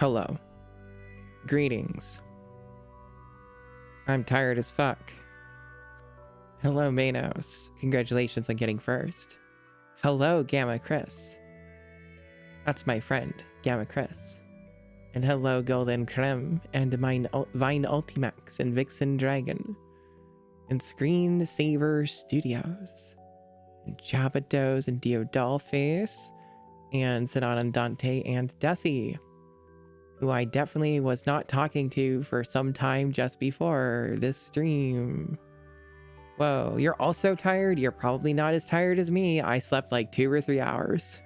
Hello. Greetings. I'm tired as fuck. Hello, Manos. Congratulations on getting first. Hello, Gamma Chris. That's my friend, Gamma Chris. And hello, Golden Creme, and Vine Ultimax, and Vixen Dragon, and Screensaver Studios, and Javados, and Diodolface, and Sinan Dante, and Desi, who I definitely was not talking to for some time just before this stream. Whoa, you're also tired? You're probably not as tired as me. I slept like 2 or 3 hours.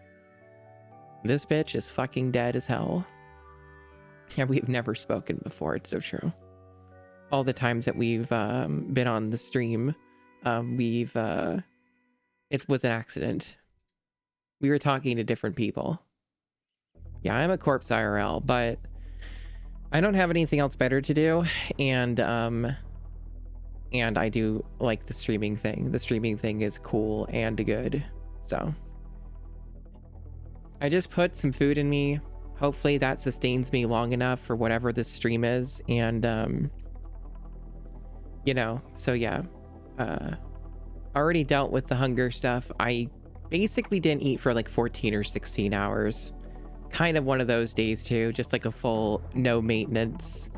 This bitch is fucking dead as hell. Yeah, we've never spoken before. It's so true. All the times that we've been on the stream, it was an accident. We were talking to different people. Yeah, I'm a corpse IRL, but I don't have anything else better to do, and I do like the streaming thing. The streaming thing is cool and good, so I just put some food in me. Hopefully that sustains me long enough for whatever this stream is, and you know, so yeah, already dealt with the hunger stuff. I basically didn't eat for like 14 or 16 hours. Kind of one of those days too, just like a full no maintenance,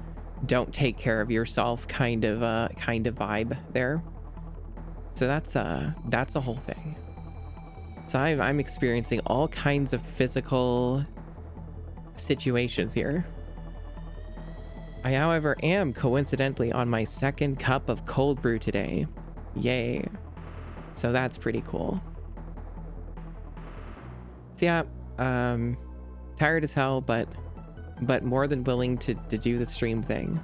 don't take care of yourself kind of vibe there. So that's a whole thing. So I'm experiencing all kinds of physical situations here. I, however, am coincidentally on my 2nd cup of cold brew today. Yay. So that's pretty cool. So yeah, tired as hell, but more than willing to do the stream thing.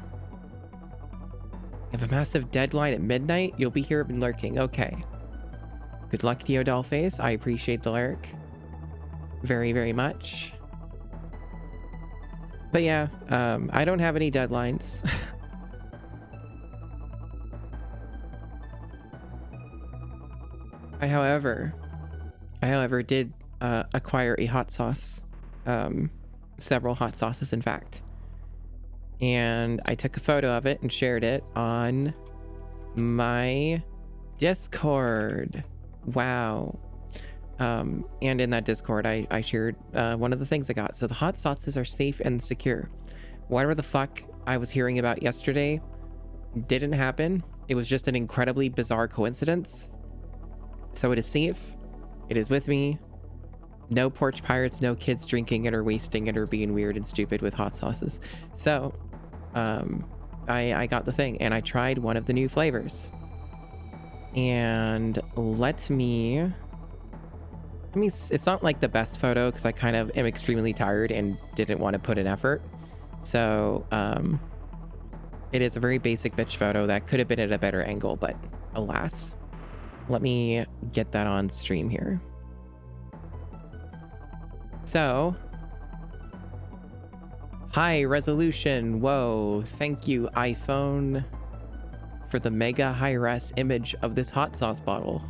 You have a massive deadline at midnight? You'll be here and lurking. Okay. Good luck, Diodolface. I appreciate the lurk. Very, very much. But yeah, I don't have any deadlines. I, however, did acquire a hot sauce. Several hot sauces, in fact. And I took a photo of it and shared it on my Discord. Wow. And in that Discord, I shared one of the things I got. So the hot sauces are safe and secure. Whatever the fuck I was hearing about yesterday didn't happen. It was just an incredibly bizarre coincidence. So it is safe. It is with me. No porch pirates, no kids drinking it or wasting it or being weird and stupid with hot sauces. So I got the thing and I tried one of the new flavors. And let me, it's not like the best photo because I kind of am extremely tired and didn't want to put in effort. So it is a very basic bitch photo that could have been at a better angle, but alas. Let me get that on stream here. So, high resolution. Whoa, thank you, iPhone, for the mega high res image of this hot sauce bottle.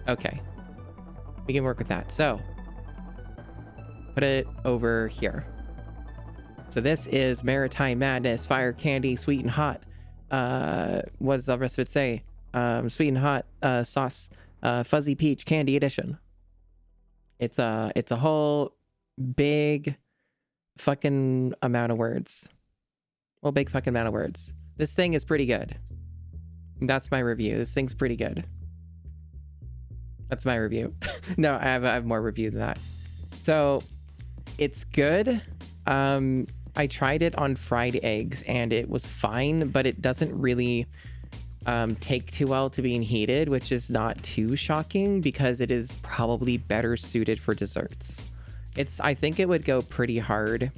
Okay, we can work with that. So, put it over here. So this is Maritime Madness, Fire Candy, Sweet and Hot. What does the rest of it say? Sweet and Hot sauce. Fuzzy Peach Candy Edition. It's a whole big fucking amount of words. Well, big fucking amount of words. This thing is pretty good. That's my review. This thing's pretty good. That's my review. No, I have more review than that. So it's good. I tried it on fried eggs and it was fine, but it doesn't really take too well to being heated, which is not too shocking because it is probably better suited for desserts. I think it would go pretty hard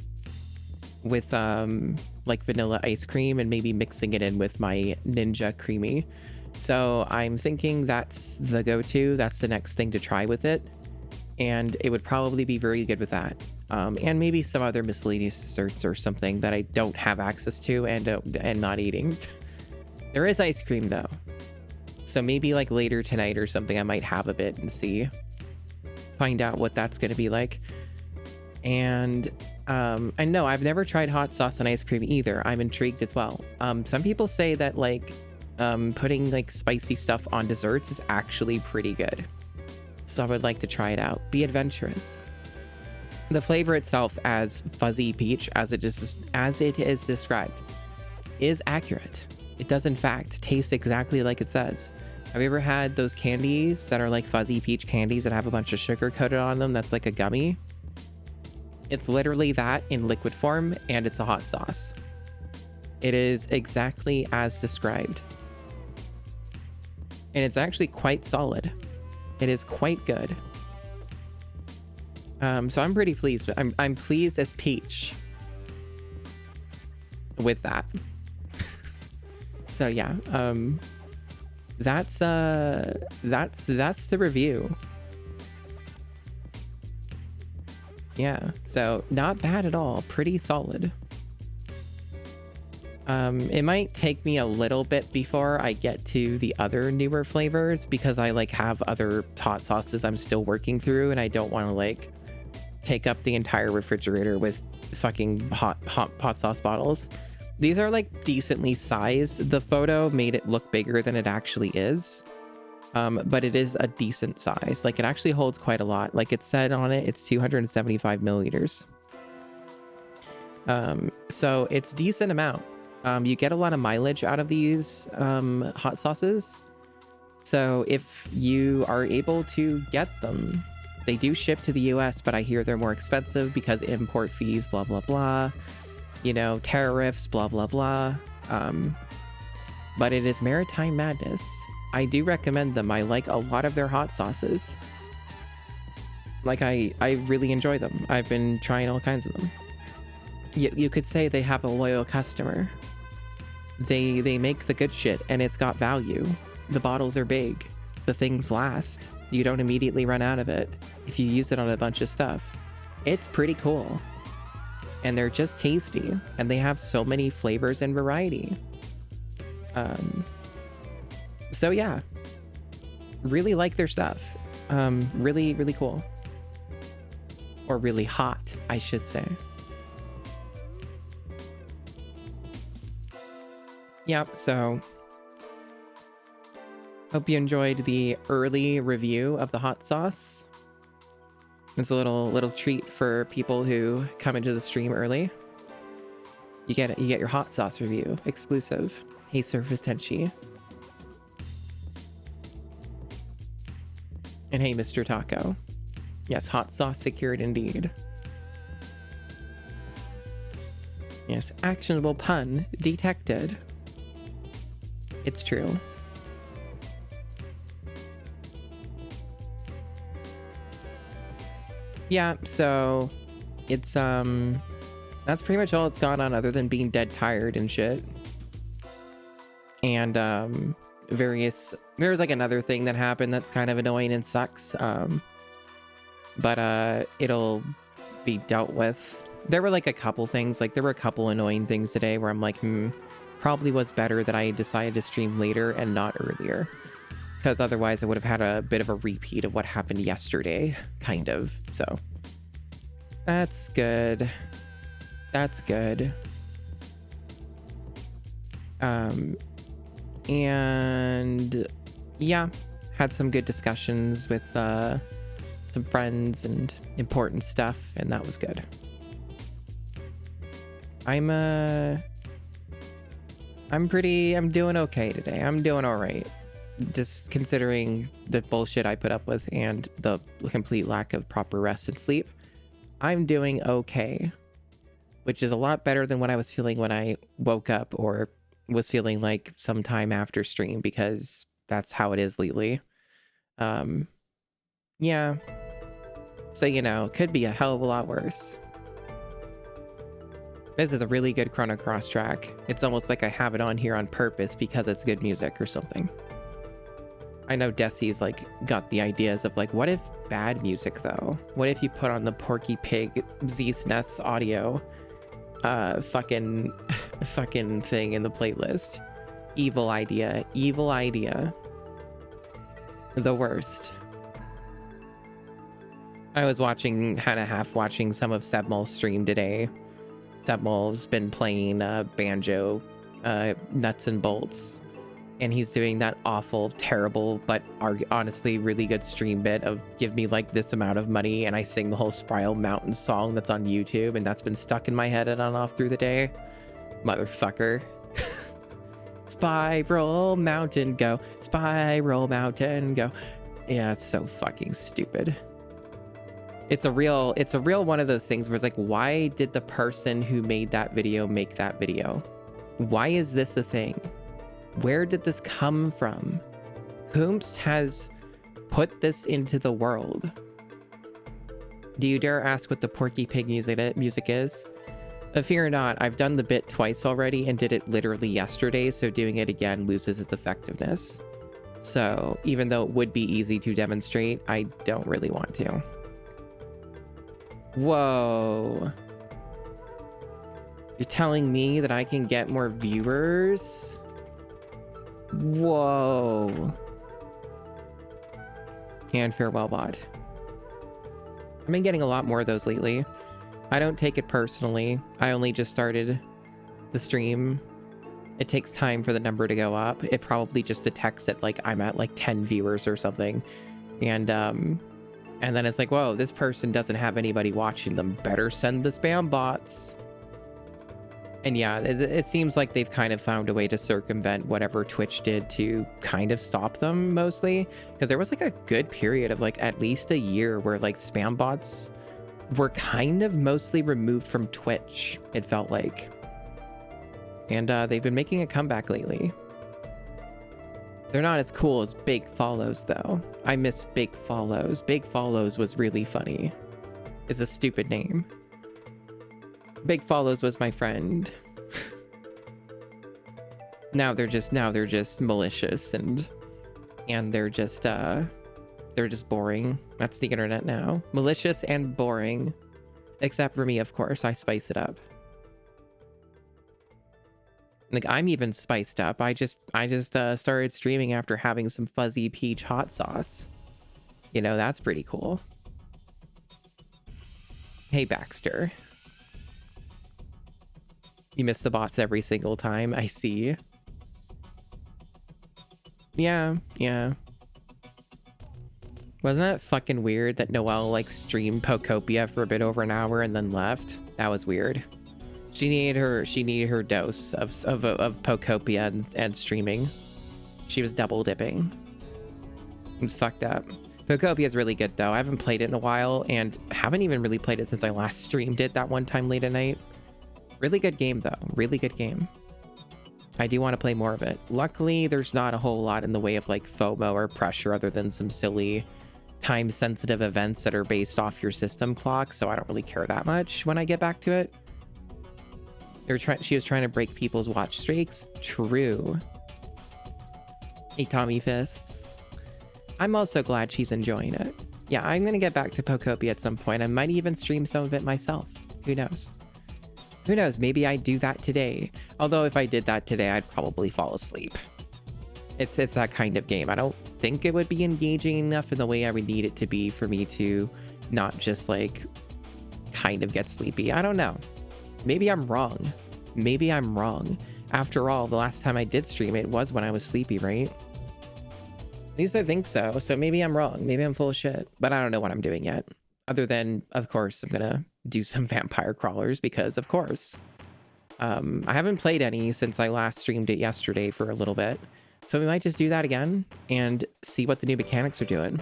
with like vanilla ice cream and maybe mixing it in with my Ninja Creamy. So I'm thinking that's the go-to. That's the next thing to try with it. And it would probably be very good with that. And maybe some other miscellaneous desserts or something that I don't have access to and not eating. There is ice cream though. So maybe like later tonight or something, I might have a bit and find out what that's going to be like. And I know I've never tried hot sauce on ice cream either. I'm intrigued as well. Some people say that like putting like spicy stuff on desserts is actually pretty good. So I would like to try it out. Be adventurous. The flavor itself, as fuzzy peach as it is described, is accurate. It does in fact taste exactly like it says. Have you ever had those candies that are like fuzzy peach candies that have a bunch of sugar coated on them that's like a gummy? It's literally that in liquid form, and it's a hot sauce. It is exactly as described. And it's actually quite solid. It is quite good. So I'm pretty pleased. I'm pleased as Peach with that. So yeah, that's the review. Yeah, so not bad at all. Pretty solid. It might take me a little bit before I get to the other newer flavors because I like have other hot sauces I'm still working through, and I don't want to like take up the entire refrigerator with fucking hot sauce bottles. These are like decently sized. The photo made it look bigger than it actually is. But it is a decent size. Like it actually holds quite a lot. Like it said on it, it's 275 milliliters. So it's decent amount. You get a lot of mileage out of these hot sauces. So if you are able to get them, they do ship to the US, but I hear they're more expensive because import fees, blah, blah, blah. You know, tariffs, blah, blah, blah. But it is Maritime Madness. I do recommend them. I like a lot of their hot sauces. Like, I really enjoy them. I've been trying all kinds of them. You could say they have a loyal customer. They make the good shit, and it's got value. The bottles are big. The things last. You don't immediately run out of it if you use it on a bunch of stuff. It's pretty cool. And they're just tasty. And they have so many flavors and variety. So yeah. Really like their stuff. Really, really cool. Or really hot, I should say. Yep, so hope you enjoyed the early review of the hot sauce. It's a little treat for people who come into the stream early. You get your hot sauce review exclusive. Hey, Surface Tenchi. And hey, Mr. Taco. Yes, hot sauce secured indeed. Yes, actionable pun detected. It's true. Yeah, so it's that's pretty much all it's gone on other than being dead tired and shit. And there's like another thing that happened that's kind of annoying and sucks. But it'll be dealt with. There were like a couple things, like there were a couple annoying things today where I'm like, probably was better that I decided to stream later and not earlier. Because otherwise I would have had a bit of a repeat of what happened yesterday, kind of. So that's good. That's good. And yeah, had some good discussions with some friends and important stuff, and that was good. I'm doing okay today. I'm doing all right. Just considering the bullshit I put up with and the complete lack of proper rest and sleep, I'm doing okay, which is a lot better than what I was feeling when I woke up or was feeling like sometime after stream, because that's how it is lately. Yeah. So, you know, could be a hell of a lot worse. This is a really good Chrono Cross track. It's almost like I have it on here on purpose because it's good music or something. I know Desi's like got the ideas of like, what if bad music though? What if you put on the Porky Pig Z-SNES audio fucking thing in the playlist? Evil idea. Evil idea. The worst. I was watching, kind of half watching some of Sebmol's stream today. Sebmol's been playing banjo, nuts and bolts, and he's doing that awful, terrible, but honestly really good stream bit of give me like this amount of money and I sing the whole Spiral Mountain song that's on YouTube, and that's been stuck in my head and on off through the day. Motherfucker. Spiral Mountain go, Spiral Mountain go. Yeah, it's so fucking stupid. It's a real one of those things where it's like, why did the person who made that video make that video? Why is this a thing? Where did this come from? Whomst has put this into the world? Do you dare ask what the Porky Pig music is? Fear not, I've done the bit twice already and did it literally yesterday, so doing it again loses its effectiveness. So even though it would be easy to demonstrate, I don't really want to. Whoa. You're telling me that I can get more viewers? Whoa. And farewell bot. I've been getting a lot more of those lately. I don't take it personally. I only just started the stream. It takes time for the number to go up. It probably just detects that like I'm at like 10 viewers or something. And then it's like, whoa, this person doesn't have anybody watching them. Better send the spam bots. And yeah, it seems like they've kind of found a way to circumvent whatever Twitch did to kind of stop them mostly. Because there was like a good period of like at least a year where like spam bots were kind of mostly removed from Twitch, it felt like. And they've been making a comeback lately. They're not as cool as Big Follows, though. I miss Big Follows. Big Follows was really funny. It's a stupid name. Big Follows was my friend. Now they're just malicious and they're just boring. That's the internet now. Malicious and boring. Except for me, of course. I spice it up. Like, I'm even spiced up. I just started streaming after having some fuzzy peach hot sauce. You know, that's pretty cool. Hey, Baxter. You miss the bots every single time, I see. Yeah. Wasn't that fucking weird that Noelle, like, streamed Pokopia for a bit over an hour and then left? That was weird. She needed her dose of Pokopia and streaming. She was double dipping. It was fucked up. Pokopia is really good though. I haven't played it in a while and haven't even really played it since I last streamed it that one time late at night. Really good game though. Really good game. I do want to play more of it. Luckily, there's not a whole lot in the way of like FOMO or pressure other than some silly time-sensitive events that are based off your system clock, so I don't really care that much when I get back to it. She was trying to break people's watch streaks. True. Hey, Tommy Fists. I'm also glad she's enjoying it. Yeah, I'm gonna get back to Pokopia at some point. I might even stream some of it myself. Who knows? Who knows? Maybe I do that today. Although if I did that today, I'd probably fall asleep. It's that kind of game. I don't think it would be engaging enough in the way I would need it to be for me to not just like kind of get sleepy. I don't know. Maybe I'm wrong. Maybe I'm wrong. After all, the last time I did stream it was when I was sleepy, right? At least I think so. So maybe I'm wrong. Maybe I'm full of shit. But I don't know what I'm doing yet. Other than, of course, I'm gonna do some vampire crawlers because, of course. I haven't played any since I last streamed it yesterday for a little bit. So we might just do that again and see what the new mechanics are doing.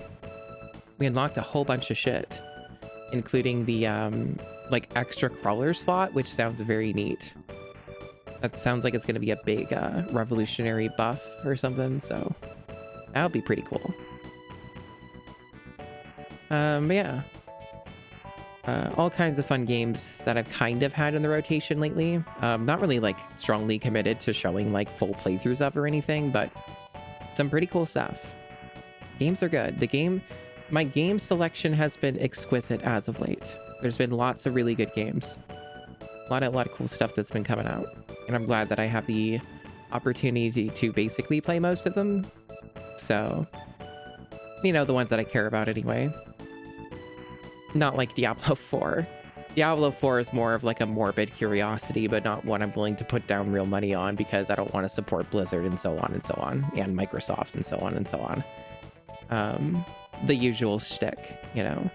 We unlocked a whole bunch of shit, including the like extra crawler slot, which sounds very neat. That sounds like it's going to be a big revolutionary buff or something, so that'll be pretty cool. But yeah, all kinds of fun games that I've kind of had in the rotation lately. Not really like strongly committed to showing like full playthroughs of or anything, but some pretty cool stuff. Games are good. My game selection has been exquisite as of late. There's been lots of really good games. A lot of cool stuff that's been coming out. And I'm glad that I have the opportunity to basically play most of them. So, you know, the ones that I care about anyway. Not like Diablo 4. Diablo 4 is more of like a morbid curiosity, but not one I'm willing to put down real money on because I don't want to support Blizzard and so on and so on, and Microsoft and so on and so on. The usual shtick, you know.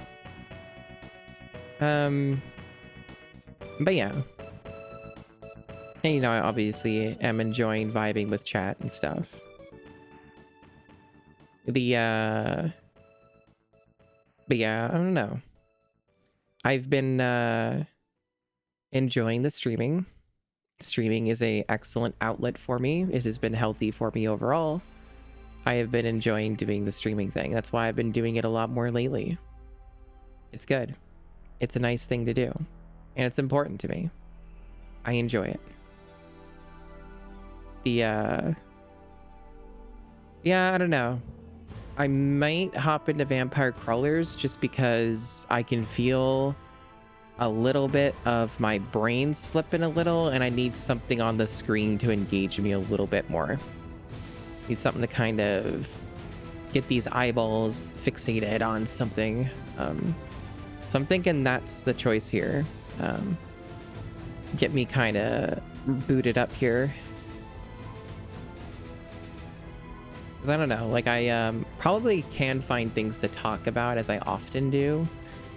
But yeah. And, you know, I obviously am enjoying vibing with chat and stuff. But yeah, I don't know. I've been enjoying the streaming. Streaming is an excellent outlet for me. It has been healthy for me overall. I have been enjoying doing the streaming thing. That's why I've been doing it a lot more lately. It's good. It's a nice thing to do. And it's important to me. I enjoy it. Yeah, I don't know. I might hop into Vampire Crawlers just because I can feel a little bit of my brain slipping a little, and I need something on the screen to engage me a little bit more. Need something to kind of get these eyeballs fixated on something. So I'm thinking that's the choice here. Get me kind of booted up here. Because I don't know, like I probably can find things to talk about as I often do.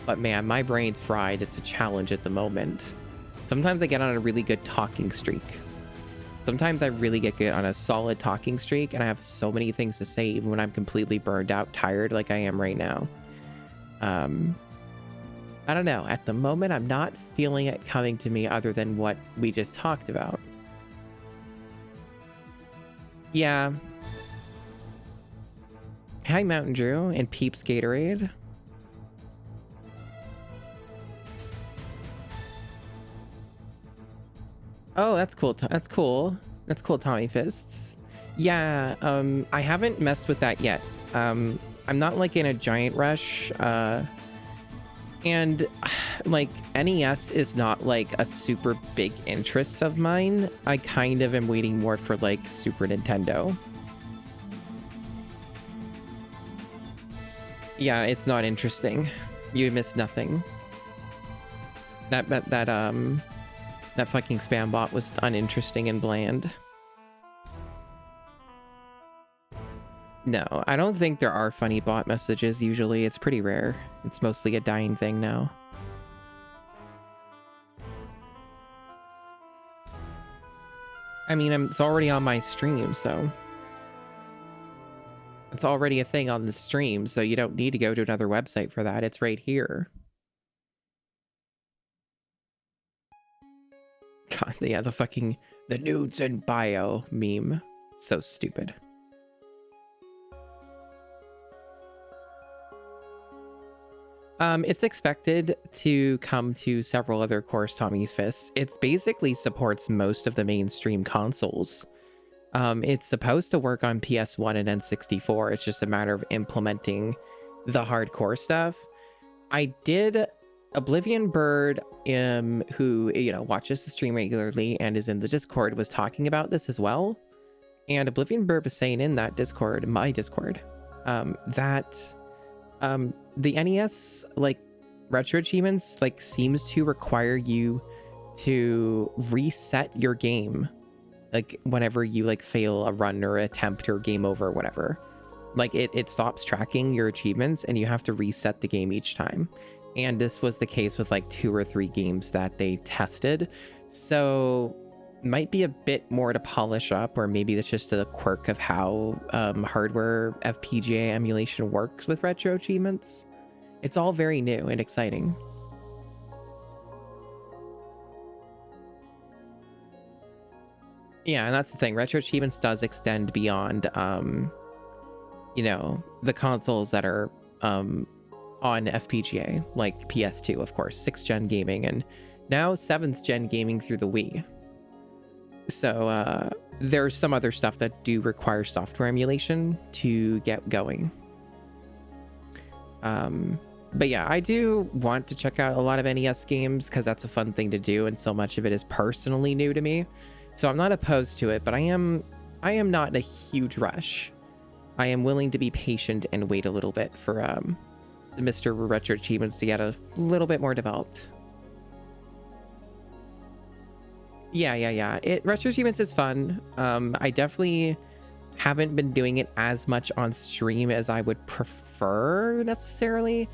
But man, my brain's fried. It's a challenge at the moment. Sometimes I get on a really good talking streak. Sometimes I really get good on a solid talking streak, and I have so many things to say even when I'm completely burned out, tired like I am right now. I don't know. At the moment, I'm not feeling it coming to me other than what we just talked about. Yeah. Hi, Mountain Drew and Peeps Gatorade. Oh, that's cool. That's cool. That's cool, Tommy Fists. Yeah, I haven't messed with that yet. I'm not like in a giant rush. And like NES is not like a super big interest of mine. I kind of am waiting more for like Super Nintendo. Yeah, it's not interesting. You miss nothing. That fucking spam bot was uninteresting and bland. No, I don't think there are funny bot messages usually. It's pretty rare. It's mostly a dying thing now. I mean, it's already on my stream, so... It's already a thing on the stream, so you don't need to go to another website for that. It's right here. God, yeah, the nudes in bio meme. So stupid. It's expected to come to several other Course Tommy's Fists. It basically supports most of the mainstream consoles. It's supposed to work on PS1 and N64. It's just a matter of implementing the hardcore stuff. I did... Oblivion Bird, who, you know, watches the stream regularly and is in the Discord, was talking about this as well. And Oblivion Bird was saying in that Discord, my Discord, that the NES, like, retro achievements, like, seems to require you to reset your game, like, whenever you, like, fail a run or attempt or game over or whatever. Like, it stops tracking your achievements and you have to reset the game each time. And this was the case with like 2 or 3 games that they tested. So might be a bit more to polish up, or maybe that's just a quirk of how hardware FPGA emulation works with retro achievements. It's all very new and exciting. Yeah, and that's the thing. Retro achievements does extend beyond, you know, the consoles that are on FPGA, like PS2, of course, 6th gen gaming, and now 7th gen gaming through the Wii. So there's some other stuff that do require software emulation to get going. But yeah, I do want to check out a lot of NES games because that's a fun thing to do, and so much of it is personally new to me. So I'm not opposed to it, but I am not in a huge rush. I am willing to be patient and wait a little bit for the Mr. Retro achievements to get a little bit more developed. Yeah. Retro achievements is fun. I definitely haven't been doing it as much on stream as I would prefer necessarily,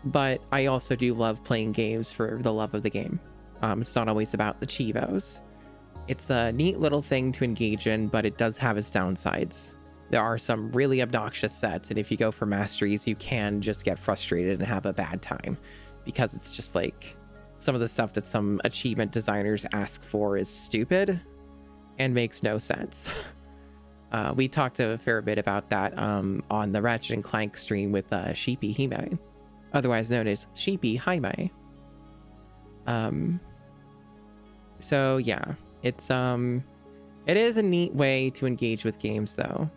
but I also do love playing games for the love of the game. It's not always about the Chivos. It's a neat little thing to engage in, but it does have its downsides. There are some really obnoxious sets, and if you go for masteries, you can just get frustrated and have a bad time, because it's just like some of the stuff that some achievement designers ask for is stupid and makes no sense. We talked a fair bit about that on the Ratchet and Clank stream with Sheepy Hime, otherwise known as Sheepy Hime. So yeah, it is a neat way to engage with games though.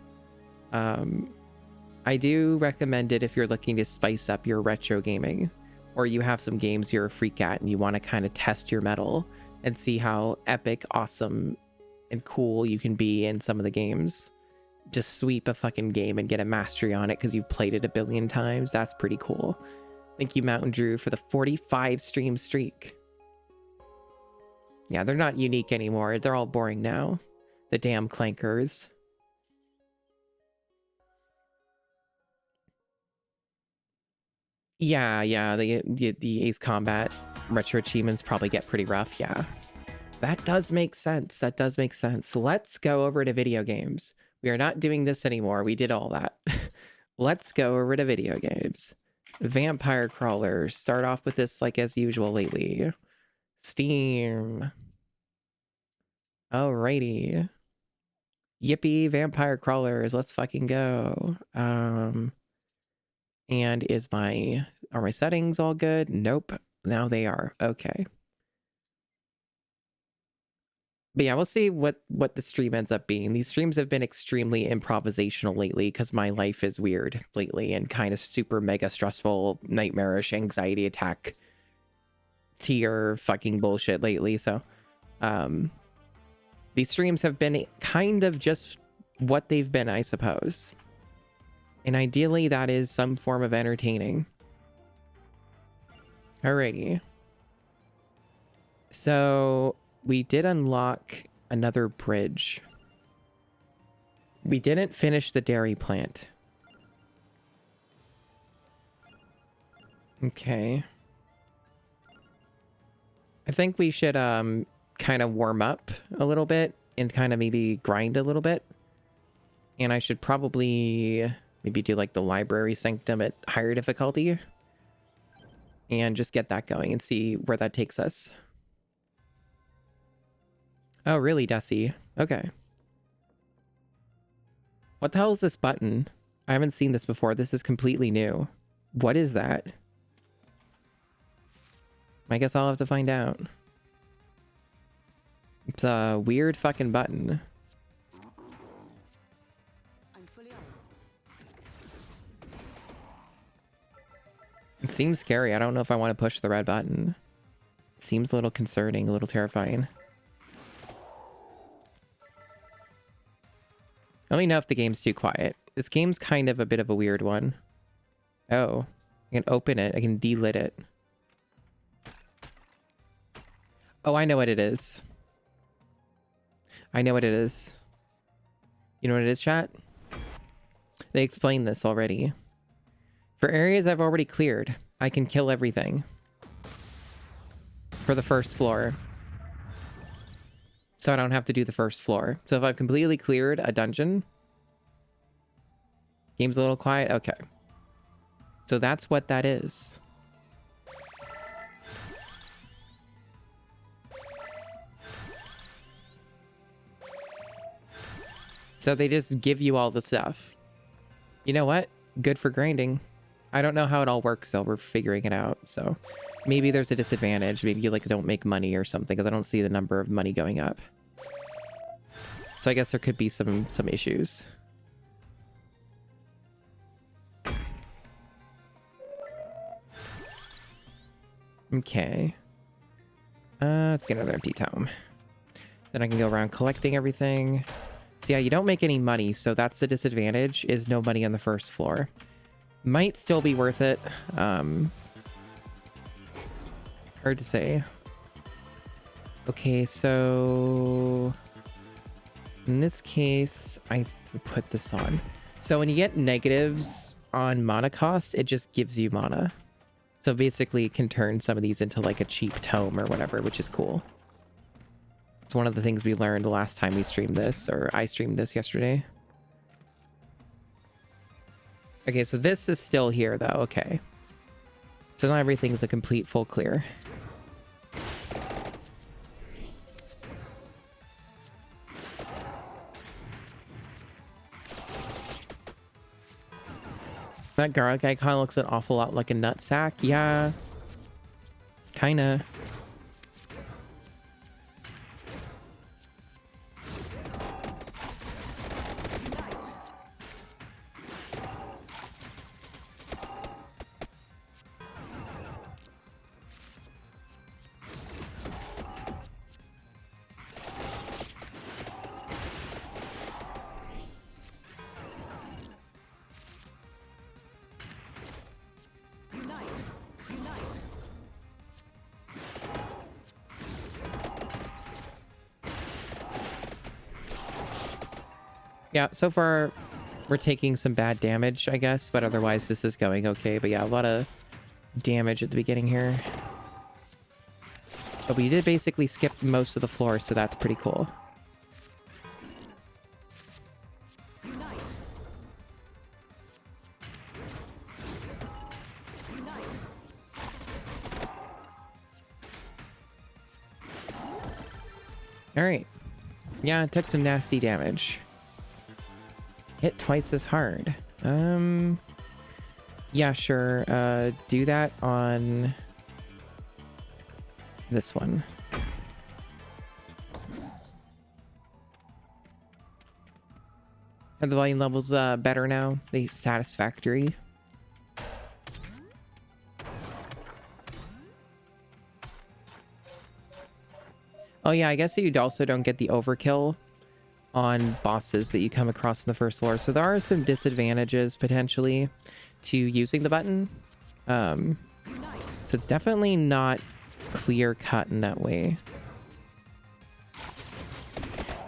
I do recommend it if you're looking to spice up your retro gaming, or you have some games you're a freak at and you want to kind of test your mettle and see how epic, awesome, and cool you can be in some of the games. Just sweep a fucking game and get a mastery on it because you've played it a billion times. That's pretty cool. Thank you, Mountain Drew, for the 45 stream streak. Yeah, they're not unique anymore. They're all boring now. The damn clankers. Yeah, the Ace Combat retro achievements probably get pretty rough, yeah. That does make sense. That does make sense. Let's go over to video games. We are not doing this anymore. We did all that. Let's go over to video games. Vampire Crawlers. Start off with this like as usual lately. Steam. Alrighty. Yippee, Vampire Crawlers. Let's fucking go. And are my settings all good? Nope. Now they are. Okay. But yeah, we'll see what the stream ends up being. These streams have been extremely improvisational lately because my life is weird lately and kind of super mega stressful, nightmarish, anxiety attack tier fucking bullshit lately. So these streams have been kind of just what they've been, I suppose. And ideally that is some form of entertaining. Alrighty. So we did unlock another bridge. We didn't finish the dairy plant. Okay. I think we should kind of warm up a little bit and kind of maybe grind a little bit. And I should probably maybe do like the library sanctum at higher difficulty and just get that going and see where that takes us. Oh, really, Desi? Okay. What the hell is this button? I haven't seen this before. This is completely new. What is that? I guess I'll have to find out. It's a weird fucking button. It seems scary. I don't know if I want to push the red button. It seems a little concerning, a little terrifying. Let me know if the game's too quiet. This game's kind of a bit of a weird one. Oh, I can open it. I can delit it. Oh, I know what it is. I know what it is. You know what it is, chat? They explained this already. For areas I've already cleared, I can kill everything. For the first floor. So I don't have to do the first floor. So if I've completely cleared a dungeon... Game's a little quiet? Okay. So that's what that is. So they just give you all the stuff. You know what? Good for grinding. I don't know how it all works, so we're figuring it out. So maybe there's a disadvantage. Maybe you like don't make money or something, because I don't see the number of money going up. So I guess there could be some issues. Okay. Let's get another empty tome. Then I can go around collecting everything. So yeah, you don't make any money, so that's the disadvantage, is no money on the first floor. Might still be worth it. Hard to say. Okay, so in this case, I put this on. So when you get negatives on mana cost, it just gives you mana. So basically it can turn some of these into like a cheap tome or whatever, which is cool. It's one of the things we learned the last time we streamed this, or I streamed this yesterday. Okay, so this is still here though, okay. So not everything's a complete full clear. That garlic guy kind of looks an awful lot like a nutsack. Yeah. Kinda. Yeah, so far we're taking some bad damage, I guess, but otherwise this is going okay. But yeah, a lot of damage at the beginning here. But we did basically skip most of the floor, so that's pretty cool. All right. Yeah, it took some nasty damage. Hit twice as hard. Yeah, sure. Do that on this one. Are the volume levels better now? They satisfactory. Oh yeah, I guess you also don't get the overkill on bosses that you come across in the first floor. So there are some disadvantages potentially to using the button. So it's definitely not clear cut in that way.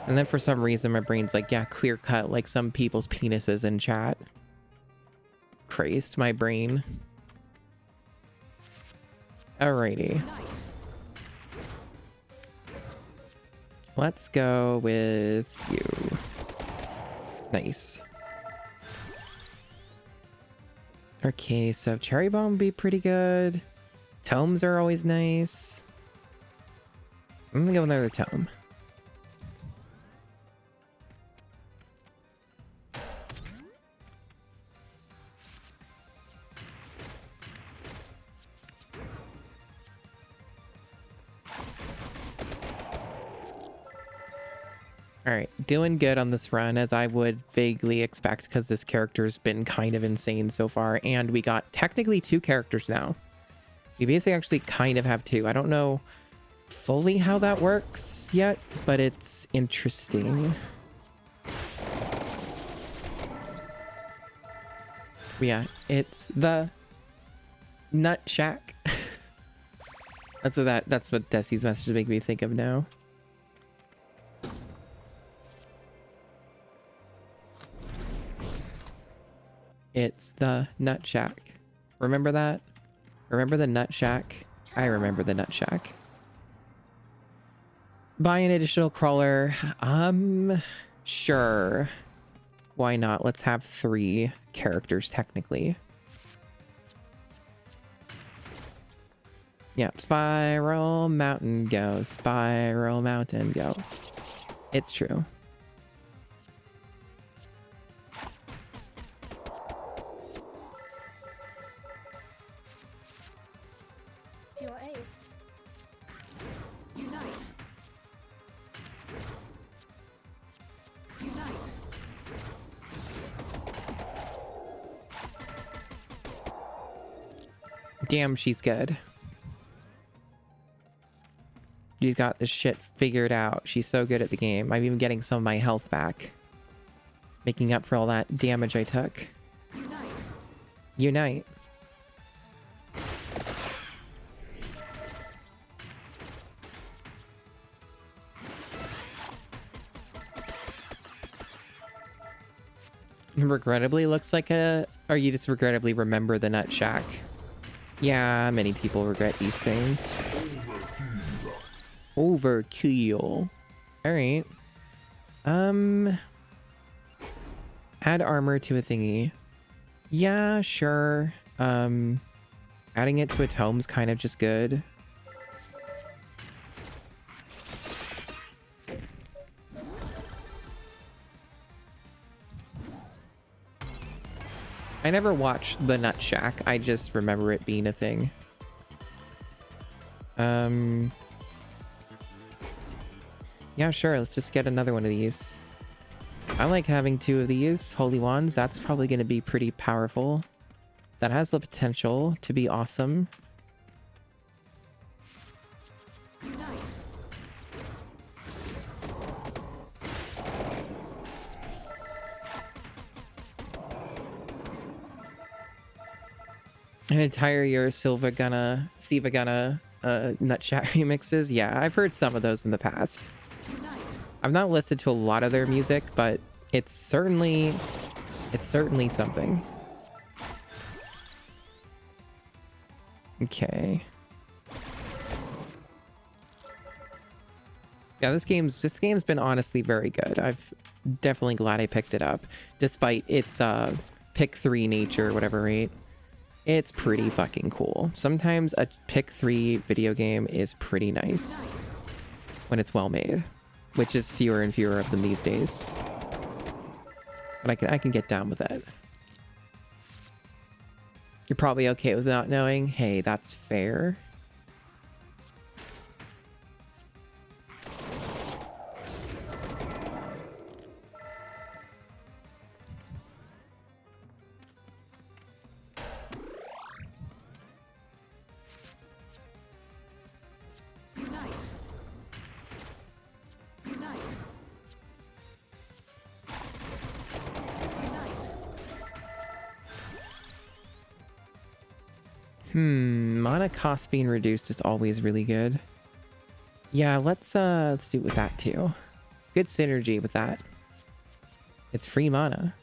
And then for some reason my brain's like, yeah, clear cut like some people's penises in chat. Crazed my brain. Alrighty. Let's go with you. Nice. Okay, so cherry bomb would be pretty good. Tomes are always nice. I'm gonna go with another tome. All right, doing good on this run, as I would vaguely expect, because this character's been kind of insane so far, and we got technically 2 characters now. We basically actually kind of have 2. I don't know fully how that works yet, but it's interesting. Yeah, it's the Nut Shack. That's what Desi's messages make me think of now. It's the Nut Shack. Remember that? Remember the Nut Shack? I remember the Nut Shack. Buy an additional crawler. Sure. Why not? Let's have 3 characters technically. Yep, Spiral Mountain go. Spiral Mountain go. It's true. Damn, she's good. She's got this shit figured out. She's so good at the game. I'm even getting some of my health back, making up for all that damage I took. Unite. Regrettably looks like a... Or you just regrettably remember the Nut Shack? Yeah, many people regret these things. Overkill. Alright. Add armor to a thingy. Yeah, sure. Adding it to a tome's kind of just good. I never watched the Nut Shack. I just remember it being a thing. Yeah, sure. Let's just get another one of these. I like having 2 of these holy wands. That's probably going to be pretty powerful. That has the potential to be awesome. An entire year of Siva Gunna Nutshack remixes. Yeah, I've heard some of those in the past. I've not listened to a lot of their music, but it's certainly something. Okay. Yeah, this game's been honestly very good. I've definitely glad I picked it up, despite its pick 3 nature, whatever, right? It's pretty fucking cool. Sometimes a pick 3 video game is pretty nice when it's well made, which is fewer and fewer of them these days. But I can get down with that. You're probably okay with not knowing. Hey, that's fair. Mana cost being reduced is always really good. Yeah, let's do it with that too. Good synergy with that. It's free mana.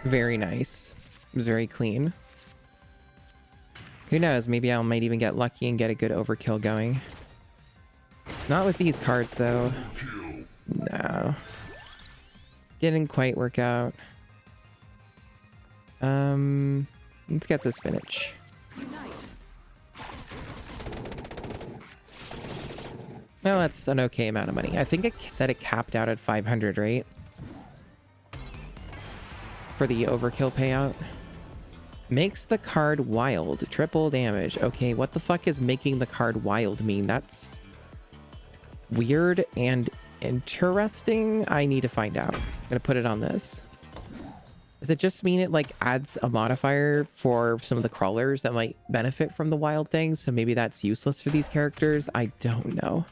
Very nice. It was very clean. Who knows? Maybe I might even get lucky and get a good overkill going. Not with these cards, though. No. Didn't quite work out. Let's get the spinach. Well, that's an okay amount of money. I think it said it capped out at 500, right? For the overkill payout. Makes the card wild. Triple damage. Okay, what the fuck is making the card wild mean? That's weird and interesting. I need to find out. I'm gonna put it on this. Does it just mean it like adds a modifier for some of the crawlers that might benefit from the wild things? So maybe that's useless for these characters? I don't know.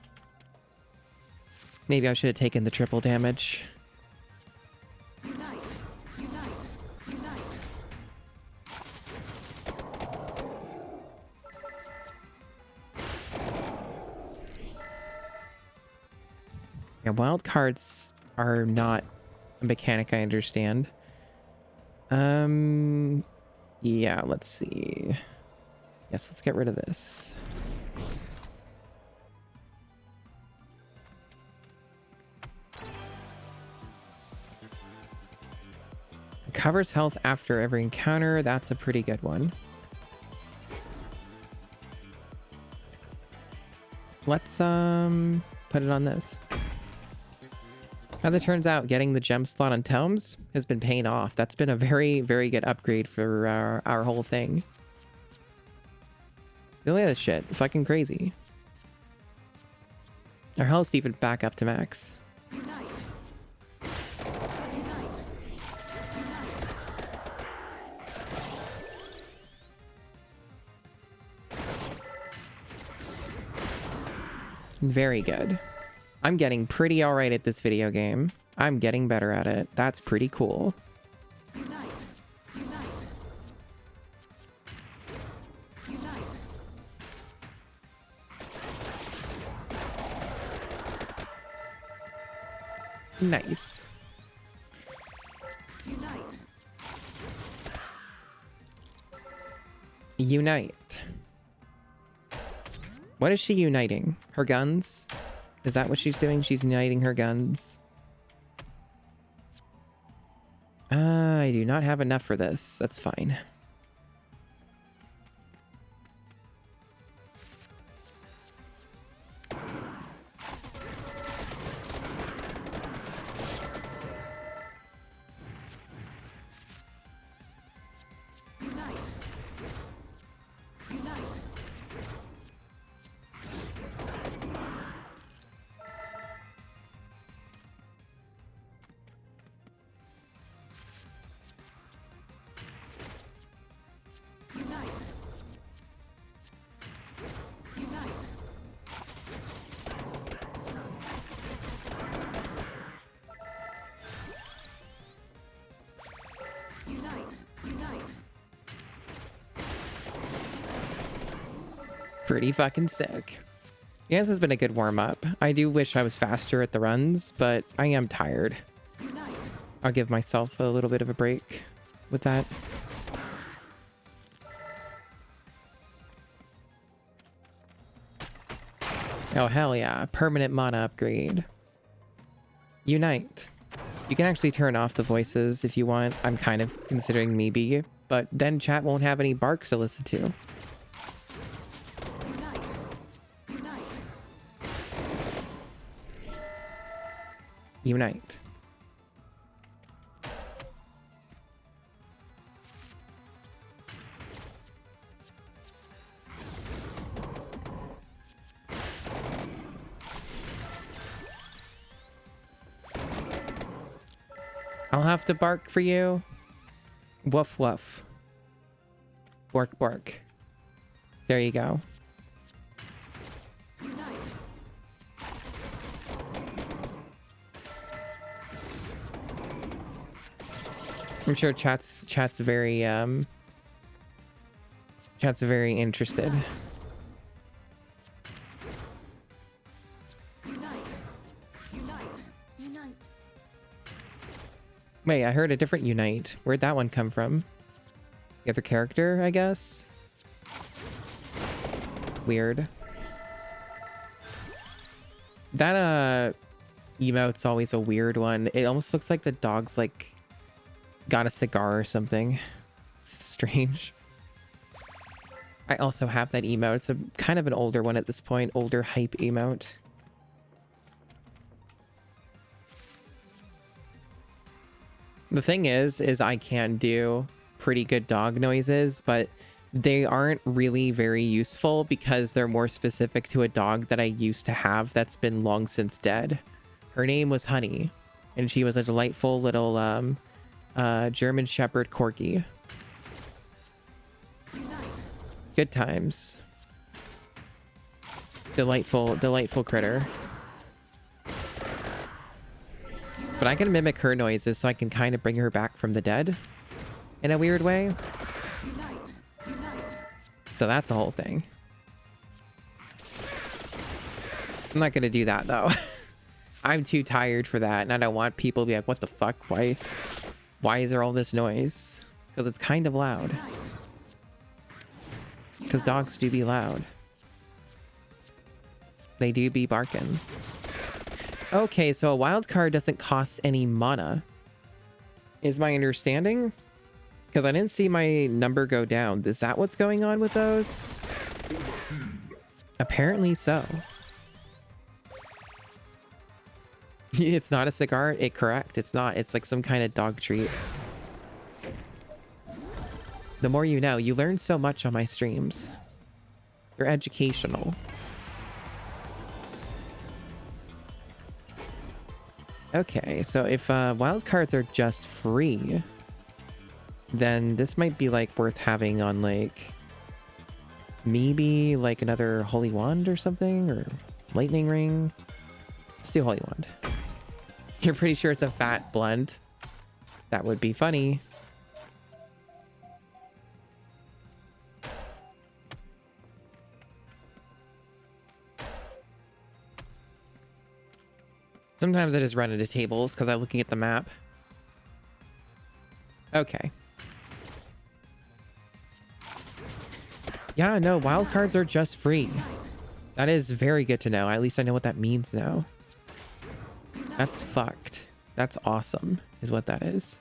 Maybe I should have taken the triple damage. Yeah, wild cards are not a mechanic I understand. Yeah, let's see. Yes, let's get rid of this. It covers health after every encounter. That's a pretty good one. Let's put it on this. As it turns out, getting the gem slot on tomes has been paying off. That's been a very, very good upgrade for our whole thing. Look at this shit. Fucking crazy. Our health's even back up to max. Very good. I'm getting pretty alright at this video game. I'm getting better at it. That's pretty cool. Nice. Unite. What is she uniting? Her guns? Is that what she's doing? She's uniting her guns. I do not have enough for this. That's fine. Pretty fucking sick. Yeah, this has been a good warm-up. I do wish I was faster at the runs, but I am tired. I'll give myself a little bit of a break with that. Oh, hell yeah. Permanent mana upgrade. Unite. You can actually turn off the voices if you want. I'm kind of considering maybe, but then chat won't have any barks to listen to. Unite. I'll have to bark for you. Woof woof. Bark bark. There you go. I'm sure chat's very interested. Wait, I heard a different Unite. Where'd that one come from? The other character, I guess? Weird. That emote's always a weird one. It almost looks like the dog's like got a cigar or something. It's strange. I also have that emote. It's a kind of an older one at this point. Older hype emote. The thing is I can do pretty good dog noises, but they aren't really very useful because they're more specific to a dog that I used to have that's been long since dead. Her name was Honey, and she was a delightful little German Shepherd Corgi. Good times. Delightful critter. But I can mimic her noises so I can kind of bring her back from the dead in a weird way. So that's the whole thing. I'm not going to do that though. I'm too tired for that, and I don't want people to be like, what the fuck? Why is there all this noise? Because it's kind of loud. Because dogs do be loud. They do be barking. Okay, so a wild card doesn't cost any mana, is my understanding? Because I didn't see my number go down. Is that what's going on with those? Apparently so. It's not a cigar? Correct. It's not. It's like some kind of dog treat. The more you know. You learn so much on my streams. They're educational. Okay, so if wild cards are just free, then this might be like worth having on like maybe like another holy wand or something, or lightning ring. Let's do holy wand. You're pretty sure it's a fat blunt? That would be funny. Sometimes I just run into tables because I'm looking at the map. Okay. Yeah, no, wild cards are just free. That is very good to know. At least I know what that means now. That's fucked. That's awesome, is what that is.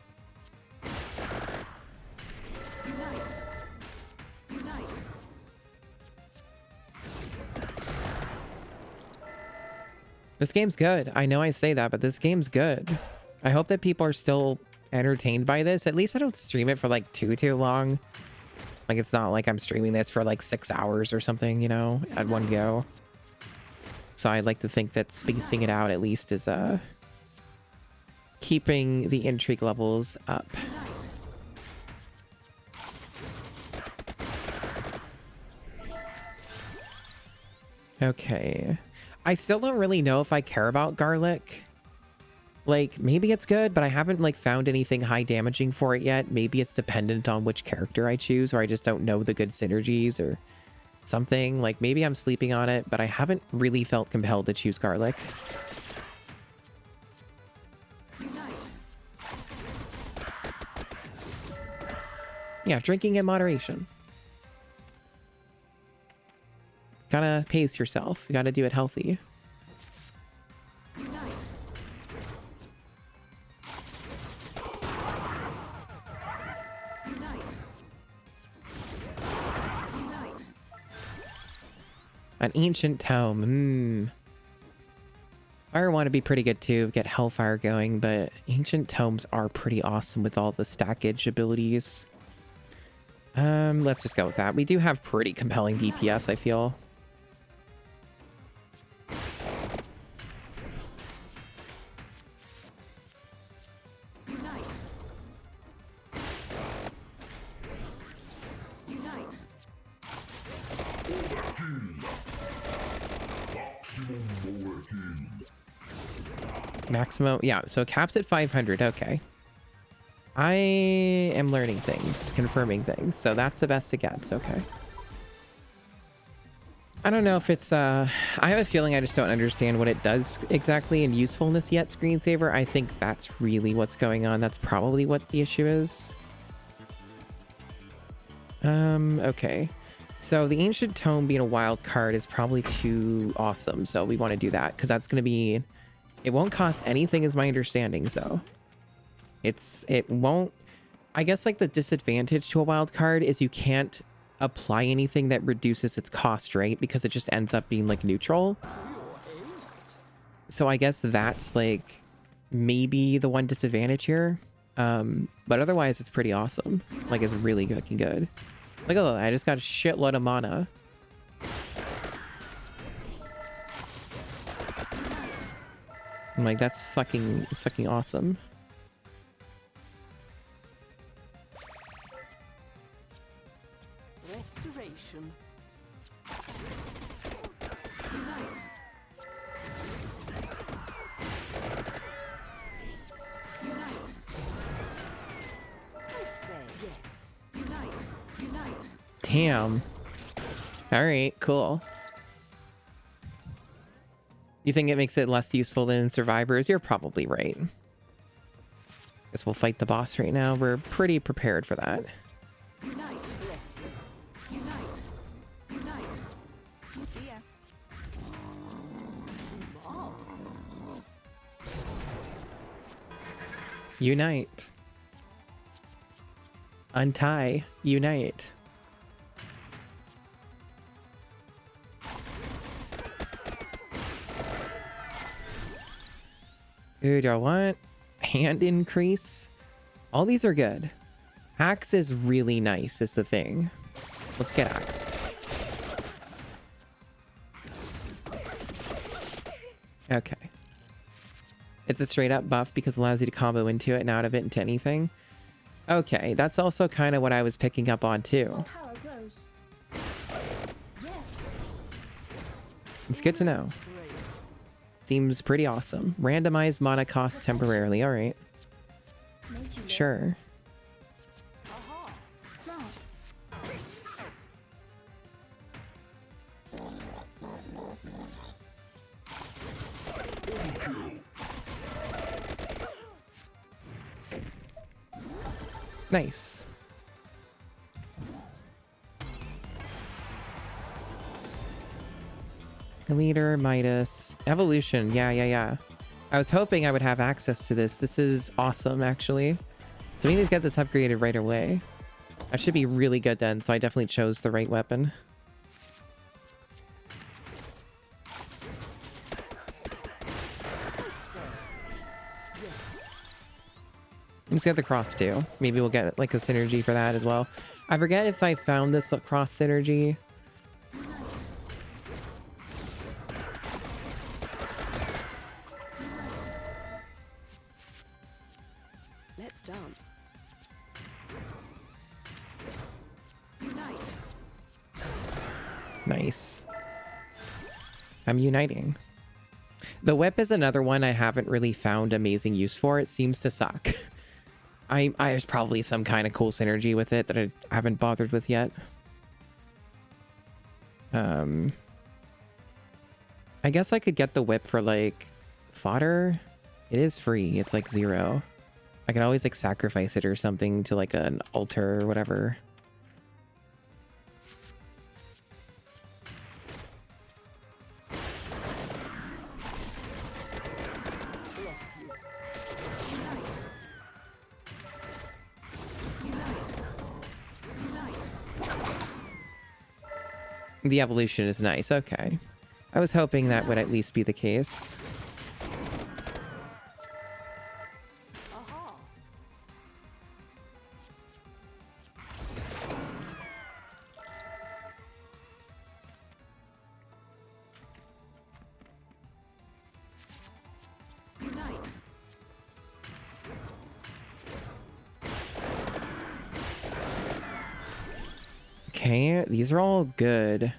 This game's good. I know I say that, but this game's good. I hope that people are still entertained by this. At least I don't stream it for like too long. Like, it's not like I'm streaming this for like 6 hours or something, you know, at one go. So I'd like to think that spacing it out at least is keeping the intrigue levels up. Okay. I still don't really know if I care about garlic. Like, maybe it's good, but I haven't like found anything high damaging for it yet. Maybe it's dependent on which character I choose, or I just don't know the good synergies or something. Like, maybe I'm sleeping on it, but I haven't really felt compelled to choose garlic. Yeah, drinking in moderation. Gotta pace yourself. You gotta do it healthy. An ancient tome. Fire want to be pretty good too. Get Hellfire going, but ancient tomes are pretty awesome with all the stackage abilities. Let's just go with that. We do have pretty compelling DPS, I feel. Maximum, yeah, so caps at 500. Okay. I am learning things, confirming things, so that's the best it gets. Okay. I don't know if it's I have a feeling I just don't understand what it does exactly in usefulness yet, screensaver. I think that's really what's going on. That's probably what the issue is. Okay. So the ancient tome being a wild card is probably too awesome, so we want to do that because that's going to be, it won't cost anything is my understanding. So it won't, I guess like the disadvantage to a wild card is you can't apply anything that reduces its cost, right? Because it just ends up being like neutral. So I guess that's like maybe the one disadvantage here. But otherwise it's pretty awesome. Like, it's really fucking good. Look at that, I just got a shitload of mana. I'm like, it's fucking awesome. Restoration. Damn. All right, cool. You think it makes it less useful than survivors? You're probably right. Guess we'll fight the boss right now. We're pretty prepared for that. Unite. Untie. Unite. Ooh, do I want hand increase? All these are good. Axe is really nice, is the thing. Let's get axe. It's a straight up buff because it allows you to combo into it and out of it into anything. Okay, that's also kind of what I was picking up on too. It's good to know. Seems pretty awesome. Randomized mana cost temporarily. All right. Sure. Nice. Leader, Midas, Evolution. Yeah. I was hoping I would have access to this. This is awesome, actually. So we need to get this upgraded right away. That should be really good then, so I definitely chose the right weapon. Let's get the cross too. Maybe we'll get like a synergy for that as well. I forget if I found this cross synergy. Let's dance. Nice. I'm uniting. The whip is another one I haven't really found amazing use for. It seems to suck. There's probably some kind of cool synergy with it that I haven't bothered with yet. I guess I could get the whip for like fodder. It is free. It's like 0. I can always like sacrifice it or something to like an altar or whatever. The evolution is nice. Okay. I was hoping that would at least be the case. Okay, these are all good.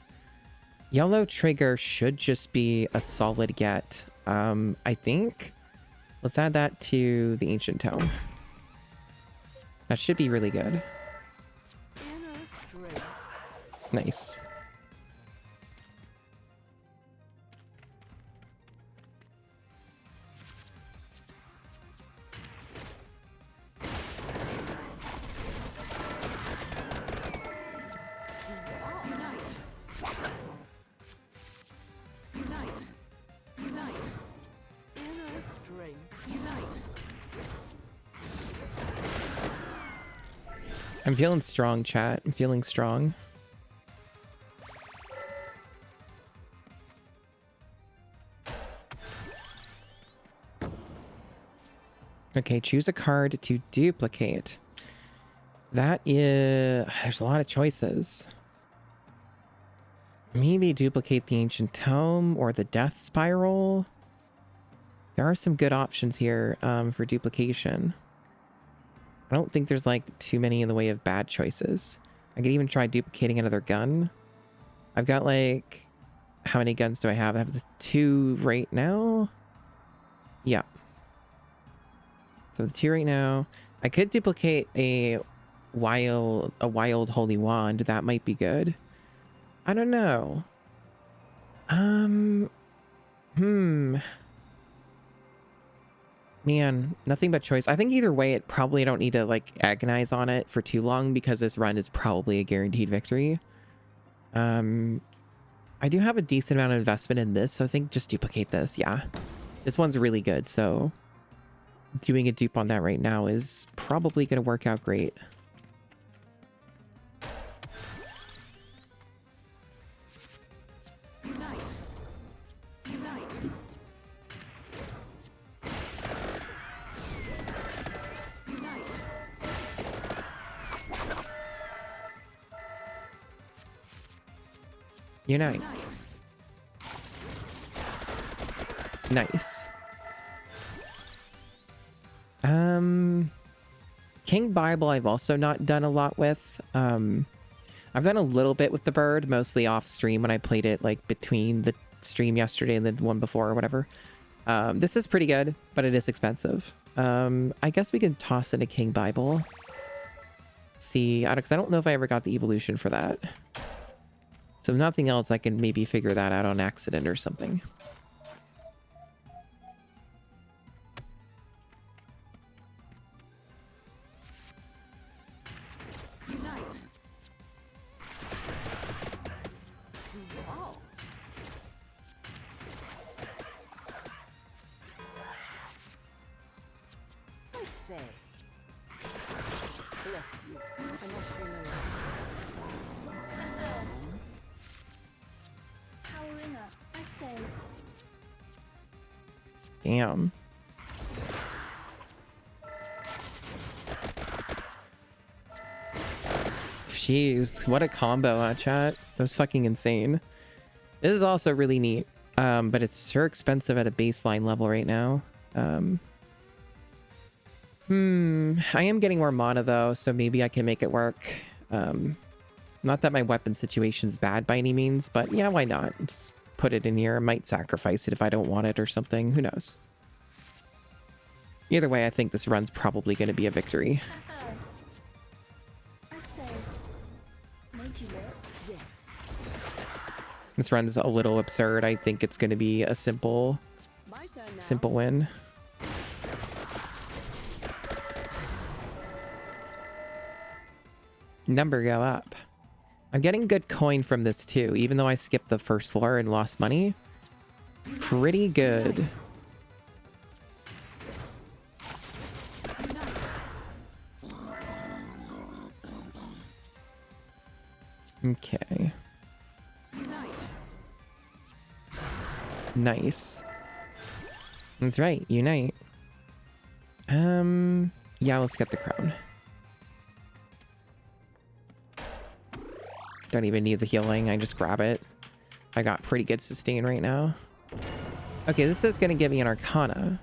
Yellow trigger should just be a solid get. I think. Let's add that to the ancient tome. That should be really good. Nice. I'm feeling strong, chat. I'm feeling strong. Okay, choose a card to duplicate. That is... There's a lot of choices. Maybe duplicate the Ancient Tome or the Death Spiral. There are some good options here for duplication. I don't think there's like too many in the way of bad choices. I could even try duplicating another gun. I've got like... How many guns do I have? I have the 2 right now. Yeah. So the 2 right now. I could duplicate a wild holy wand. That might be good. I don't know. Man, nothing but choice. I think either way, it probably don't need to like agonize on it for too long because this run is probably a guaranteed victory. I do have a decent amount of investment in this, so I think just duplicate this. Yeah, this one's really good. So doing a dupe on that right now is probably going to work out great. Unite. Nice. King Bible I've also not done a lot with. I've done a little bit with the bird, mostly off stream when I played it like between the stream yesterday and the one before or whatever. This is pretty good, but it is expensive. I guess we can toss in a King Bible. See, because I don't know if I ever got the evolution for that. So if nothing else, I can maybe figure that out on accident or something. Unite. Small. I say. Bless you. I must remember. Powering up. I say. Damn. Jeez, what a combo, huh, chat? That was fucking insane. This is also really neat, but it's sure expensive at a baseline level right now. I am getting more mana though, so maybe I can make it work. Not that my weapon situation's bad by any means, but yeah, why not? Just put it in here. I might sacrifice it if I don't want it or something. Who knows? Either way, I think this run's probably going to be a victory. I say. Made you look? Yes. This run's a little absurd. I think it's going to be a simple win. Number go up. I'm getting good coin from this too, even though I skipped the first floor and lost money. Pretty good. Okay. Nice. That's right, unite. Yeah, let's get the crown. Don't even need the healing, I just grab it. I got pretty good sustain right now. Okay, this is gonna give me an Arcana.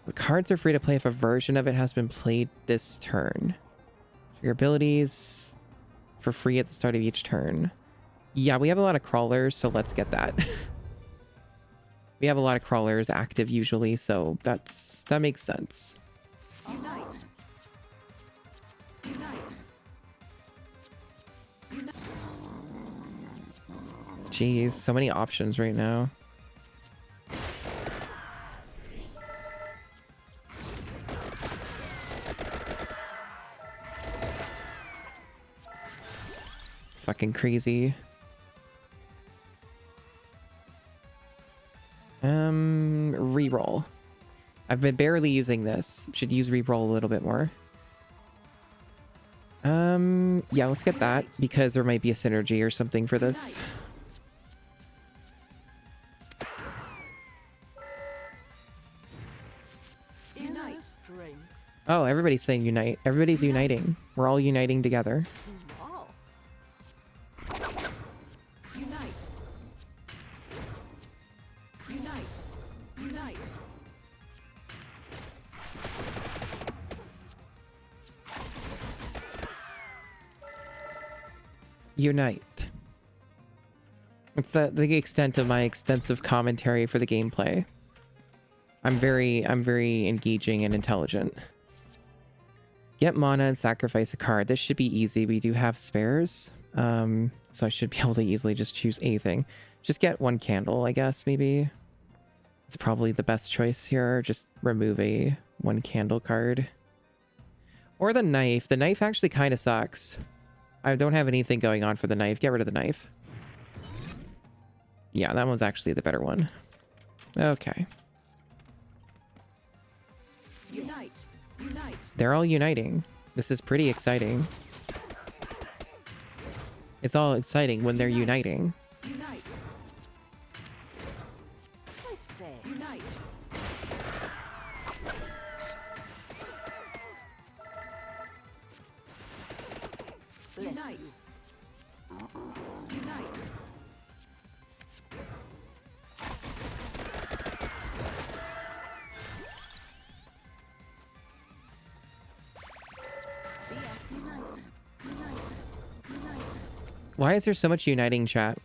The cards are free to play if a version of it has been played this turn. Your abilities for free at the start of each turn. Yeah, we have a lot of crawlers, so let's get that. We have a lot of crawlers active usually, so that makes sense. Unite. Unite. Jeez, so many options right now. Fucking crazy. Reroll. I've been barely using this. Should use reroll a little bit more. Yeah, let's get that because there might be a synergy or something for this. Unite. Strength. Oh, everybody's saying unite. Everybody's uniting. We're all uniting together. Small. Unite. Unite. Unite. Unite. It's the extent of my extensive commentary for the gameplay. I'm very engaging and intelligent. Get mana and sacrifice a card. This should be easy. We do have spares. So I should be able to easily just choose anything. Just get one candle, I guess, maybe. It's probably the best choice here. Just remove a one candle card. Or the knife. The knife actually kind of sucks. I don't have anything going on for the knife. Get rid of the knife. Yeah, that one's actually the better one. Okay. Unite. Unite. They're all uniting. This is pretty exciting. It's all exciting when they're uniting. Unite. I say. Unite. Unite. Unite. Why is there so much uniting, chat?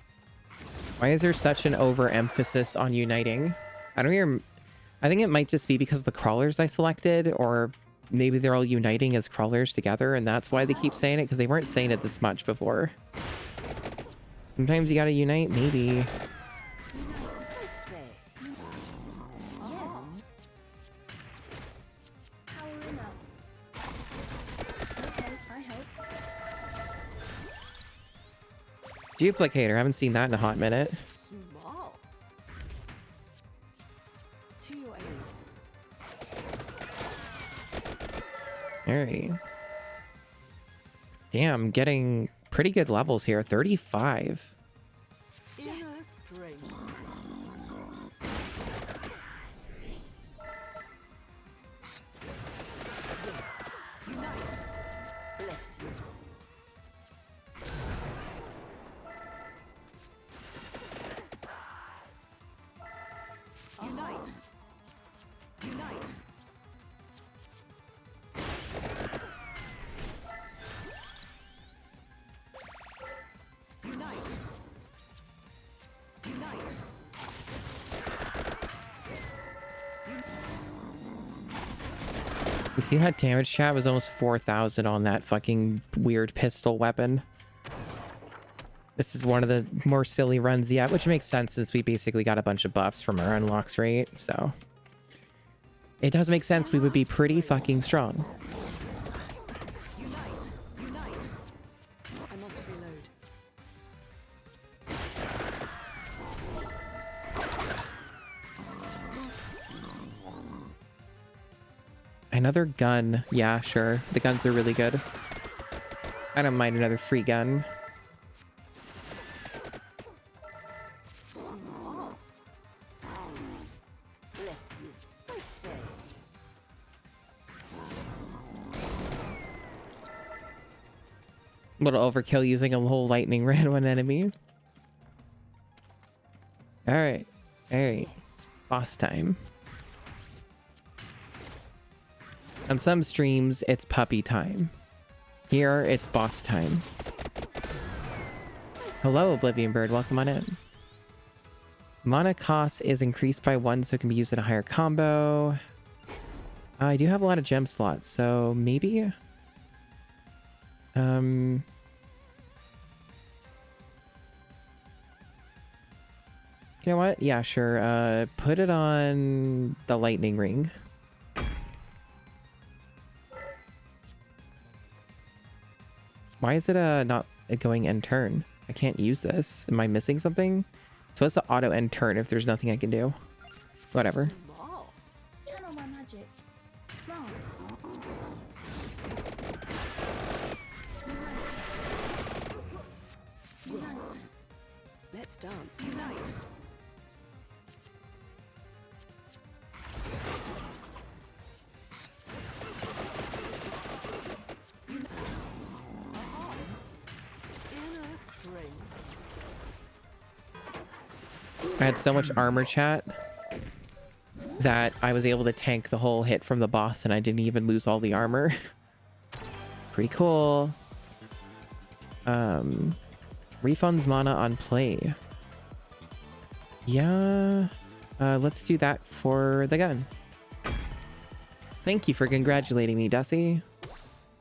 Why is there such an overemphasis on uniting? I don't hear... I think it might just be because of the crawlers I selected, or maybe they're all uniting as crawlers together, and that's why they keep saying it, because they weren't saying it this much before. Sometimes you gotta unite, maybe. Duplicator, I haven't seen that in a hot minute. Smart. To your aim. Alrighty. Damn, getting pretty good levels here. 35. Inner strength. Yes. Unite. Bless you. Unite. Unite. Unite. Unite. You see that damage, chat? Was almost 4,000 on that fucking weird pistol weapon. This is one of the more silly runs yet, which makes sense since we basically got a bunch of buffs from our unlocks rate, so... It does make sense we would be pretty fucking strong. Unite. Unite. I must reload. Another gun. Yeah, sure. The guns are really good. I don't mind another free gun. Smart. Bless you. I say. Little overkill using a whole lightning ray on one enemy. Alright. Alright. Boss time. On some streams, it's puppy time. Here, it's boss time. Hello, Oblivion Bird. Welcome on in. Mana cost is increased by 1, so it can be used in a higher combo. I do have a lot of gem slots, so maybe... You know what? Yeah, sure. Put it on the lightning ring. Why is it not going end turn? I can't use this. Am I missing something? It's supposed to auto end turn if there's nothing I can do. Whatever. Smart. Channel my magic. Smart. Unite. Let's dance. Unite. Inner strength. I had so much armor, chat, that I was able to tank the whole hit from the boss and I didn't even lose all the armor. Pretty cool. Refunds mana on play. Yeah. Let's do that for the gun. Thank you for congratulating me, Dusty.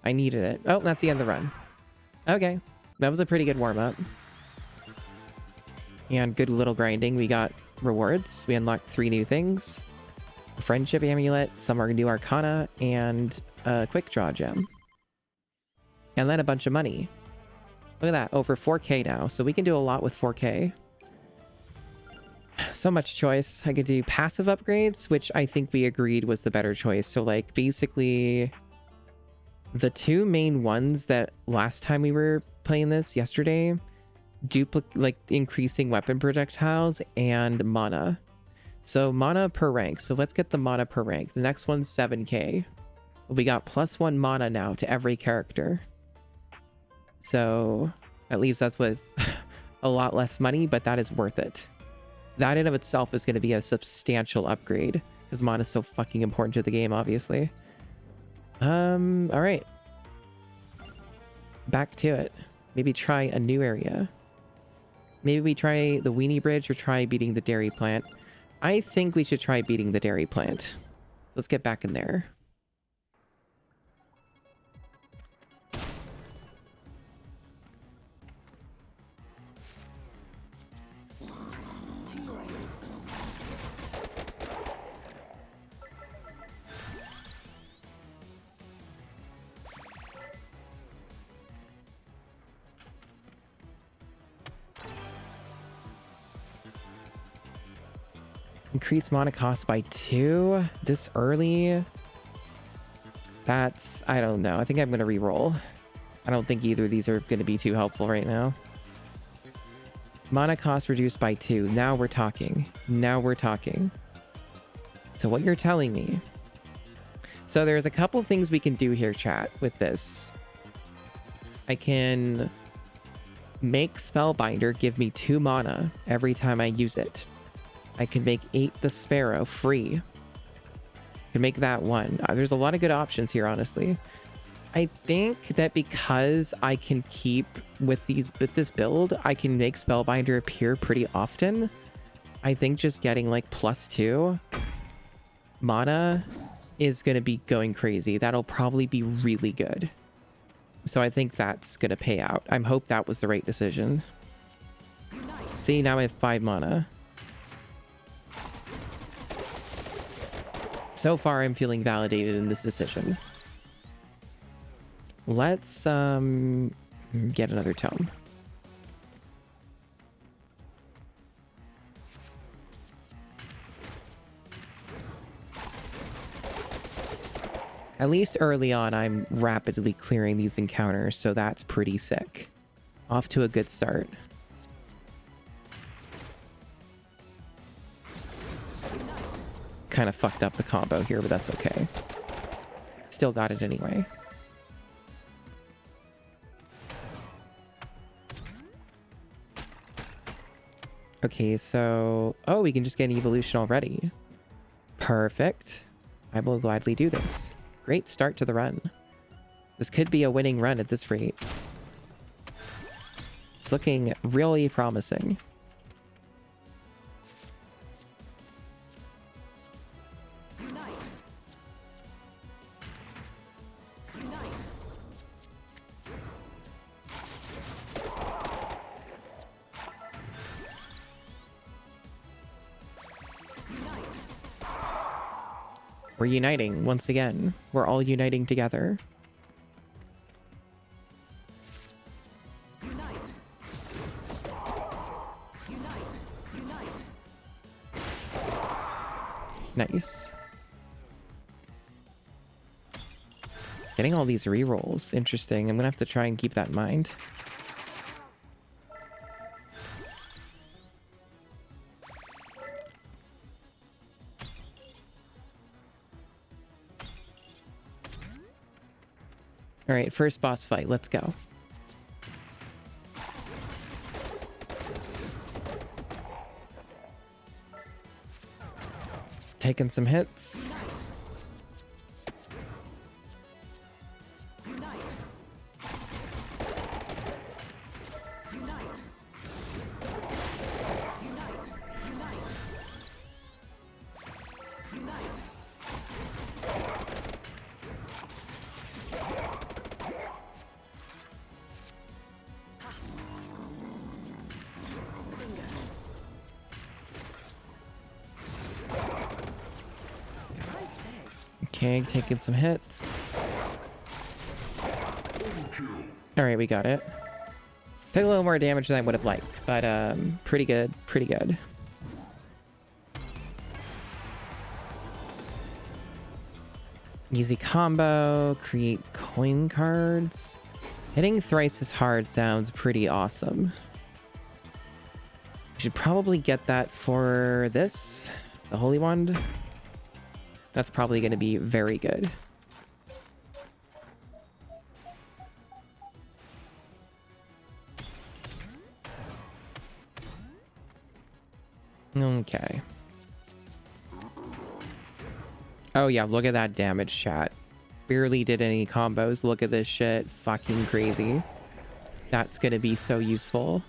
I needed it. Oh, that's the end of the run. Okay. That was a pretty good warm-up. And good little grinding. We got rewards. We unlocked 3 new things. A friendship amulet, some are new arcana, and a quick draw gem. And then a bunch of money. Look at that, over 4K now. So we can do a lot with 4K. So much choice. I could do passive upgrades, which I think we agreed was the better choice. So like basically the 2 main ones that last time we were playing this yesterday, like increasing weapon projectiles and mana. So mana per rank. So let's get the mana per rank. The next one's 7K. We got +1 mana now to every character. So that leaves us with a lot less money, but that is worth it. That in of itself is going to be a substantial upgrade because mana is so fucking important to the game, obviously. All right. Back to it. Maybe try a new area. Maybe we try the weenie bridge or try beating the dairy plant. I think we should try beating the dairy plant. Let's get back in there. Increase mana cost by 2 this early. That's, I don't know. I think I'm going to re-roll. I don't think either of these are going to be too helpful right now. Mana cost reduced by 2. Now we're talking. Now we're talking. So what you're telling me. So there's a couple things we can do here, chat, with this. I can make Spellbinder give me 2 mana every time I use it. I can make 8 the Sparrow free. I can make that 1. There's a lot of good options here, honestly. I think that because I can keep with this build, I can make Spellbinder appear pretty often. I think just getting like +2 mana is going to be going crazy. That'll probably be really good. So I think that's going to pay out. I hope that was the right decision. See, now I have 5 mana. So far, I'm feeling validated in this decision. Let's get another tome. At least early on, I'm rapidly clearing these encounters, so that's pretty sick. Off to a good start. Kind of fucked up the combo here, but that's okay. Still got it anyway. Okay, so... Oh, we can just get an evolution already. Perfect. I will gladly do this. Great start to the run. This could be a winning run at this rate. It's looking really promising. We're uniting once again. We're all uniting together. Unite. Unite. Unite. Nice. Getting all these rerolls. Interesting. I'm gonna have to try and keep that in mind. All right, first boss fight. Let's go. Taking some hits. Unite. Unite. Unite. Unite. Unite. Okay, taking some hits. All right, we got it. Took a little more damage than I would have liked, but pretty good, pretty good. Easy combo, create coin cards. Hitting thrice as hard sounds pretty awesome. Should probably get that for this, the Holy Wand. That's probably going to be very good. Okay. Oh yeah, look at that damage, chat. Barely did any combos. Look at this shit. Fucking crazy. That's gonna be so useful.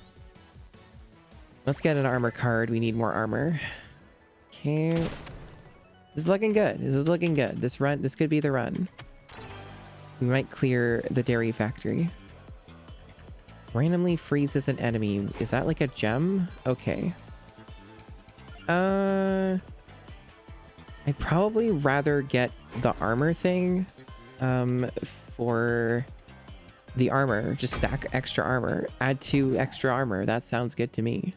Let's get an armor card. We need more armor. Okay. This is looking good. This is looking good. This could be the run. We might clear the dairy factory. Randomly freezes an enemy. Is that like a gem? Okay. I'd probably rather get the armor thing for the armor. Just stack extra armor. Add 2 extra armor. That sounds good to me.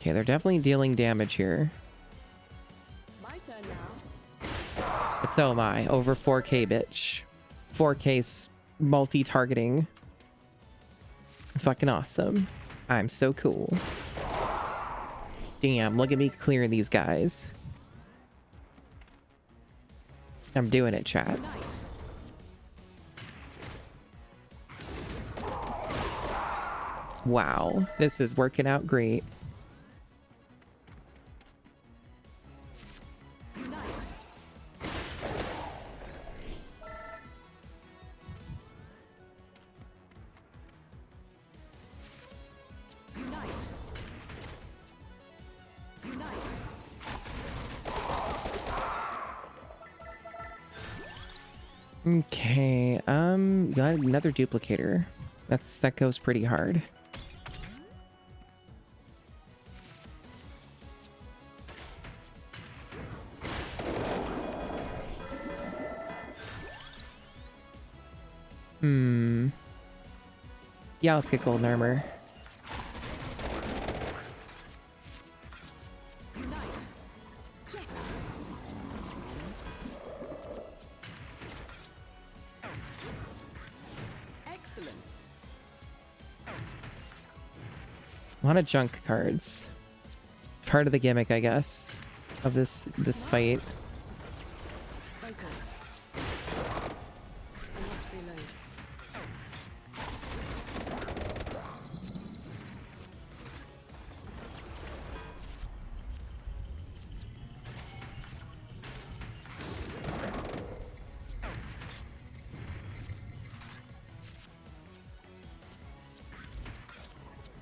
Okay, they're definitely dealing damage here. My turn now. But so am I. Over 4K, bitch. 4K's multi-targeting. Fucking awesome. I'm so cool. Damn, look at me clearing these guys. I'm doing it, chat. Wow, this is working out great. Okay, got another duplicator. That goes pretty hard. Yeah, let's get golden armor. Excellent. A lot of junk cards. It's part of the gimmick, I guess, of this fight. Focus. I must reload.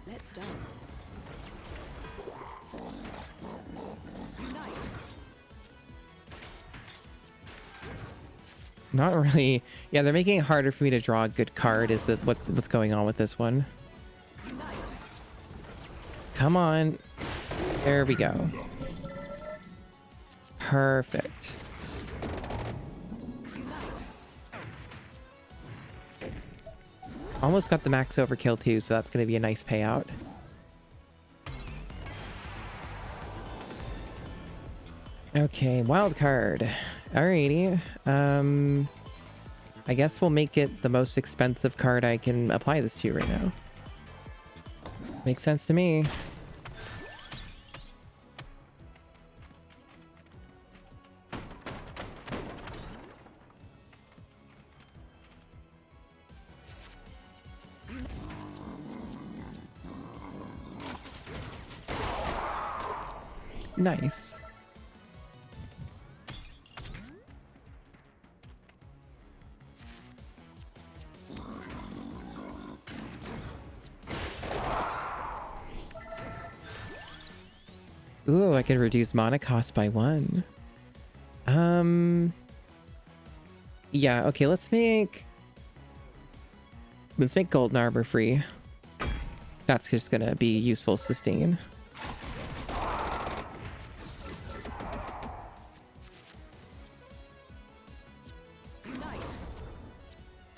Let's dance. Unite. Not really. Yeah, they're making it harder for me to draw a good card. Is that what's going on with this one? Unite. Come on. There we go. Perfect. Almost got the max overkill too, so that's going to be a nice payout. Okay, wild card. Alrighty. I guess we'll make it the most expensive card I can apply this to right now. Makes sense to me. Nice. Ooh, I can reduce mana cost by 1. Yeah, okay, let's make golden armor free. That's just gonna be useful sustain. Unite.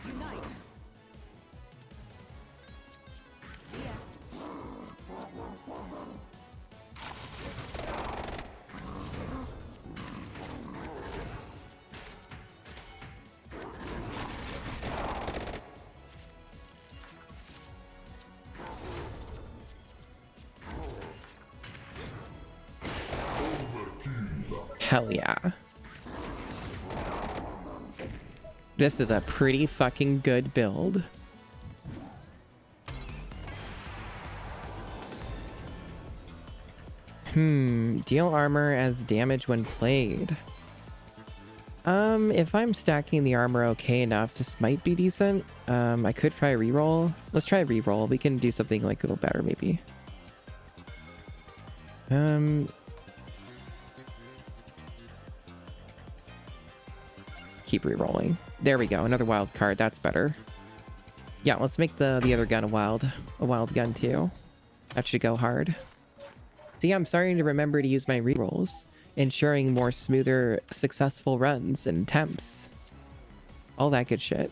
Unite. See ya. Hell yeah. This is a pretty fucking good build. Deal armor as damage when played. If I'm stacking the armor okay enough, this might be decent. I could try reroll. Let's try reroll. We can do something like a little better maybe. Keep rerolling. There we go. Another wild card. That's better. Yeah, let's make the other gun a wild gun too. That should go hard. See, I'm starting to remember to use my rerolls, ensuring more smoother, successful runs and attempts. All that good shit.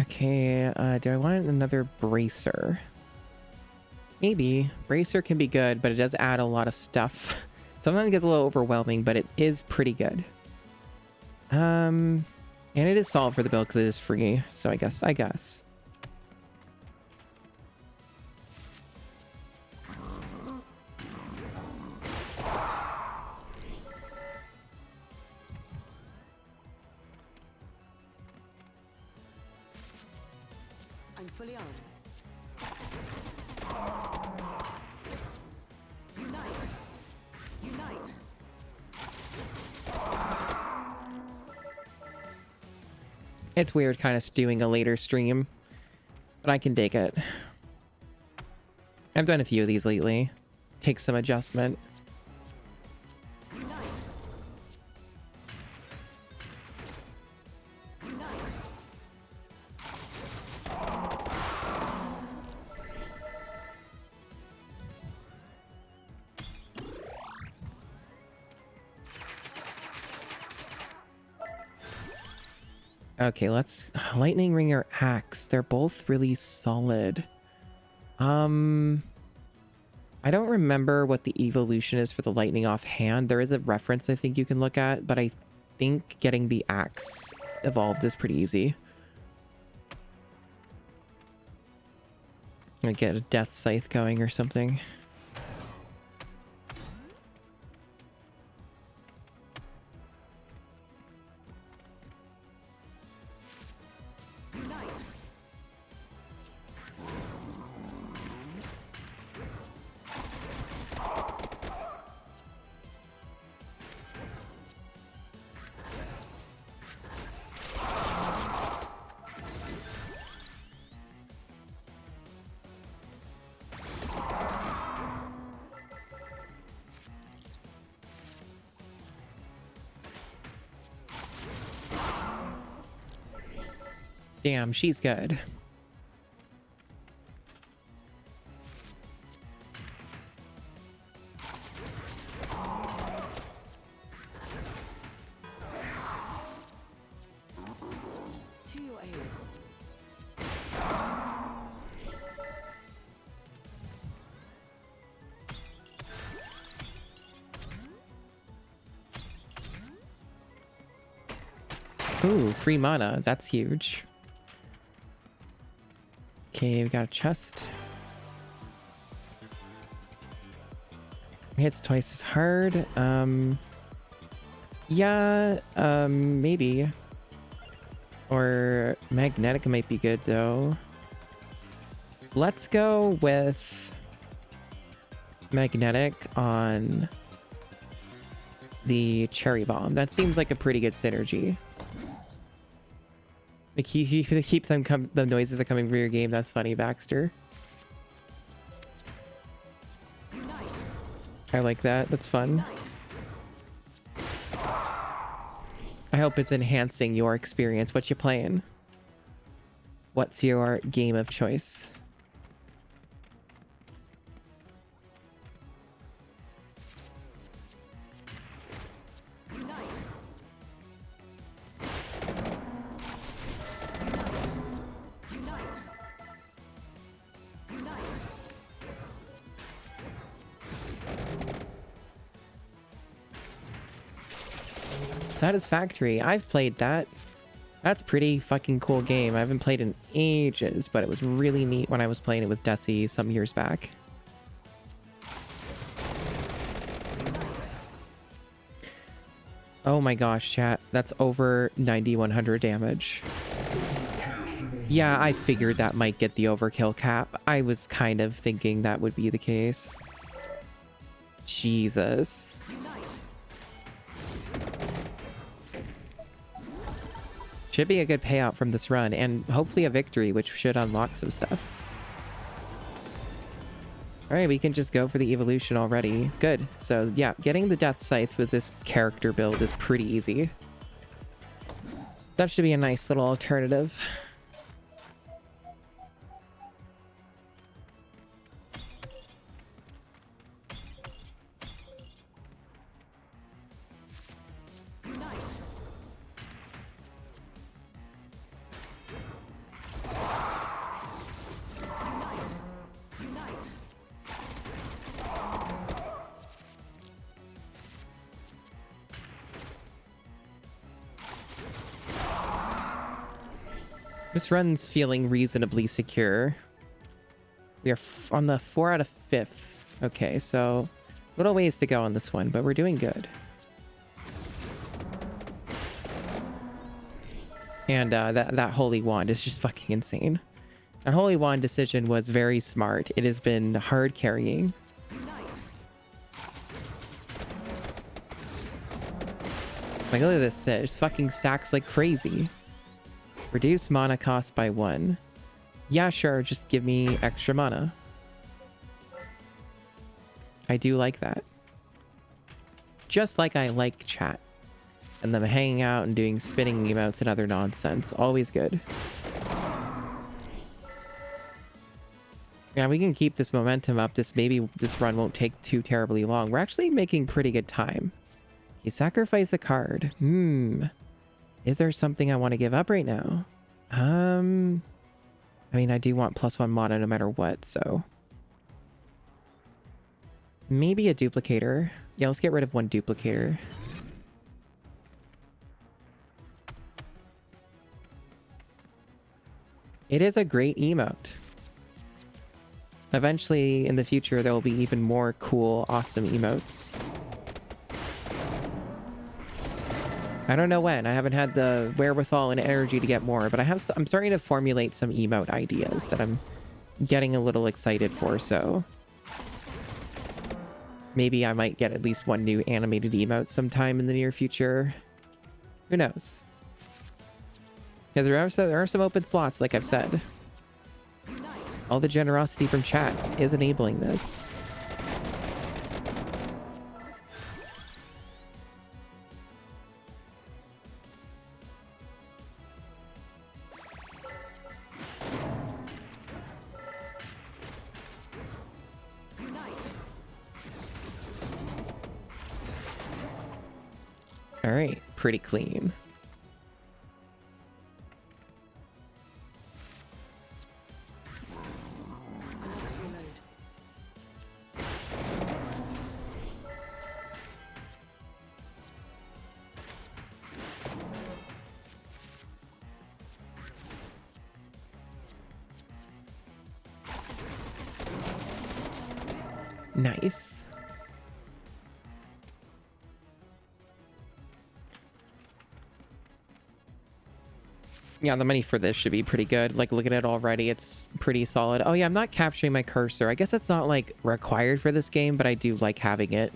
Okay, do I want another bracer? Maybe. Bracer can be good, but it does add a lot of stuff. Sometimes it gets a little overwhelming, but it is pretty good. And it is solid for the build because it is free, so I guess. I'm fully armed. Unite! Unite! It's weird kind of doing a later stream, but I can dig it. I've done a few of these lately. Takes some adjustment. Unite! Unite! Okay, let's lightning ring or axe. They're both really solid. I don't remember what the evolution is for the lightning offhand. There is a reference I think you can look at, but I think getting the axe evolved is pretty easy. I'm gonna get a death scythe going or something. Unite! Damn, she's good. To your aid. Ooh, free mana. That's huge. Okay, we got a chest. Hits twice as hard. Yeah, maybe. Or magnetic might be good though. Let's go with magnetic on the cherry bomb. That seems like a pretty good synergy. Like keep the noises are coming from your game. That's funny, Baxter. Unite! I like that. That's fun. I hope it's enhancing your experience. What you playing? What's your game of choice? Unite! Unite! Unite! Satisfactory. I've played that. That's a pretty fucking cool game. I haven't played in ages, but it was really neat when I was playing it with Desi some years back. Oh my gosh, chat. That's over 9100 damage. Yeah, I figured that might get the overkill cap. I was kind of thinking that would be the case. Jesus. Should be a good payout from this run, and hopefully a victory, which should unlock some stuff. Alright, we can just go for the evolution already. Good. So yeah, getting the Death Scythe with this character build is pretty easy. That should be a nice little alternative. This run's feeling reasonably secure. We are on the 4 out of 5th. Okay, so little ways to go on this one, but we're doing good. And that Holy Wand is just fucking insane. That Holy Wand decision was very smart. It has been hard carrying. Like, look at this. It just fucking stacks like crazy. Reduce mana cost by 1. Yeah, sure, just give me extra mana. I do like that. Just like I like chat. And them hanging out and doing spinning emotes and other nonsense. Always good. Yeah, we can keep this momentum up. Maybe this run won't take too terribly long. We're actually making pretty good time. You sacrifice a card. Is there something I want to give up right now? I mean, I do want +1 mana no matter what, so... Maybe a duplicator. Yeah, let's get rid of 1 duplicator. It is a great emote. Eventually, in the future, there will be even more cool, awesome emotes. I don't know when. I haven't had the wherewithal and energy to get more, but I'm starting to formulate some emote ideas that I'm getting a little excited for, so... Maybe I might get at least 1 new animated emote sometime in the near future. Who knows? Because there are some open slots, like I've said. All the generosity from chat is enabling this. All right, pretty clean. Nice. Yeah, the money for this should be pretty good. Like, look at it already. It's pretty solid. Oh yeah, I'm not capturing my cursor. I guess it's not like required for this game, but I do like having it.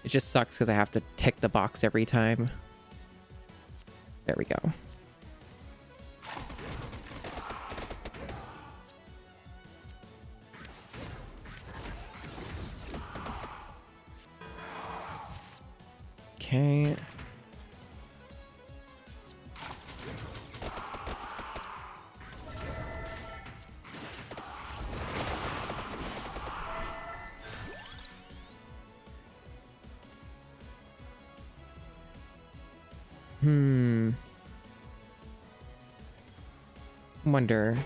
It just sucks because I have to tick the box every time. There we go. Okay. Wonder.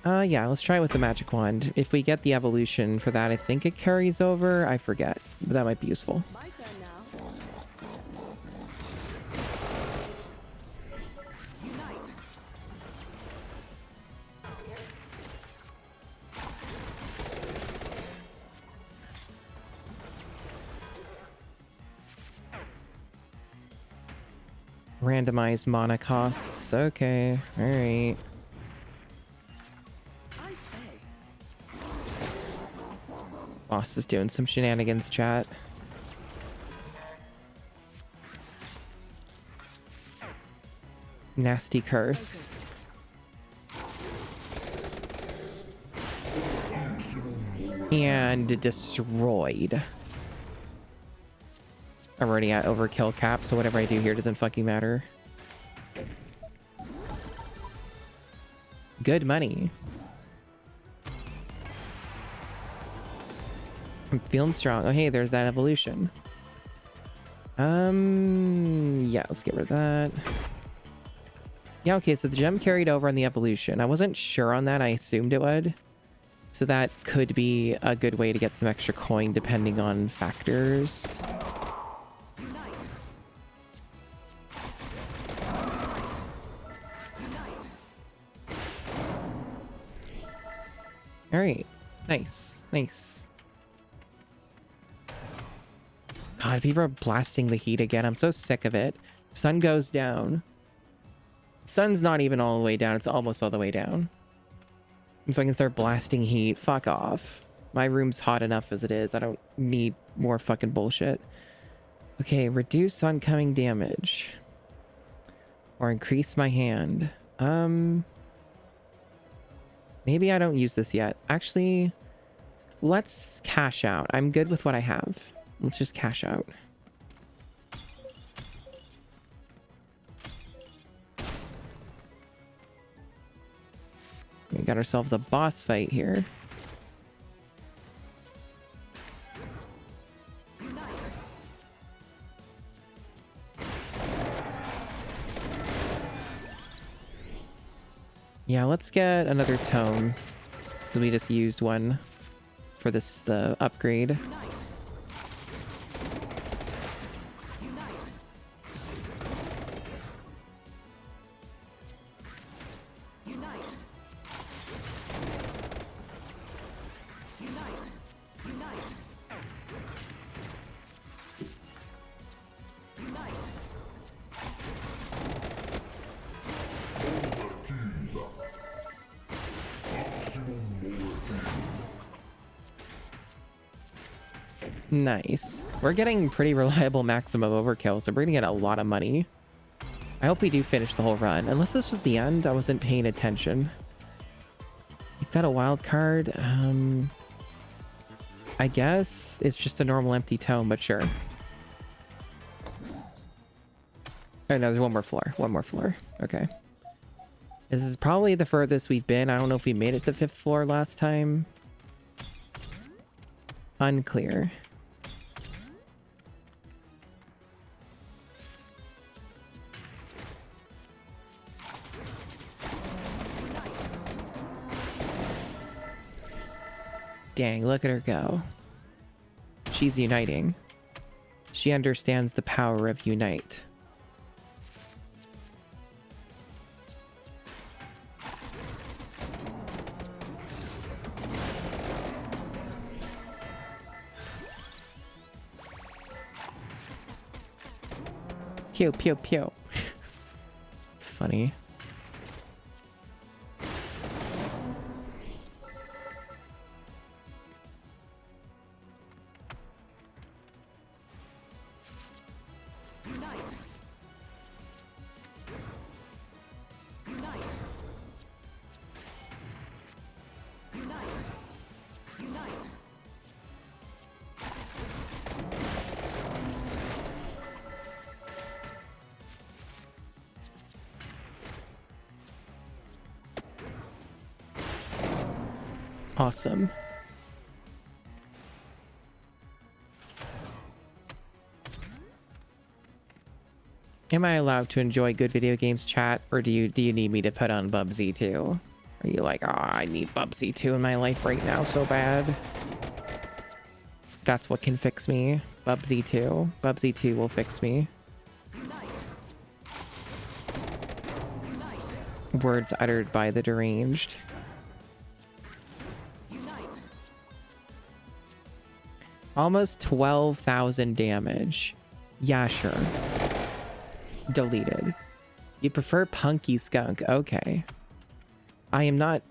Yeah, let's try it with the magic wand. If we get the evolution for that, I think it carries over. I forget, but that might be useful. My turn now. Randomized mana costs. Okay. All right. I say. Boss is doing some shenanigans, chat. Nasty curse. And destroyed. I'm already at overkill cap, so whatever I do here doesn't fucking matter. Good money. I'm feeling strong. Oh, hey, there's that evolution. Yeah, let's get rid of that. Yeah, okay, so the gem carried over on the evolution. I wasn't sure on that. I assumed it would. So that could be a good way to get some extra coin depending on factors. All right, nice, nice. God, people are blasting the heat again. I'm so sick of it. Sun goes down. Sun's not even all the way down. It's almost all the way down. If I can start blasting heat, fuck off. My room's hot enough as it is. I don't need more fucking bullshit. Okay, reduce oncoming damage. Or increase my hand. Maybe I don't use this yet. Actually, let's cash out. I'm good with what I have. Let's just cash out. We got ourselves a boss fight here. Yeah, let's get another tome. We just used one for this upgrade. Nice. We're getting pretty reliable maximum overkill, so we're gonna get a lot of money. I hope we do finish the whole run. Unless this was the end, I wasn't paying attention. Make that a wild card. I guess it's just a normal empty tome, but sure. Oh no, there's one more floor. One more floor. Okay. This is probably the furthest we've been. I don't know if we made it to the 5th floor last time. Unclear. Dang, look at her go. She's uniting. She understands the power of unite. Pew, pew, pew. It's funny. Awesome. Am I allowed to enjoy good video games, chat, or do you need me to put on Bubsy too? Are you like, oh, I need Bubsy 2 in my life right now so bad? That's what can fix me. Bubsy 2. Bubsy 2 will fix me. Words uttered by the deranged. Almost 12,000 damage. Yeah, sure. Deleted. You prefer Punky Skunk. Okay. I am not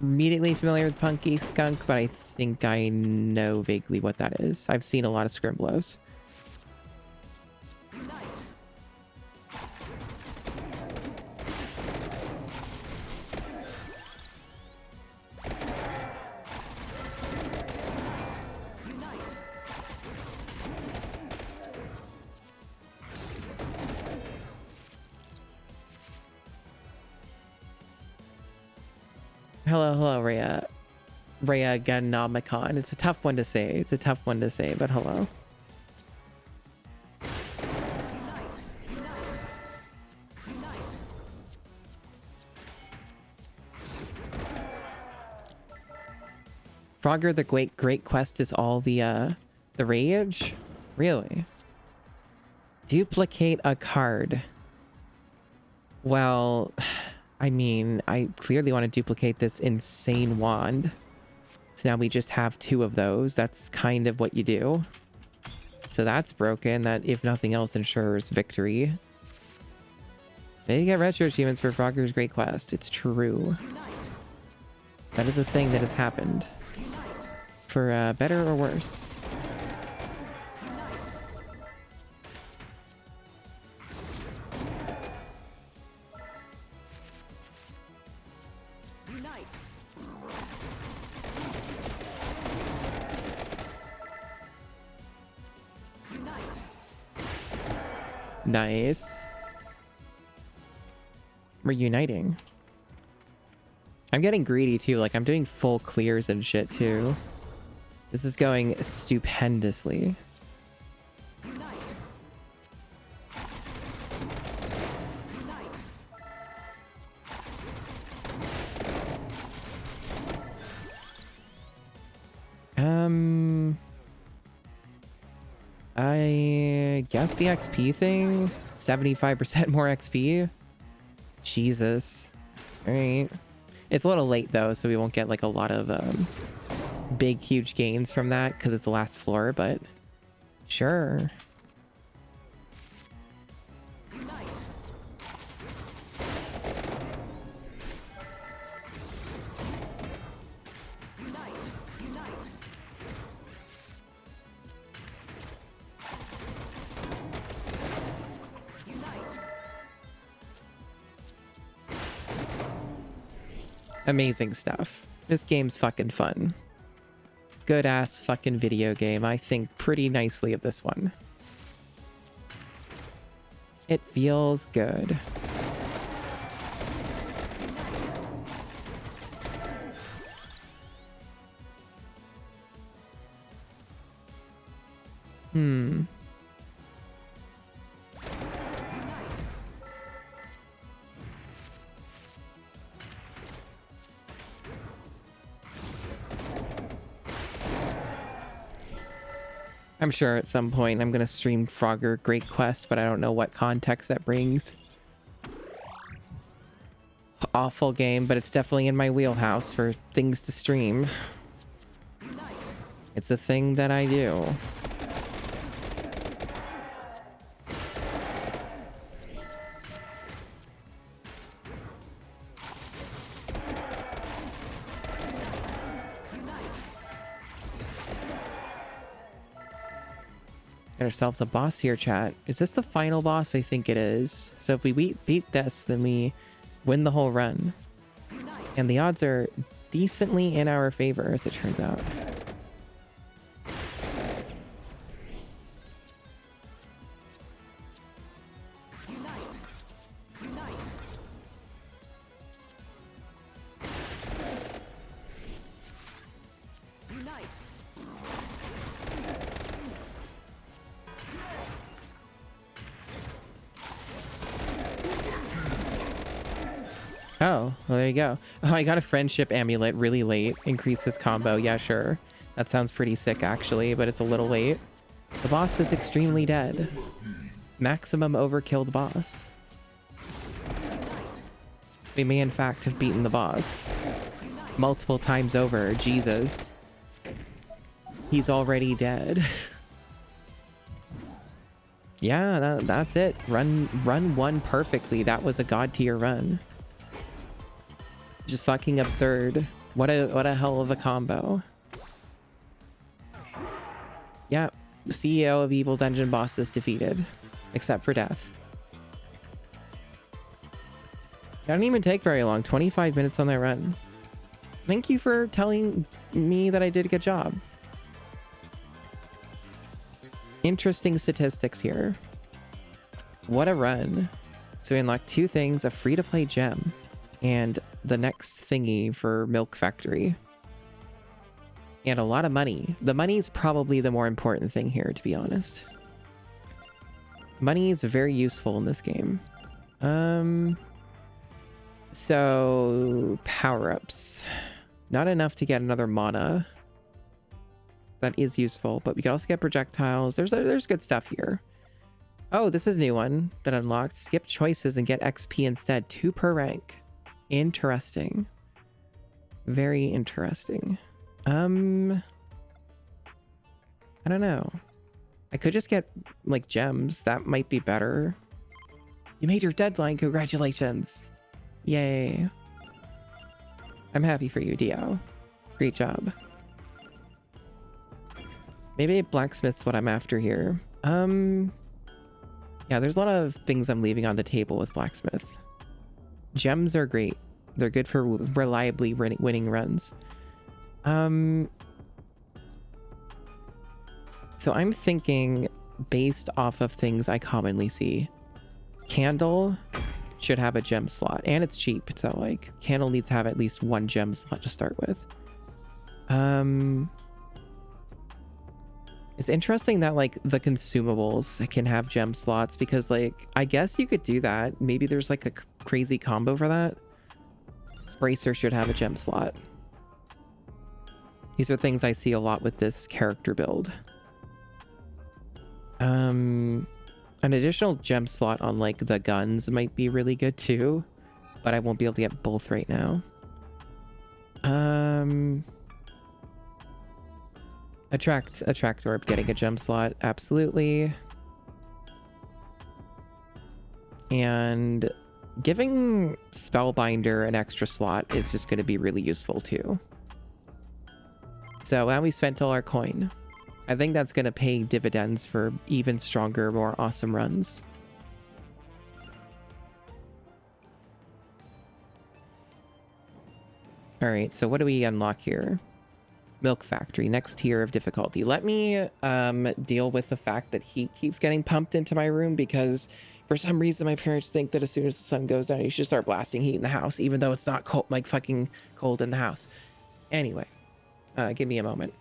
immediately familiar with Punky Skunk, but I think I know vaguely what that is. I've seen a lot of Scrimblows. Hello, Rhea. Rhea Ganomicon. It's a tough one to say. It's a tough one to say, but hello. Frogger the Great Quest is all the rage? Really? Duplicate a card. Well, I mean, I clearly want to duplicate this insane wand. So now we just have 2 of those. That's kind of what you do. So that's broken. That, if nothing else, ensures victory. They get retro achievements for Frogger's Great Quest. It's true. That is a thing that has happened. For better or worse. Nice. We're uniting. I'm getting greedy too. Like, I'm doing full clears and shit too. This is going stupendously. I guess the XP thing? 75% more XP? Jesus. Alright. It's a little late though, so we won't get like a lot of big, huge gains from that because it's the last floor, but sure. Amazing stuff. This game's fucking fun. Good ass fucking video game. I think pretty nicely of this one. It feels good. I'm sure at some point I'm gonna stream Frogger Great Quest, but I don't know what context that brings. Awful game, but it's definitely in my wheelhouse for things to stream. It's a thing that I do. Get ourselves a boss here, chat. Is this the final boss? I think it is. So if we beat this, then we win the whole run. And the odds are decently in our favor, as it turns out. Oh, well, there you go. Oh, I got a friendship amulet really late. Increases combo. Yeah, sure. That sounds pretty sick, actually, but it's a little late. The boss is extremely dead. Maximum overkilled boss. We may, in fact, have beaten the boss. Multiple times over. Jesus. He's already dead. Yeah, that's it. Run one perfectly. That was a god tier run. Just fucking absurd. What a hell of a combo. Yeah, the CEO of Evil Dungeon Bosses defeated, except for death. That didn't even take very long. 25 minutes on that run. Thank you for telling me that I did a good job. Interesting statistics here. What a run. So we unlocked 2 things, a free-to-play gem and the next thingy for Milk Factory. And a lot of money. The money's probably the more important thing here, to be honest. Money is very useful in this game. So power-ups. Not enough to get another mana. That is useful, but we can also get projectiles. There's good stuff here. Oh, this is a new one that unlocked. Skip choices and get XP instead. 2 per rank. Interesting. Very interesting. I don't know. I could just get like gems. That might be better. You made your deadline. Congratulations. Yay. I'm happy for you, Dio. Great job. Maybe blacksmith's what I'm after here. Yeah, there's a lot of things I'm leaving on the table with blacksmith. Gems are great. They're good for reliably winning runs. So I'm thinking based off of things I commonly see. Candle should have a gem slot, and it's cheap, so like Candle needs to have at least 1 gem slot to start with. It's interesting that like the consumables can have gem slots, because like I guess you could do that. Maybe there's like a crazy combo for that. Bracer should have a gem slot. These are things I see a lot with this character build. An additional gem slot on like the guns might be really good too, but I won't be able to get both right now. Attract orb getting a gem slot, absolutely. And giving Spellbinder an extra slot is just going to be really useful too. So now we spent all our coin. I think that's going to pay dividends for even stronger, more awesome runs. All right, so what do we unlock here? Milk Factory, next tier of difficulty. Let me deal with the fact that heat keeps getting pumped into my room, because for some reason my parents think that as soon as the sun goes down, you should start blasting heat in the house, even though it's not cold, like fucking cold in the house. Anyway, give me a moment.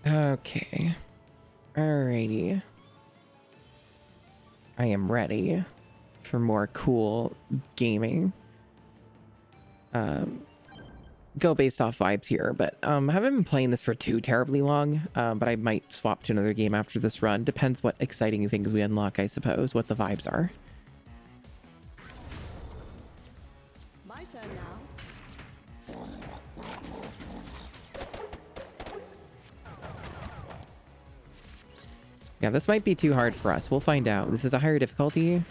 Okay. Alrighty. I am ready for more cool gaming. Go based off vibes here, but I haven't been playing this for too terribly long, but I might swap to another game after this run. Depends what exciting things we unlock, I suppose, what the vibes are. My turn now. Yeah, this might be too hard for us. We'll find out. This is a higher difficulty.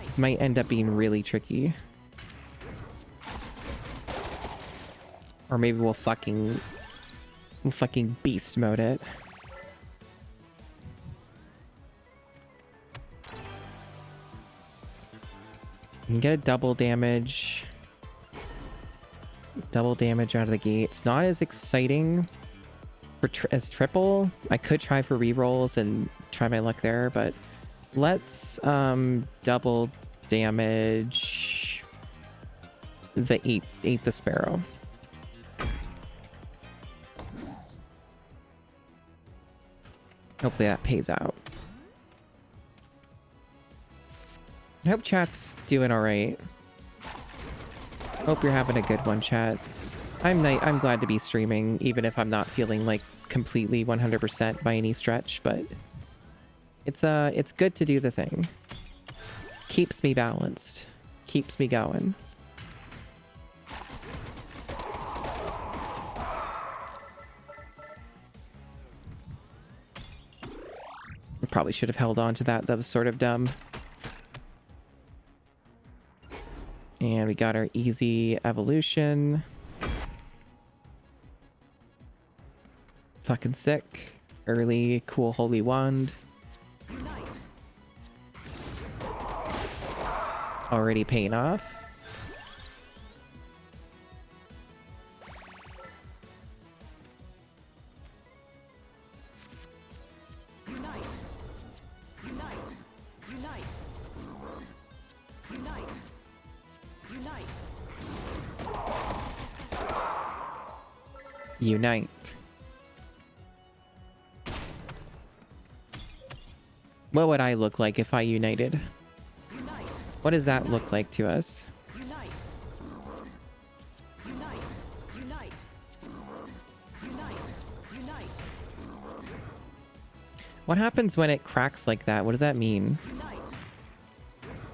This might end up being really tricky. Or maybe we'll fucking beast mode it. You can get a double damage. Double damage out of the gate. It's not as exciting for as triple. I could try for rerolls and try my luck there, but let's double damage the eight the sparrow. Hopefully that pays out. I hope chat's doing all right. Hope you're having a good one, chat. I'm glad to be streaming, even if I'm not feeling like completely 100% by any stretch, but it's good to do the thing. Keeps me balanced. Keeps me going. I probably should have held on to that. That was sort of dumb. And we got our easy evolution. Fucking sick. Early cool holy wand. Already paying off. Unite. What would I look like if I united? What does that look like to us? What happens when it cracks like that? What does that mean?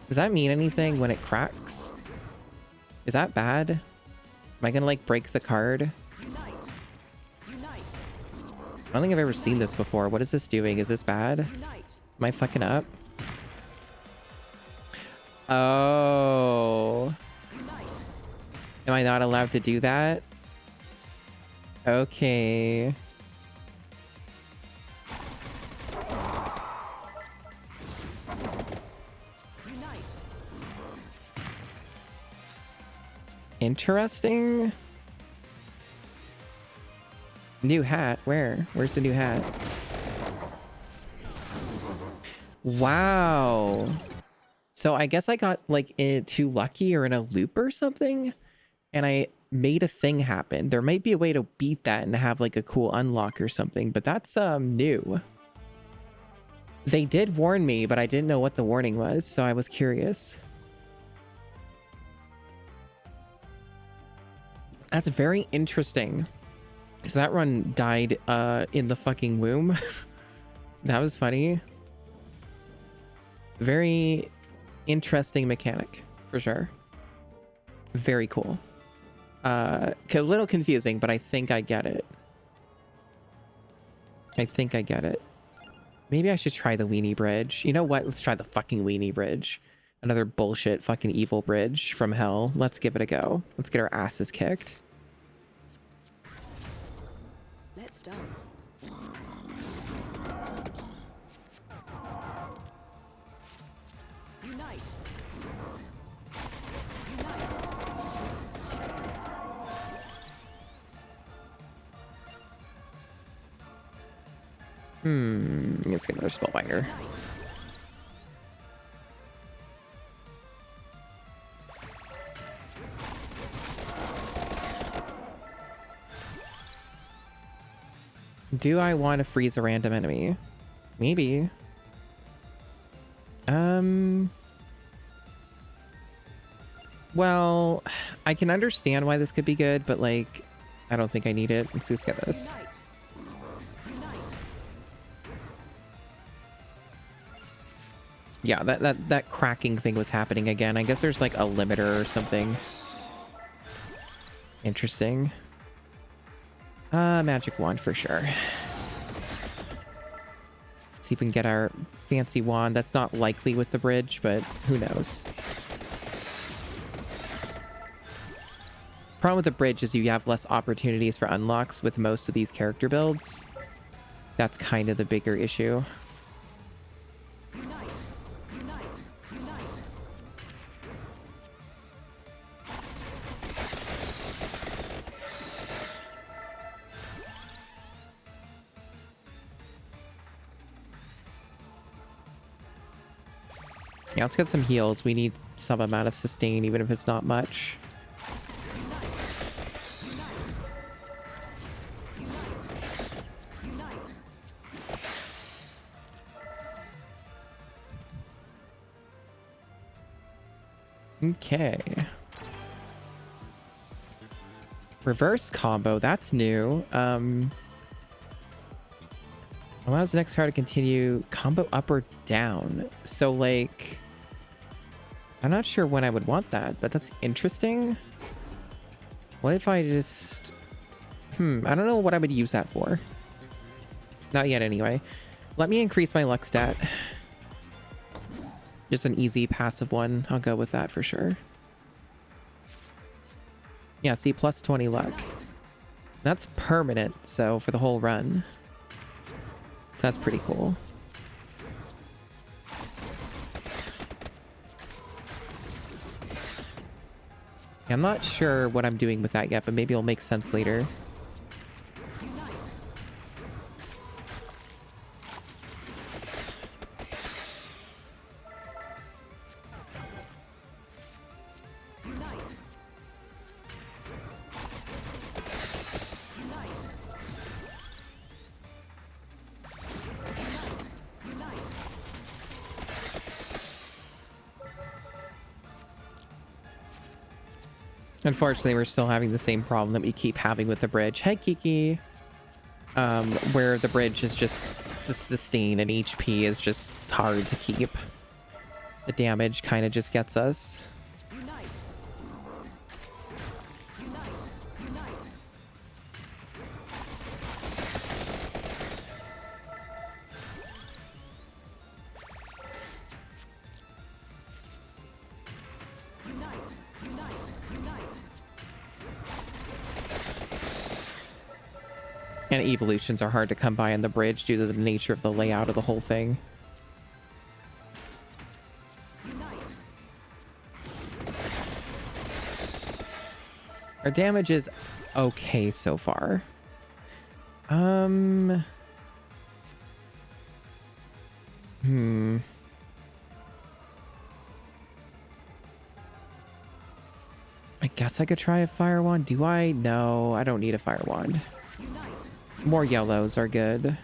Does that mean anything when it cracks? Is that bad? Am I gonna like break the card? I don't think I've ever seen this before. What is this doing? Is this bad? Am I fucking up? Oh. Am I not allowed to do that? Okay. Interesting. New hat? Where? Where's the new hat? Wow. So I guess I got like too lucky or in a loop or something, and I made a thing happen. There might be a way to beat that and have like a cool unlock or something, but that's new. They did warn me, but I didn't know what the warning was, so I was curious. That's very interesting. So that run died in the fucking womb. That was funny. Very interesting mechanic, for sure. Very cool. A little confusing, but I think I get it. I think I get it. Maybe I should try the weenie bridge. You know what? Let's try the fucking weenie bridge. Another bullshit fucking evil bridge from hell. Let's give it a go. Let's get our asses kicked. Let's dance. Unite. Let's get another spellbinder. Do I want to freeze a random enemy? Maybe. Well, I can understand why this could be good, but like, I don't think I need it. Let's just get this. Yeah, that cracking thing was happening again. I guess there's like a limiter or something. Interesting. Magic wand for sure. Let's see if we can get our fancy wand. That's not likely with the bridge, but who knows. Problem with the bridge is you have less opportunities for unlocks with most of these character builds. That's kind of the bigger issue. Yeah, let's get some heals. We need some amount of sustain, even if it's not much. Okay. Reverse combo, that's new. Allows the next card to continue combo up or down. So like, I'm not sure when I would want that, but that's interesting. What if I just, I don't know what I would use that for. Not yet anyway. Let me increase my luck stat. Just an easy passive one. I'll go with that for sure. Yeah, see, plus 20 luck. That's permanent, so for the whole run. So that's pretty cool. Yeah, I'm not sure what I'm doing with that yet, but maybe it'll make sense later. Unfortunately, we're still having the same problem that we keep having with the bridge. Hey, Kiki. Where the bridge is just the sustain and HP is just hard to keep. The damage kind of just gets us. And evolutions are hard to come by on the bridge due to the nature of the layout of the whole thing. Our damage is okay so far. I guess I could try a fire wand. Do I? No, I don't need a fire wand. More yellows are good.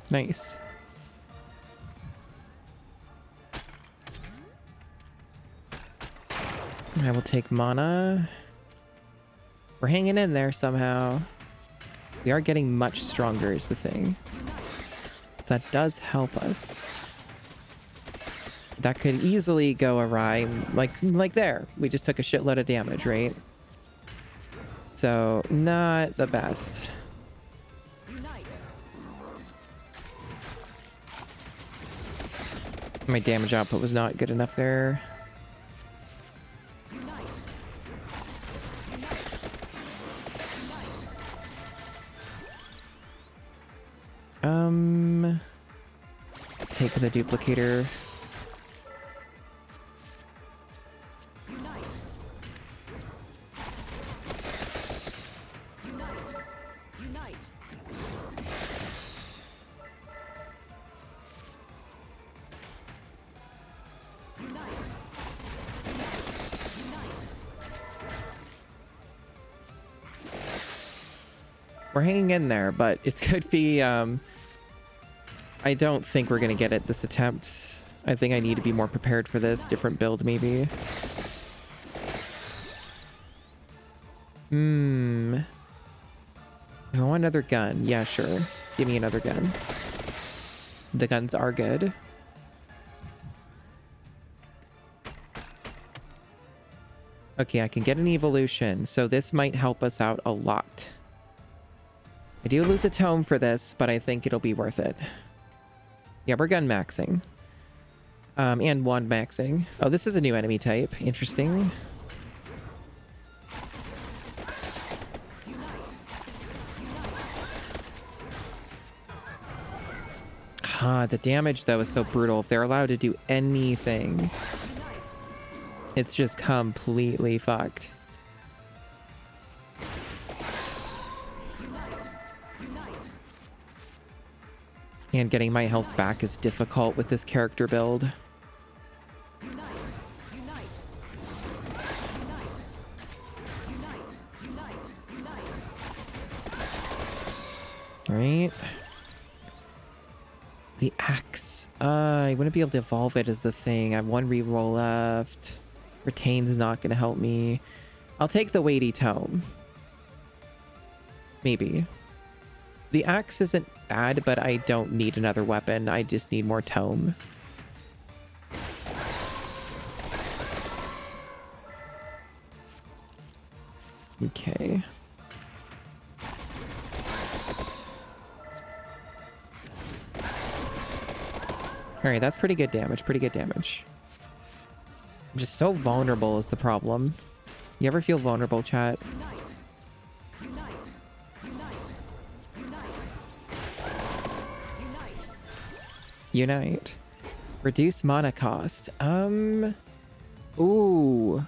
Nice. I will take mana. We're hanging in there somehow. We are getting much stronger is the thing. So that does help us. That could easily go awry. Like there. We just took a shitload of damage, right? So not the best. My damage output was not good enough there. Take the duplicator. We're hanging in there, but it could be, I don't think we're gonna get it this attempt. I think I need to be more prepared for this. Different build, maybe. I want another gun. Yeah, sure. Give me another gun. The guns are good. Okay, I can get an evolution, so this might help us out a lot. I do lose a tome for this, but I think it'll be worth it. Yeah, we're gun maxing. And wand maxing. Oh, this is a new enemy type. Interesting. The damage, though, is so brutal. If they're allowed to do anything, it's just completely fucked. And getting my health back is difficult with this character build. Right. The axe. I wouldn't be able to evolve it as the thing. I have one reroll left. Retain's not going to help me. I'll take the weighty tome. Maybe. The axe isn't bad, but I don't need another weapon. I just need more tome. Okay. Alright, that's pretty good damage. Pretty good damage. I'm just so vulnerable is the problem. You ever feel vulnerable, chat? Unite. Reduce mana cost. Ooh.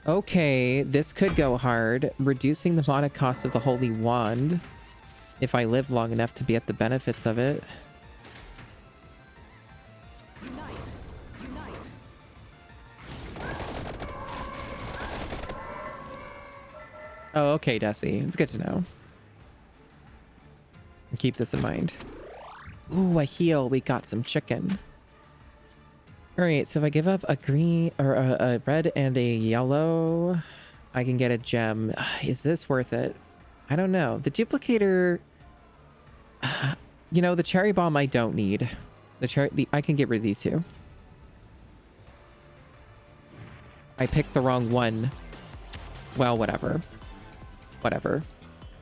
Okay, this could go hard. Reducing the mana cost of the Holy Wand. If I live long enough to be at the benefits of it. Oh, okay, Desi. It's good to know. Keep this in mind. Ooh, a heal. We got some chicken. Alright, so if I give up a green or a red and a yellow, I can get a gem. Is this worth it? I don't know. The duplicator, you know, the cherry bomb I don't need. I can get rid of these two. I picked the wrong one. Well, whatever. Whatever.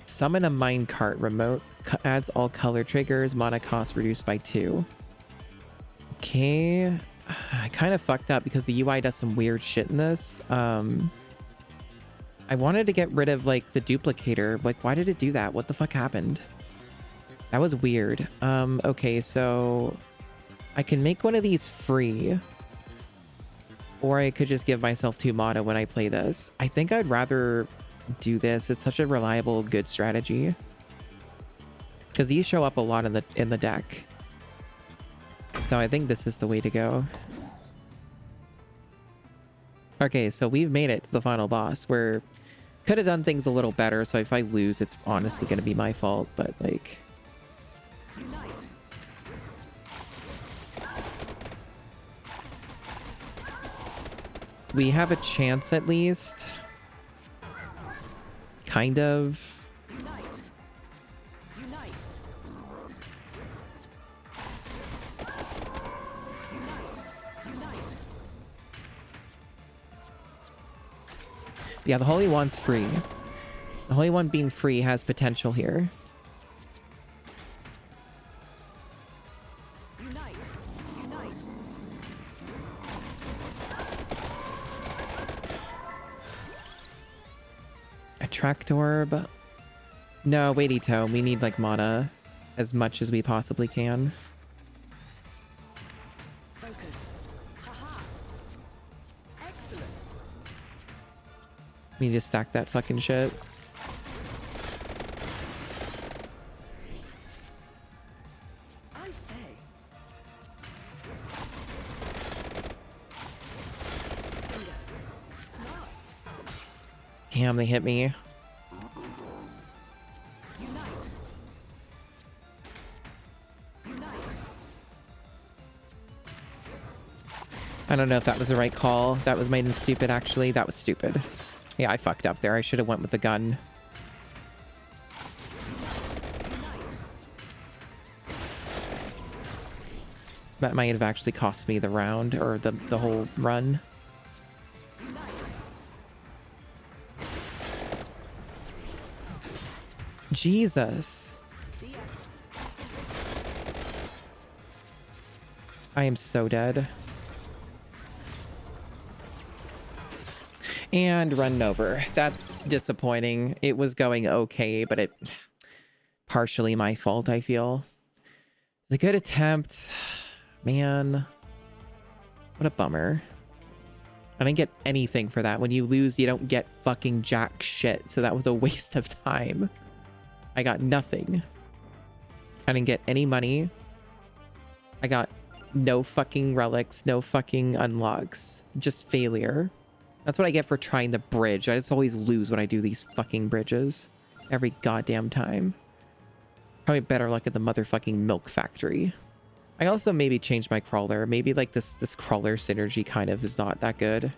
Summon a minecart remote. Adds all color triggers. Mana cost reduced by 2. Okay. I kind of fucked up because the UI does some weird shit in this. I wanted to get rid of like the duplicator. Like, why did it do that? What the fuck happened? That was weird. Okay, so I can make one of these free. Or I could just give myself 2 mana when I play this. I think I'd rather do this. It's such a reliable, good strategy. Because these show up a lot in the deck. So I think this is the way to go. Okay, so we've made it to the final boss. We're could have done things a little better, so if I lose, it's honestly going to be my fault, but like... we have a chance at least. Kind of. Yeah, the Holy Wand's free. The Holy Wand being free has potential here. Attract orb. No, weighty tome. We need like mana as much as we possibly can. We need to stack that fucking shit. I say. Damn, they hit me. I don't know if that was the right call. That was made in stupid, actually. That was stupid. Yeah, I fucked up there. I should have went with the gun. That might have actually cost me the round, or the whole run. Jesus. I am so dead. And run over. That's disappointing. It was going okay, but it... partially my fault, I feel. It's a good attempt. Man. What a bummer. I didn't get anything for that. When you lose, you don't get fucking jack shit. So that was a waste of time. I got nothing. I didn't get any money. I got no fucking relics, no fucking unlocks. Just failure. That's what I get for trying the bridge. I just always lose when I do these fucking bridges. Every goddamn time. Probably better luck at the motherfucking milk factory. I also maybe changed my crawler. Maybe like this crawler synergy kind of is not that good.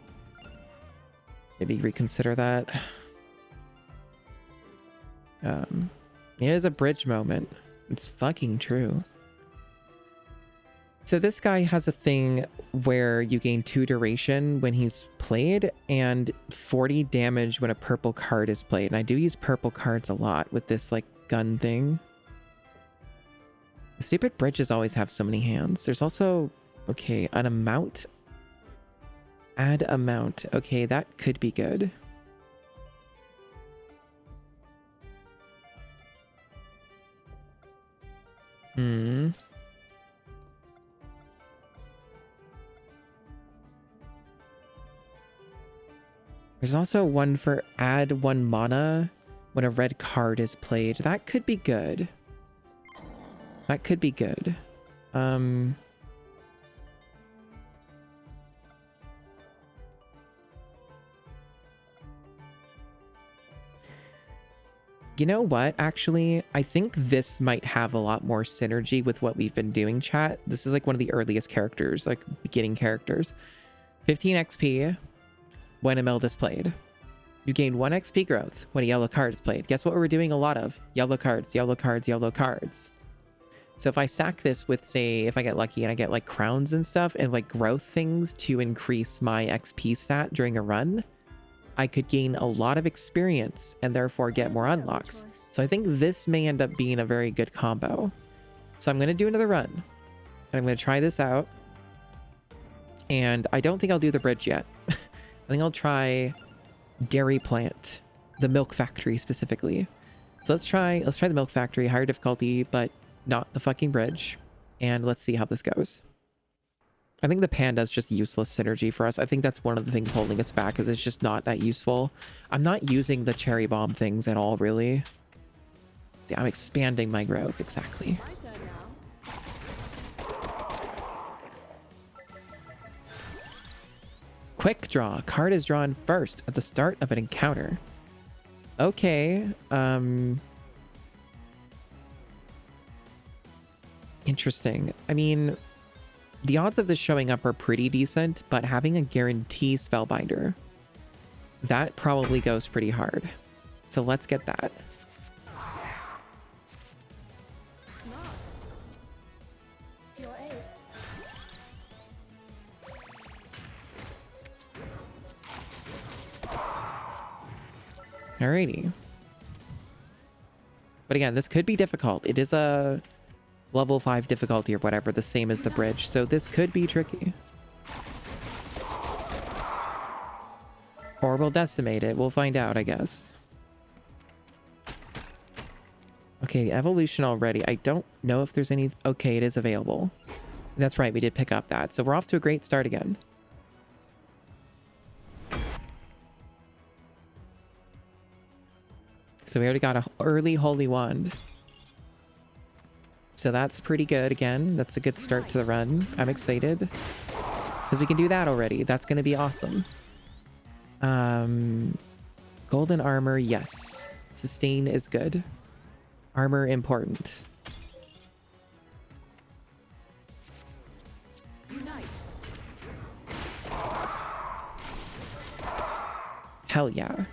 Maybe reconsider that. It is a bridge moment. It's fucking true. So this guy has a thing where you gain 2 duration when he's played and 40 damage when a purple card is played. And I do use purple cards a lot with this like gun thing. The stupid bridges always have so many hands. There's also, okay, an amount. Add amount. Okay, that could be good. There's also one for add 1 mana when a red card is played. That could be good. That could be good. You know what? Actually, I think this might have a lot more synergy with what we've been doing, chat. This is like one of the earliest characters, like beginning characters. 15 XP when a mill is played. You gain 1 XP growth when a yellow card is played. Guess what we're doing a lot of? Yellow cards, yellow cards, yellow cards. So if I stack this with, say, if I get lucky and I get like crowns and stuff and like growth things to increase my XP stat during a run, I could gain a lot of experience and therefore get more unlocks. So I think this may end up being a very good combo. So I'm going to do another run. And I'm going to try this out. And I don't think I'll do the bridge yet. I think I'll try Dairy Plant, the milk factory specifically. So let's try the milk factory, higher difficulty, but not the fucking bridge. And let's see how this goes. I think the panda is just useless synergy for us. I think that's one of the things holding us back, is it's just not that useful. I'm not using the cherry bomb things at all, really. See, I'm expanding my growth, exactly. Quick draw. Card is drawn first at the start of an encounter. Okay. Interesting. I mean, the odds of this showing up are pretty decent, but having a guarantee spellbinder, that probably goes pretty hard. So let's get that. Alrighty. But again, this could be difficult. It is a level 5 difficulty or whatever, the same as the bridge. So this could be tricky. Or we'll decimate it. We'll find out, I guess. Okay, evolution already. I don't know if there's any... Okay, it is available. That's right, we did pick up that. So we're off to a great start again. So we already got an early Holy Wand. So that's pretty good again. That's a good start to the run. I'm excited. Because we can do that already. That's going to be awesome. Golden armor, yes. Sustain is good. Armor, important. Unite. Hell yeah.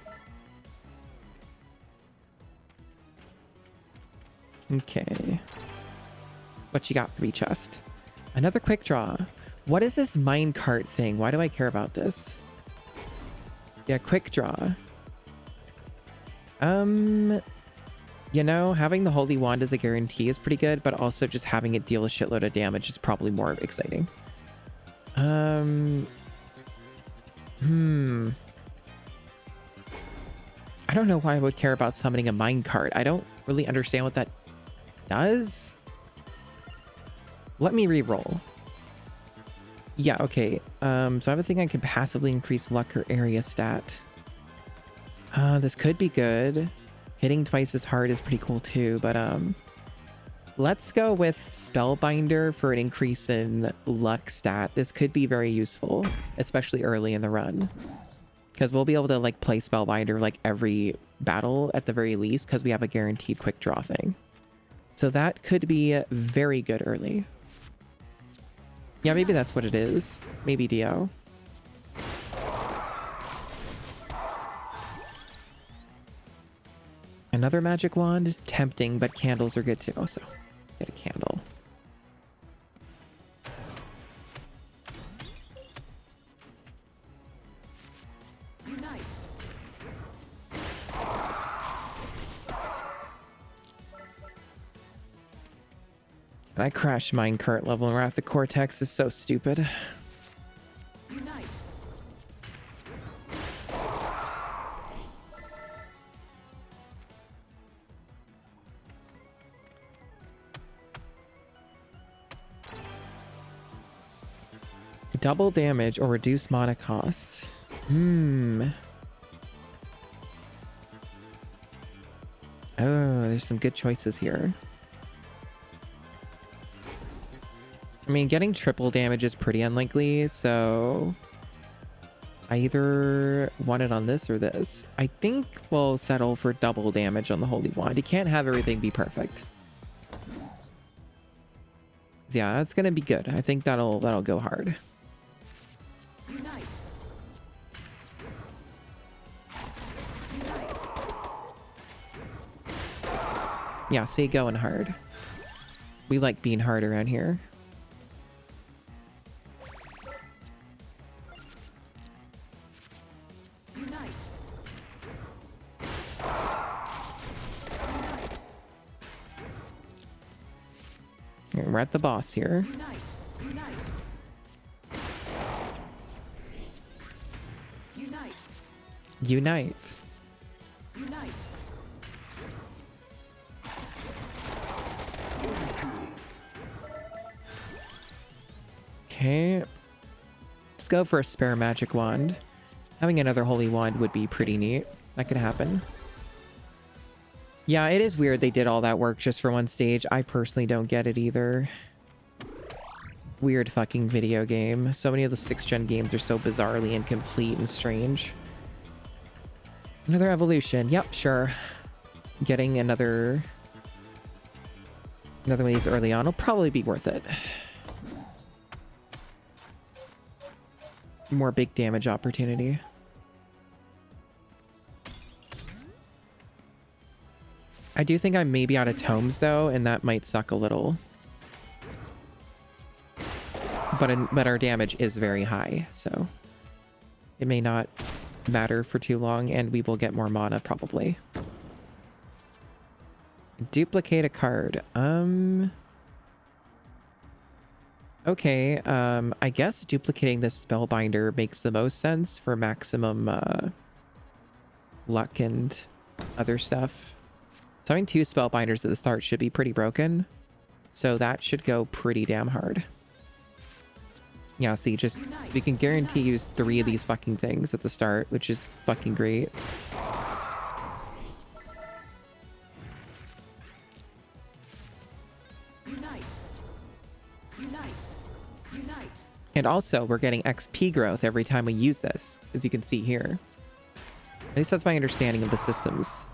Okay. What you got for me, chest? Another quick draw. What is this minecart thing? Why do I care about this? Yeah, quick draw. You know, having the Holy Wand as a guarantee is pretty good, but also just having it deal a shitload of damage is probably more exciting. I don't know why I would care about summoning a minecart. I don't really understand what that does. Let me re-roll. Yeah, okay. So I have a thing I can passively increase luck or area stat. This could be good. Hitting twice as hard is pretty cool too, but Let's go with Spellbinder for an increase in luck stat. This could be very useful, especially early in the run. Because we'll be able to like play Spellbinder like every battle at the very least, because we have a guaranteed quick draw thing. So that could be very good early. Yeah, maybe that's what it is. Maybe Dio. Another magic wand, tempting, but candles are good too. So get a candle. Unite. I crashed mine current level in Wrath the Cortex is so stupid. Unite. Double damage or reduce mana cost. Oh, there's some good choices here. I mean, getting triple damage is pretty unlikely, so I either want it on this or this. I think we'll settle for double damage on the Holy Wand. You can't have everything be perfect. Yeah, that's gonna be good. I think that'll go hard. Unite. Unite. Yeah, see, going hard. We like being hard around here. Unite. We're at the boss here. Unite. Unite. Unite. Unite. Unite. Okay. Let's go for a spare magic wand. Having another holy wand would be pretty neat. That could happen. Yeah, it is weird they did all that work just for one stage. I personally don't get it either. Weird fucking video game. So many of the 6th gen games are so bizarrely incomplete and strange. Another evolution. Yep, sure. Getting another one of these early on will probably be worth it. More big damage opportunity. I do think I'm maybe out of tomes though, and that might suck a little. But our damage is very high, so it may not matter for too long, and we will get more mana probably. Duplicate a card. Okay, I guess duplicating this Spellbinder makes the most sense for maximum luck and other stuff. So having 2 Spellbinders at the start should be pretty broken. So that should go pretty damn hard. Yeah, see, just we can guarantee use 3 of these fucking things at the start, which is fucking great. Unite. Unite. Unite. And also, we're getting XP growth every time we use this, as you can see here. At least that's my understanding of the systems.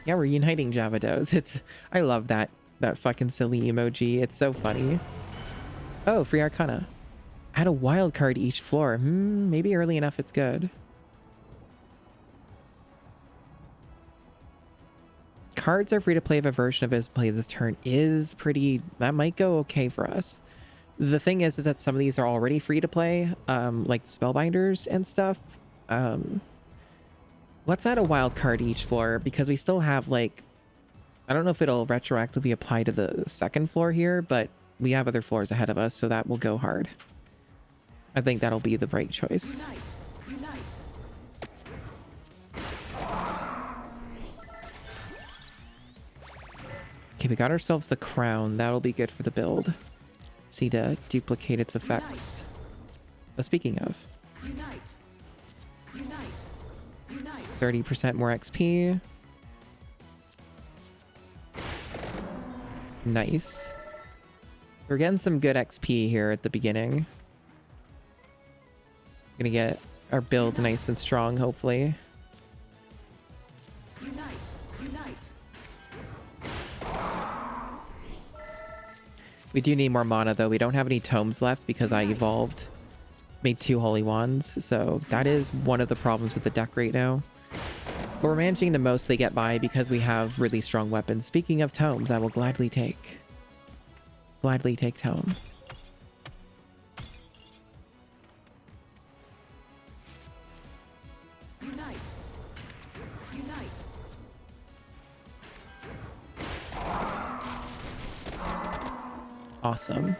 Yeah, we're uniting Javados. I love that fucking silly emoji. It's so funny. Oh, free Arcana. Add a wild card each floor. Maybe early enough it's good. Cards are free to play if a version of it is played this turn is pretty... That might go okay for us. The thing is that some of these are already free to play, like Spellbinders and stuff. Let's add a wild card each floor because we still have like... I don't know if it'll retroactively apply to the second floor here, but we have other floors ahead of us, so that will go hard. I think that'll be the right choice. Unite. Unite. Okay, we got ourselves the crown. That'll be good for the build. See to duplicate its effects. But speaking of, Unite. Unite. Unite. 30% more XP. Nice. We're getting some good XP here at the beginning. Gonna get our build nice and strong, hopefully. We do need more mana, though. We don't have any tomes left because I evolved. Made 2 holy wands, so that is one of the problems with the deck right now. But we're managing to mostly get by because we have really strong weapons. Speaking of tomes, I will gladly take tome. Awesome.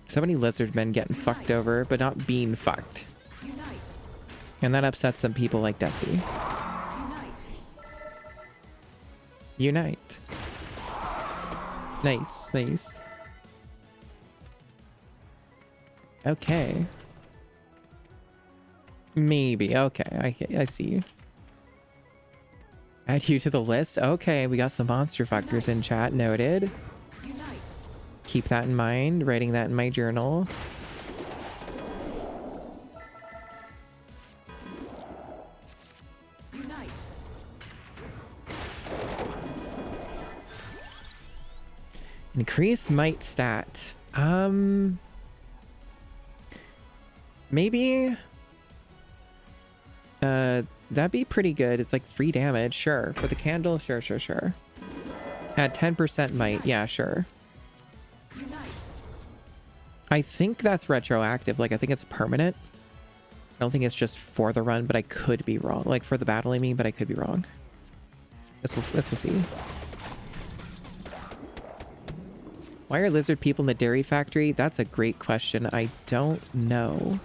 So many lizard men getting fucked over, but not being fucked. And that upsets some people like Desi. Unite. Nice, nice. Okay. Maybe. Okay, I see. Add you to the list? Okay, we got some monster fuckers in chat. Noted. Keep that in mind. Writing that in my journal. Increase might stat. Maybe. That'd be pretty good. It's like free damage. Sure. For the candle. Sure. Add 10% might. Yeah, sure. I think that's retroactive. Like, I think it's permanent. I don't think it's just for the run, but I could be wrong. Like, for the battle, I mean, but I could be wrong. This we'll see. Why are lizard people in the dairy factory? That's a great question. I don't know.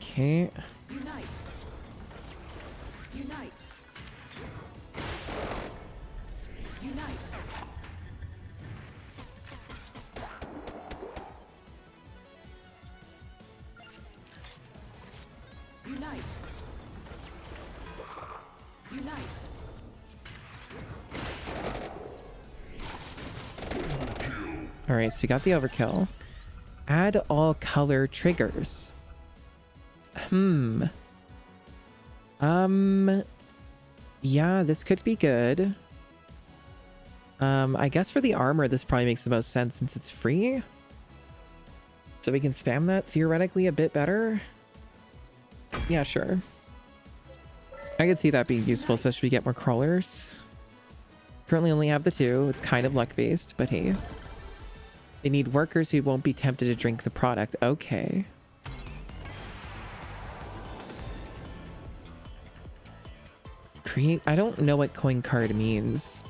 Okay. Alright, so you got the overkill. Add all color triggers. Yeah, this could be good. I guess for the armor, this probably makes the most sense since it's free. So we can spam that theoretically a bit better. Yeah, sure. I could see that being useful, especially if we get more crawlers. Currently only have the 2. It's kind of luck-based, but hey. They need workers who won't be tempted to drink the product. Okay. Create... I don't know what coin card means.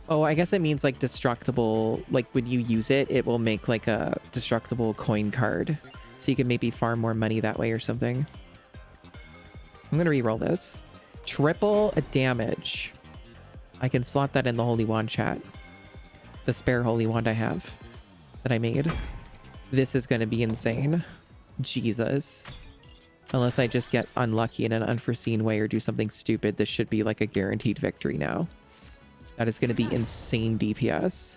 Oh, I guess it means like destructible. Like when you use it, it will make like a destructible coin card. So you can maybe farm more money that way or something. I'm going to reroll this. Triple damage. I can slot that in the Holy Wand chat. The spare Holy Wand I have that I made. This is going to be insane. Jesus. Unless I just get unlucky in an unforeseen way or do something stupid, this should be like a guaranteed victory now. That is going to be insane DPS.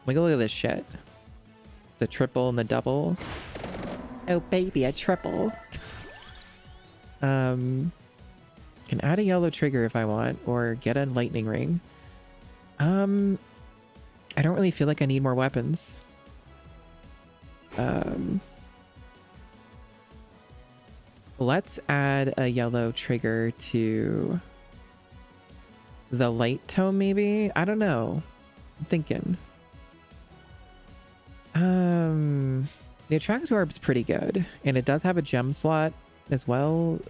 Look at this shit. The triple and the double. Oh baby, a triple. Can add a yellow trigger if I want, or get a lightning ring. I don't really feel like I need more weapons. Let's add a yellow trigger to the light tome, maybe? I don't know. I'm thinking. The attract orb's pretty good, and it does have a gem slot as well.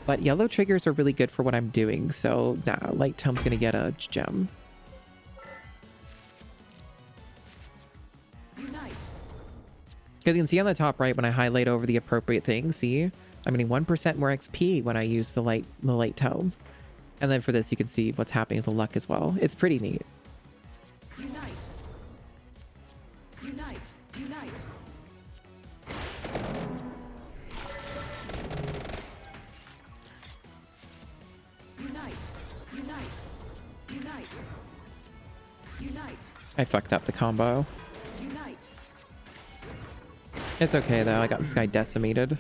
But yellow triggers are really good for what I'm doing, so nah, light tome's gonna get a gem. Because you can see on the top right when I highlight over the appropriate thing, see? I'm getting 1% more XP when I use the light tome. And then for this, you can see what's happening with the luck as well. It's pretty neat. Unite. Unite. Unite. Unite. Unite. Unite. Unite. I fucked up the combo. Unite. It's okay though, I got this guy decimated.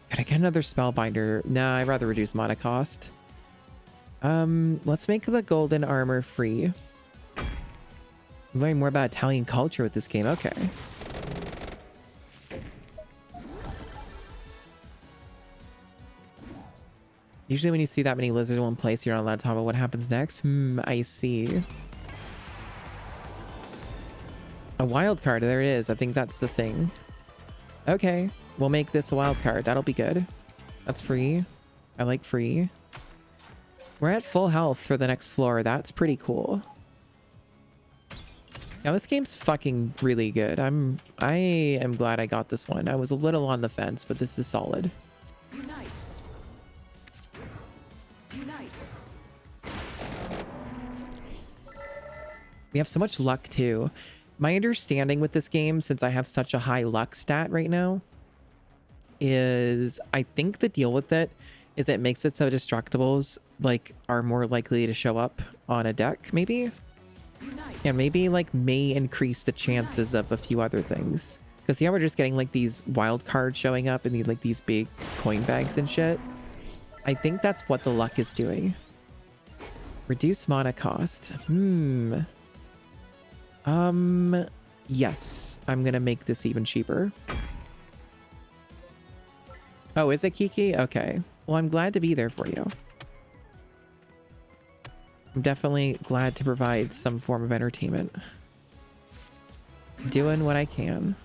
Could I get another spellbinder? Nah, I'd rather reduce mana cost. Let's make the golden armor free. I'm learning more about Italian culture with this game. Okay. Usually when you see that many lizards in one place, you're not allowed to talk about what happens next. I see. A wild card, there it is. I think that's the thing. Okay, we'll make this a wild card. That'll be good. That's free. I like free. We're at full health for the next floor. That's pretty cool. Now this game's fucking really good. I am glad I got this one. I was a little on the fence, but this is solid. Unite. Unite. We have so much luck too. My understanding with this game, since I have such a high luck stat right now, is I think the deal with it is it makes it so destructibles like are more likely to show up on a deck, maybe? Unite. Yeah, maybe like may increase the chances of a few other things. Because yeah, we're just getting like these wild cards showing up and like these big coin bags and shit. I think that's what the luck is doing. Reduce mana cost. Yes, I'm gonna make this even cheaper. Oh, is it Kiki? Okay. Well, I'm glad to be there for you. I'm definitely glad to provide some form of entertainment. Doing what I can.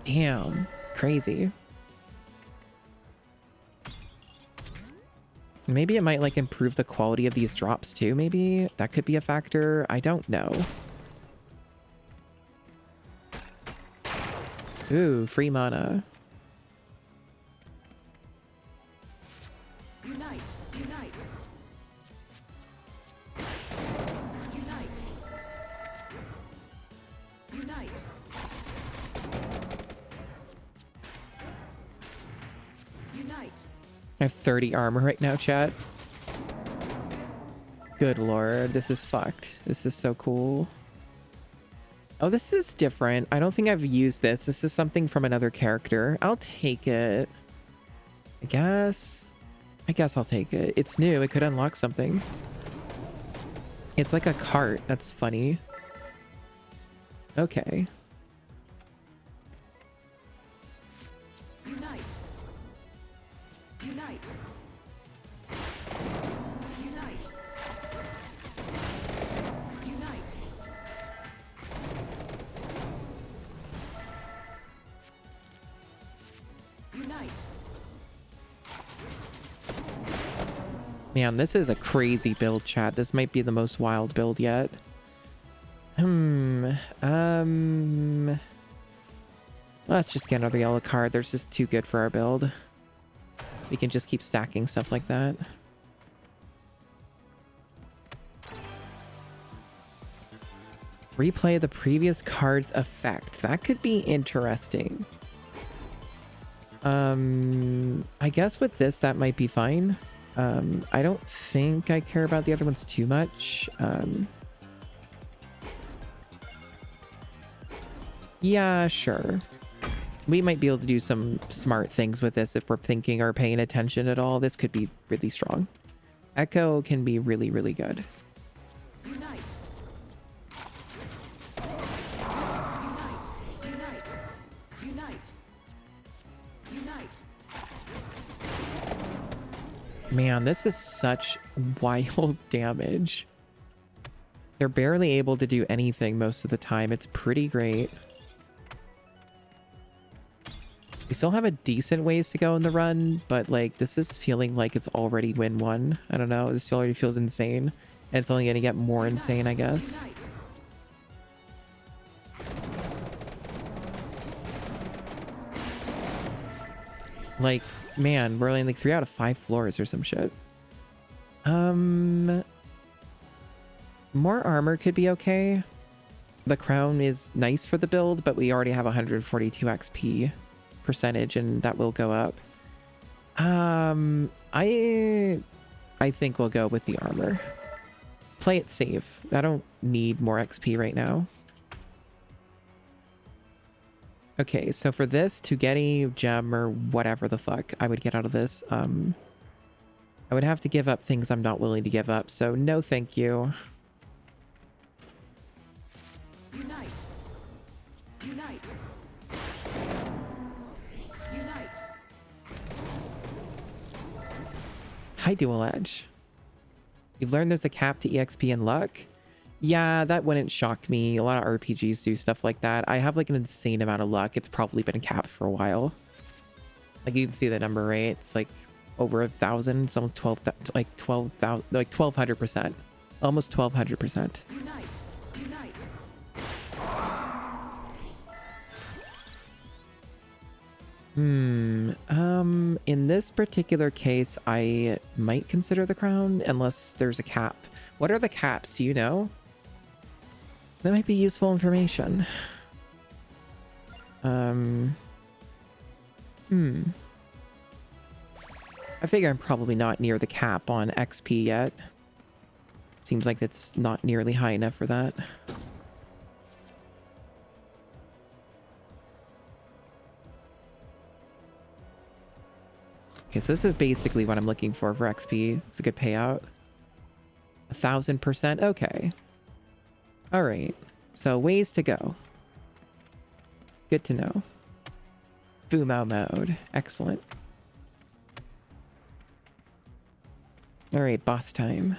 Damn, crazy. Maybe it might like improve the quality of these drops too, maybe? That could be a factor. I don't know. Ooh, free mana. Unite. Unite. Unite. Unite. Unite. I have 30 armor right now, chat. Good lord, this is fucked. This is so cool. Oh, this is different. I don't think I've used this. This is something from another character. I'll take it. I guess I'll take it. It's new. It could unlock something. It's like a cart. That's funny. Okay. Unite. Unite. Unite. Unite. Unite. Man, this is a crazy build, chat. This might be the most wild build yet. Let's just get another yellow card. They're just too good for our build. We can just keep stacking stuff like that. Replay the previous card's effect. That could be interesting. I guess with this, that might be fine. I don't think I care about the other ones too much. Yeah, sure. We might be able to do some smart things with this if we're thinking or paying attention at all. This could be really strong. Echo can be really, really good. Unite. Unite. Unite. Unite. Man, this is such wild damage. They're barely able to do anything most of the time. It's pretty great. We still have a decent ways to go in the run, but like this is feeling like it's already win one. I don't know. This already feels insane. And it's only going to get more insane, I guess. Like, man, we're only like 3 out of 5 floors or some shit. More armor could be okay. The crown is nice for the build, but we already have 142 XP percentage and that will go up. I think we'll go with the armor. Play it safe. I don't need more XP right now. Okay, so for this, to get a gem or whatever the fuck I would get out of this, I would have to give up things I'm not willing to give up, so no thank you. Unite. Unite. Unite. Hi, Dual Edge. You've learned there's a cap to EXP and luck? Yeah, that wouldn't shock me. A lot of RPGs do stuff like that. I have like an insane amount of luck. It's probably been capped for a while. Like you can see the number, right? It's like over 1,000. It's almost 12,000, like 12,000, like 1,200%. Almost 1,200%. Unite. Unite. In this particular case, I might consider the crown unless there's a cap. What are the caps? Do you know? That might be useful information. I figure I'm probably not near the cap on XP yet. Seems like it's not nearly high enough for that. Okay, so this is basically what I'm looking for XP. It's a good payout. 1,000%. Okay. All right. So ways to go. Good to know. Fumo mode. Excellent. All right, boss time.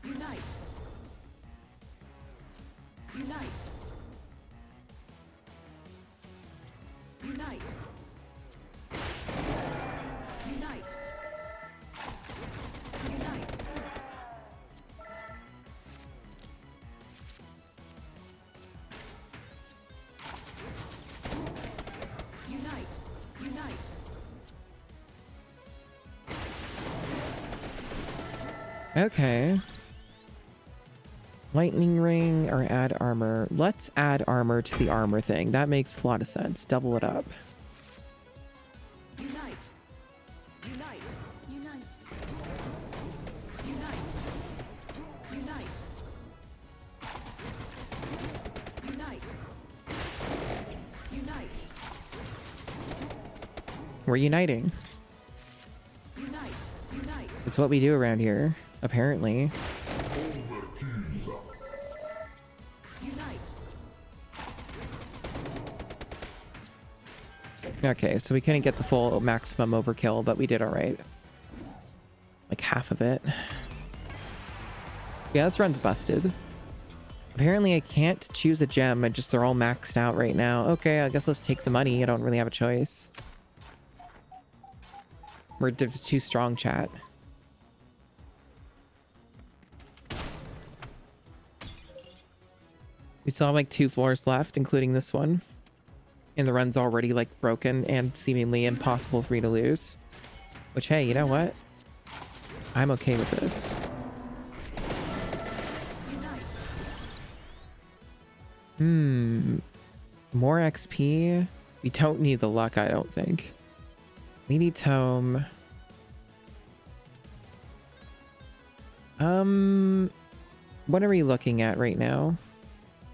Unite. Unite. Unite. Unite. Unite. Unite. Unite. Okay. Lightning ring or add armor. Let's add armor to the armor thing. That makes a lot of sense. Double it up. Unite. Unite. Unite. Unite. Unite. Unite. Unite. We're uniting. Unite. Unite. It's what we do around here, apparently. Unite. Okay, so we couldn't get the full maximum overkill, but we did all right. Like half of it. Yeah, this run's busted. Apparently I can't choose a gem. They're all maxed out right now. Okay, I guess let's take the money. I don't really have a choice. We're too strong, chat. We still have like 2 floors left, including this one. And the run's already like broken and seemingly impossible for me to lose. Which, hey, you know what? I'm okay with this. More XP. We don't need the luck, I don't think. We need tome. What are we looking at right now?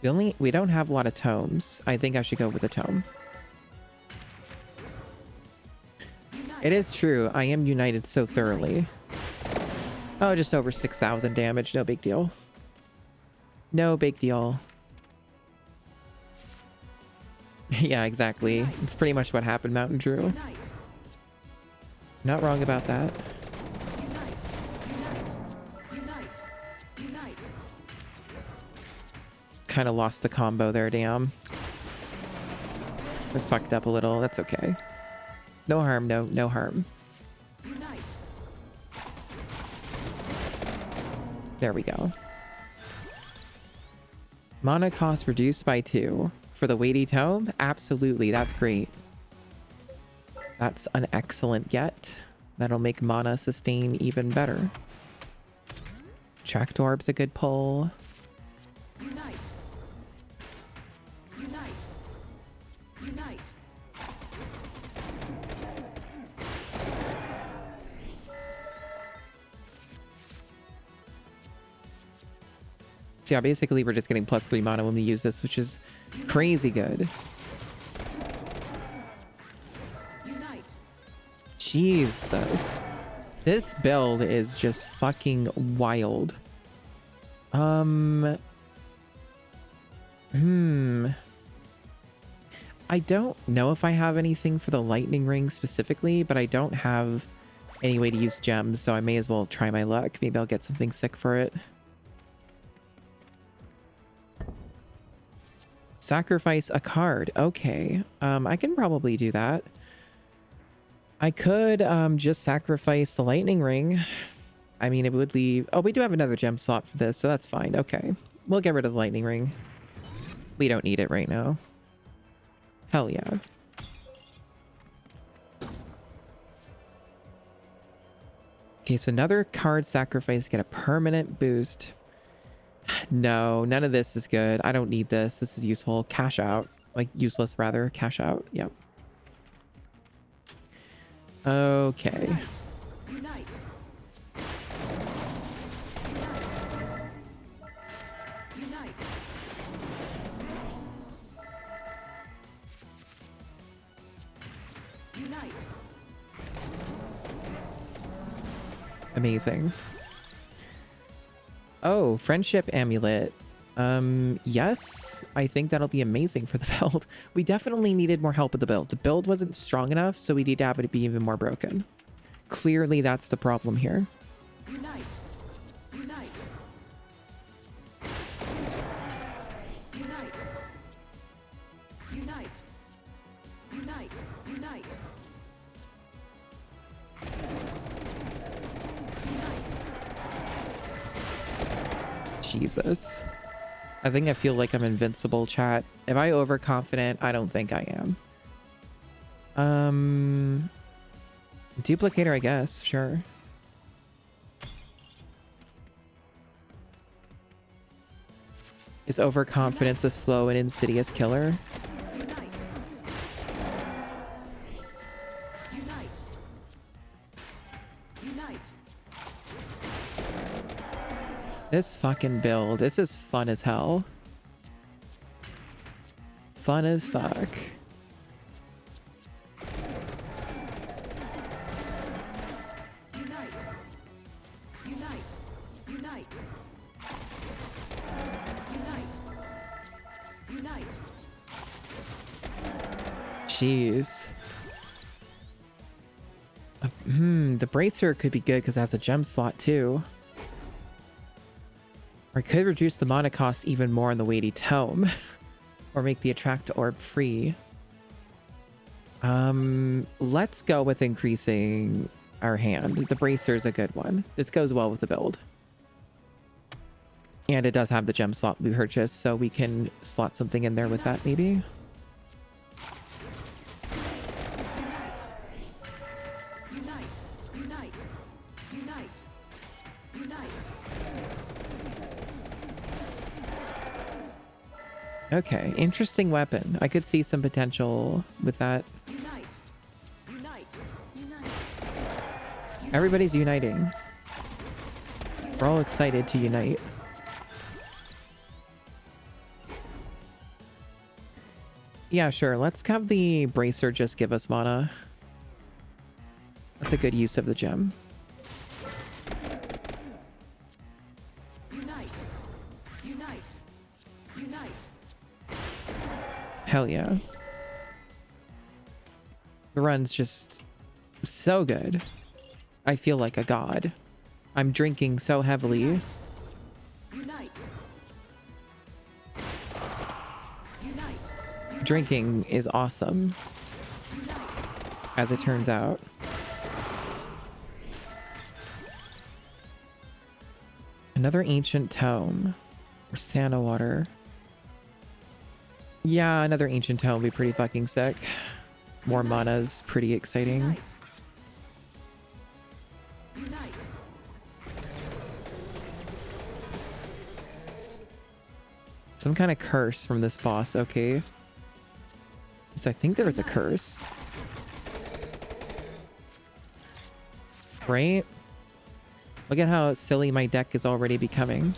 We don't have a lot of tomes. I think I should go with a tome. It is true. I am united so thoroughly. Oh, just over 6,000 damage. No big deal. No big deal. Yeah, exactly. It's pretty much what happened, Mountain Drew. Not wrong about that. Kind of lost the combo there, damn. I fucked up a little. That's okay. No harm, no harm. Unite. There we go. Mana cost reduced by 2 for the weighty tome. Absolutely, that's great. That's an excellent get. That'll make mana sustain even better. Tracked orb's a good pull. Unite. Unite. Unite. So yeah, basically we're just getting +3 mana when we use this, which is crazy good. Unite. Jesus. This build is just fucking wild. I don't know if I have anything for the lightning ring specifically, but I don't have any way to use gems, so I may as well try my luck. Maybe I'll get something sick for it. Sacrifice a card. Okay. I can probably do that. I could just sacrifice the lightning ring. I mean, it would leave... Oh, we do have another gem slot for this, so that's fine. Okay. We'll get rid of the lightning ring. We don't need it right now. Hell yeah. Okay, so another card sacrifice, get a permanent boost. No, none of this is good. I don't need this. This is useful. Cash out. Like, useless, rather. Cash out. Yep. Okay. Unite. Unite. Unite. Amazing. Oh, friendship amulet. Yes, I think that'll be amazing for the build. We definitely needed more help with the build. The build wasn't strong enough, so we need to have it be even more broken. Clearly, that's the problem here. Unite. Unite. Unite. Unite. Unite. Unite. Jesus. I think I feel like I'm invincible, chat. Am I overconfident? I don't think I am. Duplicator, I guess. Sure. Is overconfidence a slow and insidious killer? Unite. Unite. Unite. This fucking build. This is fun as hell. Fun as fuck. Unite. Unite. Unite. Unite. Unite. Jeez. The bracer could be good because it has a gem slot too. Or it could reduce the mana cost even more on the weighty tome. Or make the attract orb free. Let's go with increasing our hand. The bracer is a good one. This goes well with the build. And it does have the gem slot we purchased, so we can slot something in there with that maybe. Unite. Unite. Unite. Unite. Okay, interesting weapon. I could see some potential with that. Unite. Unite. Unite. Everybody's uniting. We're all excited to unite. Yeah, sure. Let's have the bracer just give us mana. That's a good use of the gem. Unite. Unite. Unite. Hell yeah. The run's just so good. I feel like a god. I'm drinking so heavily. Unite. Unite. Unite. Drinking is awesome, Unite. as it turns out. Another ancient tome. Or Santa water. Yeah, another ancient tome would be pretty fucking sick. More mana's pretty exciting. Unite. Unite. Some kind of curse from this boss, okay. So I think there is a curse. Right? Look at how silly my deck is already becoming.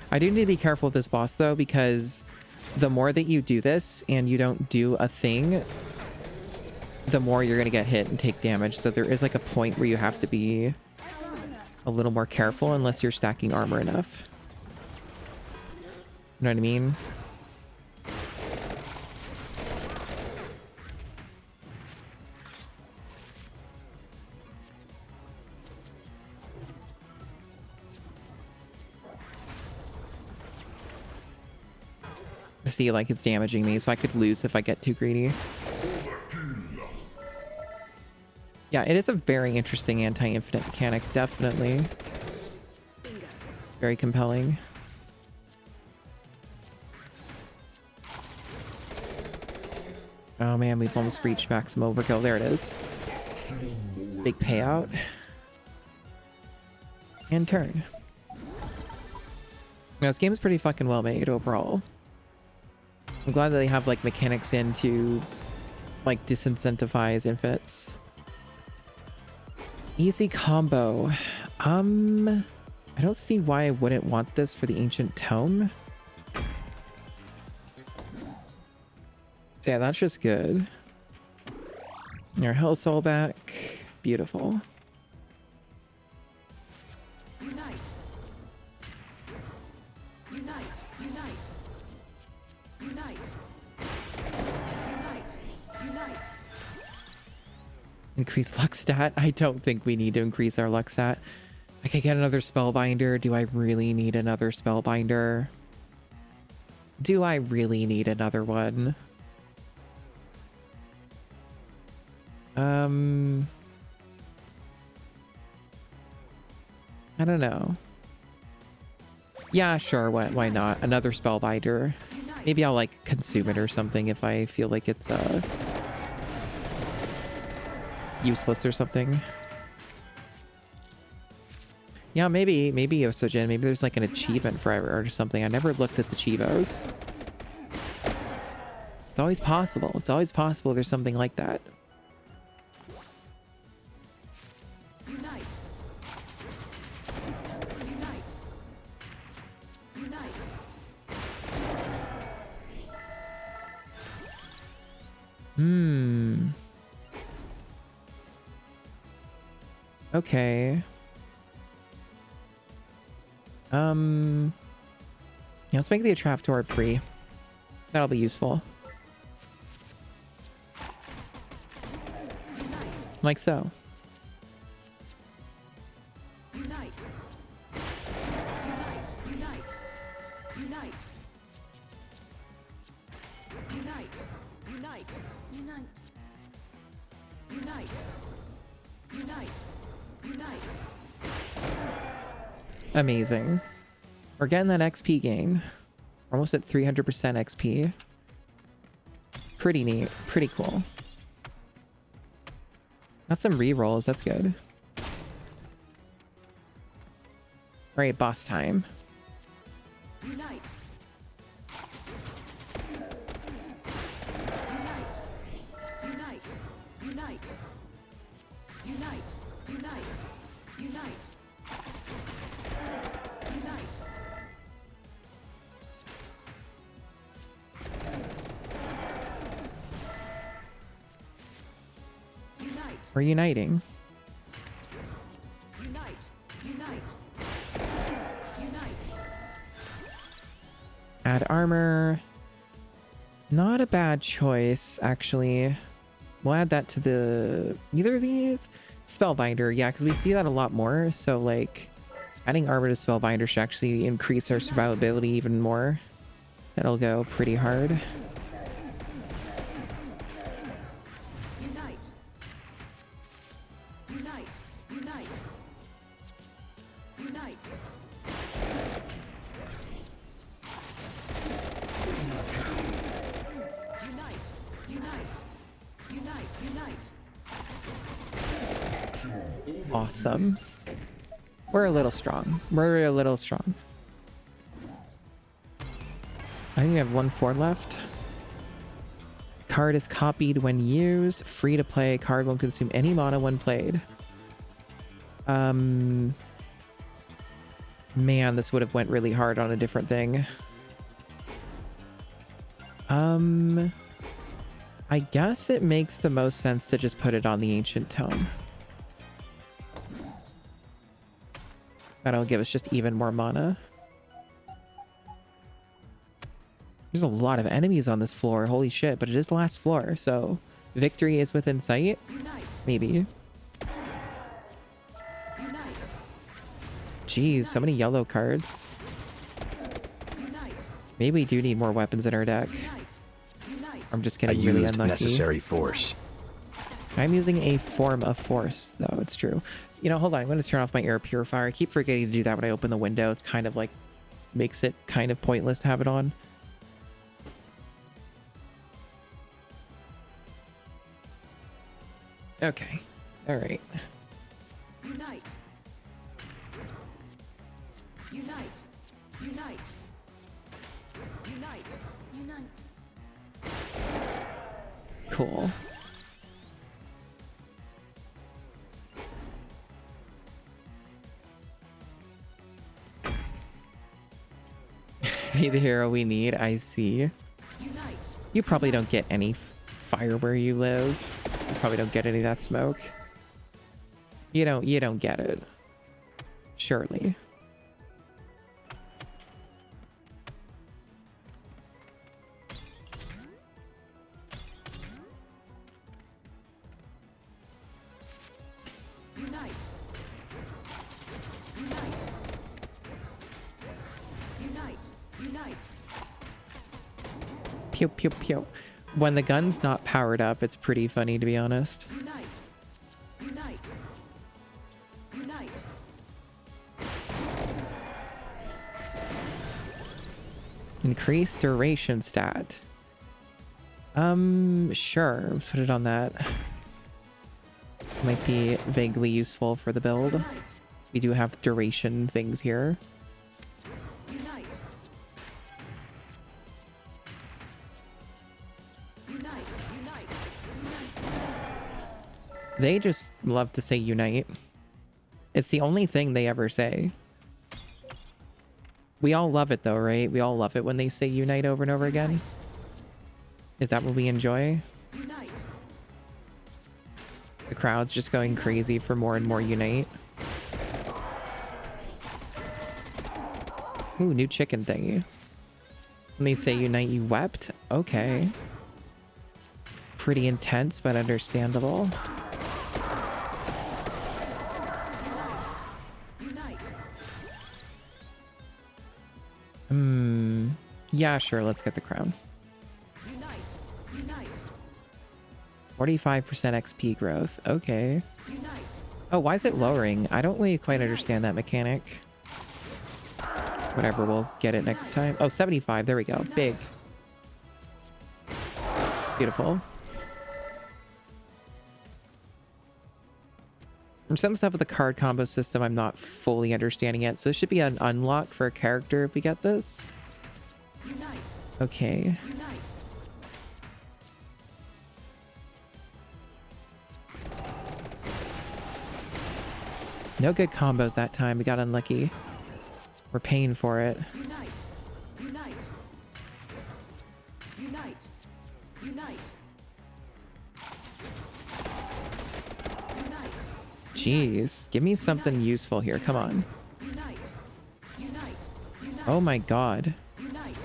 I do need to be careful with this boss though, because the more that you do this and you don't do a thing, the more you're going to get hit and take damage. So there is like a point where you have to be a little more careful unless you're stacking armor enough. You know what I mean? See, like it's damaging me, so I could lose if I get too greedy. Yeah, it is a very interesting anti-infinite mechanic, definitely. Very compelling. Oh man, we've almost reached maximum overkill. There it is. Big payout. And turn. Now, this game is pretty fucking well made overall. I'm glad that they have like mechanics in to like disincentivize infinites. Easy combo. I don't see why I wouldn't want this for the ancient tome. So yeah, that's just good. Your health's all back. Beautiful. Unite. Unite. Unite. Unite. Unite. Unite. Increase luck stat. I don't think we need to increase our luck stat. I could get another spellbinder. Do I really need another spellbinder? Do I really need another one? I don't know. Yeah, sure. Why not? Another spellbinder. Maybe I'll like consume it or something if I feel like it's useless or something. Yeah, maybe Yosogen. Maybe there's like an achievement for it or something. I never looked at the Chivos. It's always possible. It's always possible there's something like that. Unite. Unite. Unite. Okay. Yeah, let's make the attract orb free. That'll be useful. Like so. Unite. Unite. Unite. Unite. Unite. Unite. Unite. Unite. Unite. Unite. Amazing. We're getting that XP gain. We're almost at 300% XP. Pretty neat. Pretty cool. Got some rerolls. That's good. All right, boss time. Unite. Unite. Unite. Unite. Unite. Unite. Unite. Unite. Unite. We're uniting. Unite. Unite. Unite. Add armor. Not a bad choice, actually. We'll add that to the either of these. Spellbinder, yeah, because we see that a lot more. So like adding armor to Spellbinder should actually increase our survivability even more. That'll go pretty hard. Unite. Unite. Unite. Unite. Unite. Unite. Unite. Unite. Awesome. We're a little strong. We're a little strong. I think we have 1/4 left. Card is copied when used. Free to play. Card won't consume any mana when played. Man, this would have went really hard on a different thing. I guess it makes the most sense to just put it on the Ancient Tome. That'll give us just even more mana. There's a lot of enemies on this floor. Holy shit, but it is the last floor, so victory is within sight? Maybe. Jeez, so many yellow cards. Maybe we do need more weapons in our deck. I'm just getting really unlucky. Necessary force. I'm using a form of force, though. It's true. You know, hold on. I'm going to turn off my air purifier. I keep forgetting to do that when I open the window. It's kind of like makes it kind of pointless to have it on. Okay. All right. Unite. Unite. Unite. Unite. Unite. Cool. Be the hero we need. I see. Unite. You probably don't get any fire where you live. You probably don't get any of that smoke. You don't get it. Surely. Unite. Unite. Unite. Unite. Pew pew pew. When the gun's not powered up, it's pretty funny, to be honest. Unite. Unite. Unite. Increase duration stat. Sure. Let's put it on that. Might be vaguely useful for the build. Unite. We do have duration things here. Unite. Unite. Unite. They just love to say unite. It's the only thing they ever say. We all love it though, right? We all love it when they say unite over and over again. Is that what we enjoy? Unite. The crowd's just going crazy for more and more unite. Ooh, new chicken thingy. When they say unite, you wept? Okay. Pretty intense, but understandable. Unite. Yeah, sure, let's get the crown. Unite. Unite. 45% XP growth. Okay. Unite. Oh, why is it lowering? I don't really quite understand that mechanic. Whatever, we'll get it next time. Oh, 75. There we go. Big. Beautiful. There's some stuff with the card combo system I'm not fully understanding yet, so this should be an unlock for a character if we get this. Unite. Okay. Unite. No good combos that time. We got unlucky. We're paying for it. Unite. Unite. Unite. Unite. Unite. Jeez. Give me something useful here. Come on. Unite. Unite. Unite. Oh my god. Unite.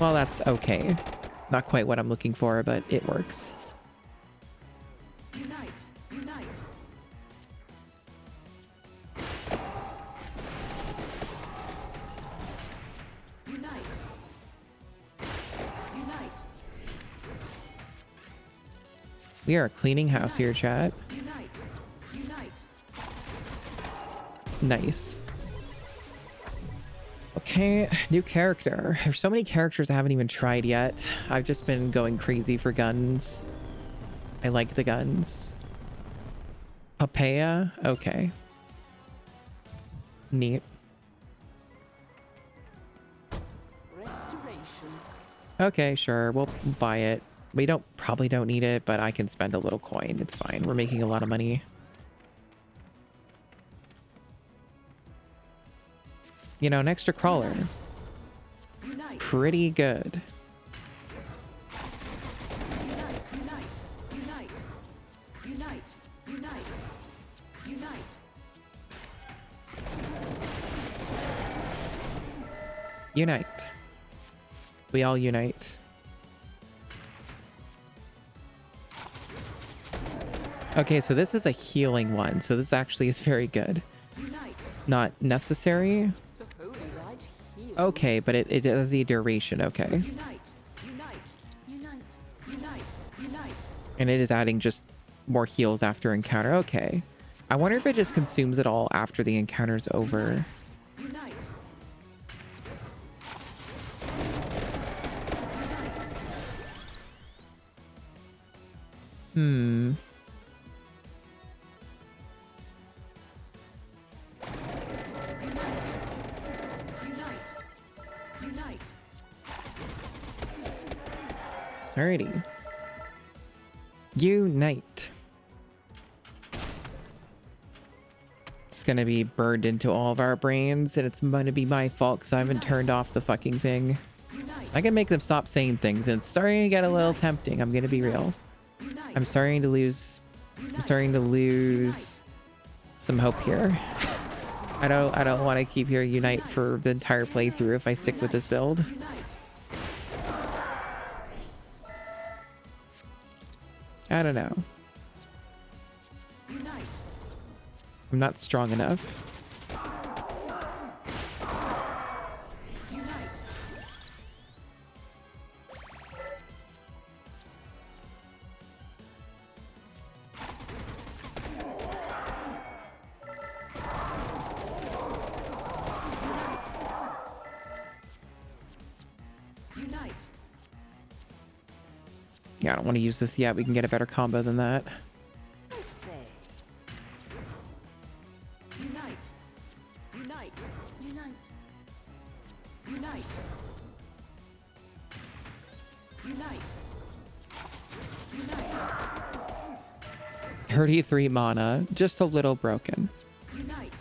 Well, that's okay. Not quite what I'm looking for, but it works. We are cleaning house here, chat. Unite. Unite. Nice. Okay, new character. There's so many characters I haven't even tried yet. I've just been going crazy for guns. I like the guns. Papaya? Okay. Neat. Restoration. Okay, sure. We'll buy it. We probably don't need it, but I can spend a little coin. It's fine. We're making a lot of money. You know, an extra crawler. Unite. Pretty good. Unite. Unite. Unite. Unite. Unite. Unite. Unite. We all unite. Okay, so this is a healing one. So this actually is very good. Unite. Not necessary. The holy light heals. Okay, but it has the duration. Okay. Unite. Unite. Unite. Unite. Unite. And it is adding just more heals after encounter. Okay. I wonder if it just consumes it all after the encounter's over. Unite. Hmm. Unite. Unite. Alrighty. Unite. It's gonna be burned into all of our brains, and it's gonna be my fault because I haven't turned off the fucking thing. Unite. I can make them stop saying things, and it's starting to get a little tempting. I'm gonna be real. Unite. I'm starting to lose some hope here. I don't want to keep hearing Unite for the entire playthrough if I stick with this build. Unite. I don't know. Unite. I'm not strong enough. Unite. Unite. Yeah, I don't want to use this yet. We can get a better combo than that. I say. Unite. Unite. Unite. Unite. Unite. Unite. 33 mana, just a little broken. Unite.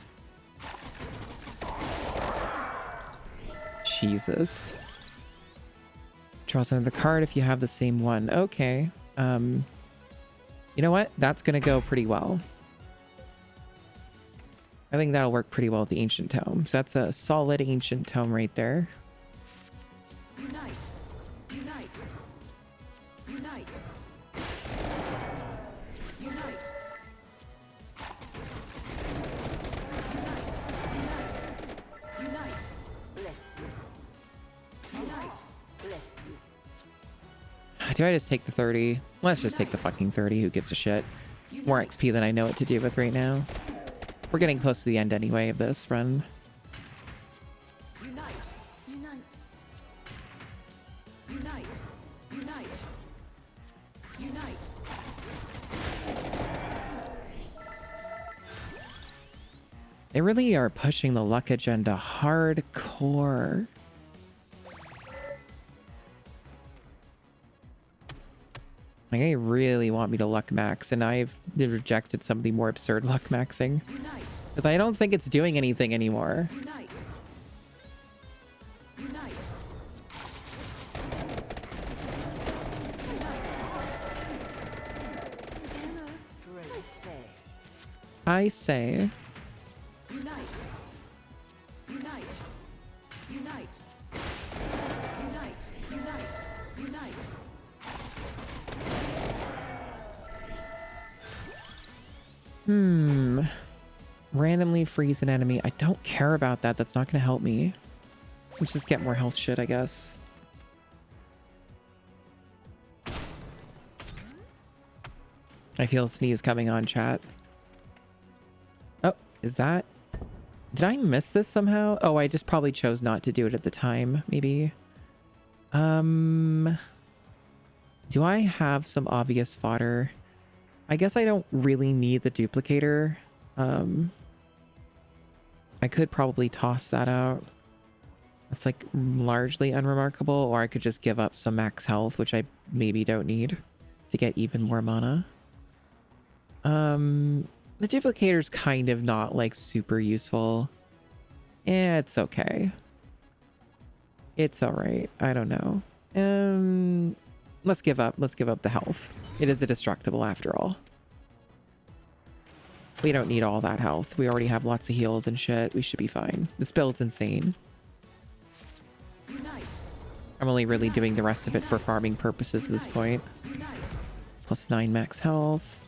Jesus. Draws another card if you have the same one. Okay. You know what? That's gonna go pretty well. I think that'll work pretty well with the Ancient Tome. So that's a solid Ancient Tome right there. Unite. Unite. Unite. Unite. Unite. Unite. Bless you. Unite. Bless you. Do I just take the 30? Let's just take the fucking 30. Who gives a shit? More XP than I know what to do with right now. We're getting close to the end anyway of this run. Unite. Unite. Unite. Unite. Unite. They really are pushing the luck agenda hardcore. Like, they really want me to luck max, and I've rejected some of the more absurd luck maxing. Unite. Because I don't think it's doing anything anymore. Unite. Unite. I say... Unite. Unite. Unite. Unite. Unite. Unite. Randomly freeze an enemy. I don't care about that. That's not going to help me. Let's just get more health shit, I guess. I feel a sneeze coming on, chat. Oh, is that... Did I miss this somehow? Oh, I just probably chose not to do it at the time, maybe. Do I have some obvious fodder? I guess I don't really need the duplicator. I could probably toss that out. That's like largely unremarkable, or I could just give up some max health, which I maybe don't need to get even more mana. The duplicator's kind of not like super useful. Yeah, it's okay. It's all right. I don't know. Let's give up the health. It is a destructible after all. We don't need all that health. We already have lots of heals and shit. We should be fine. This build's insane. I'm only really doing the rest of it for farming purposes at this point. Plus 9 max health.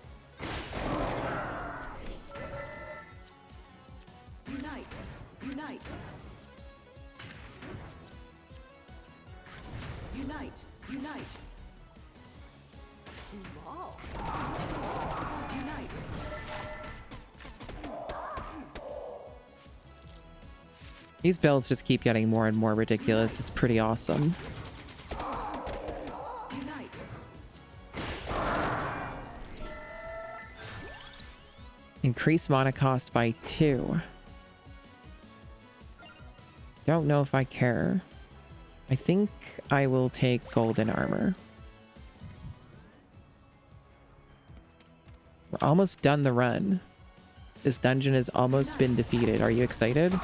These builds just keep getting more and more ridiculous. It's pretty awesome. Increase mana cost by 2. Don't know if I care. I think I will take golden armor. We're almost done the run. This dungeon has almost been defeated. Are you excited?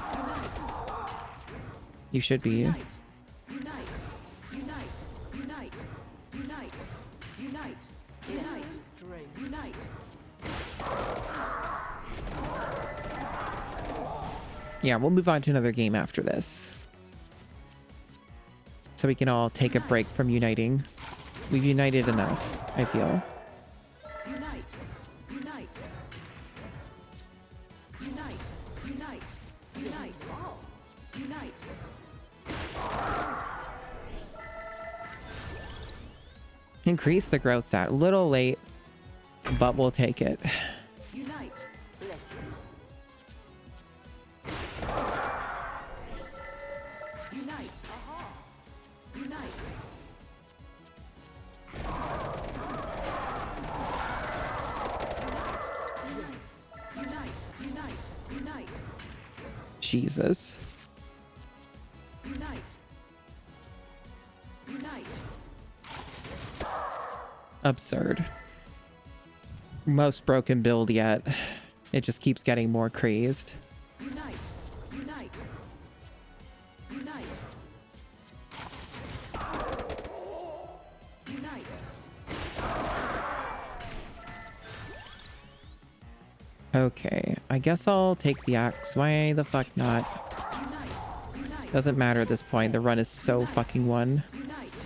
You should be. Yeah, we'll move on to another game after this. So we can all take a break from uniting. We've united enough, I feel. Increase the growth stat. A little late, but we'll take it. Unite. Bless you. Unite. Aha. Unite. Yes. Unite. Unite. Unite. Jesus. Unite. Unite. Absurd. Most broken build yet. It just keeps getting more crazed. Unite. Unite. Unite. Unite. Okay, I guess I'll take the axe. Why the fuck not? Unite. Unite. Doesn't matter at this point. The run is so fucking won. Unite.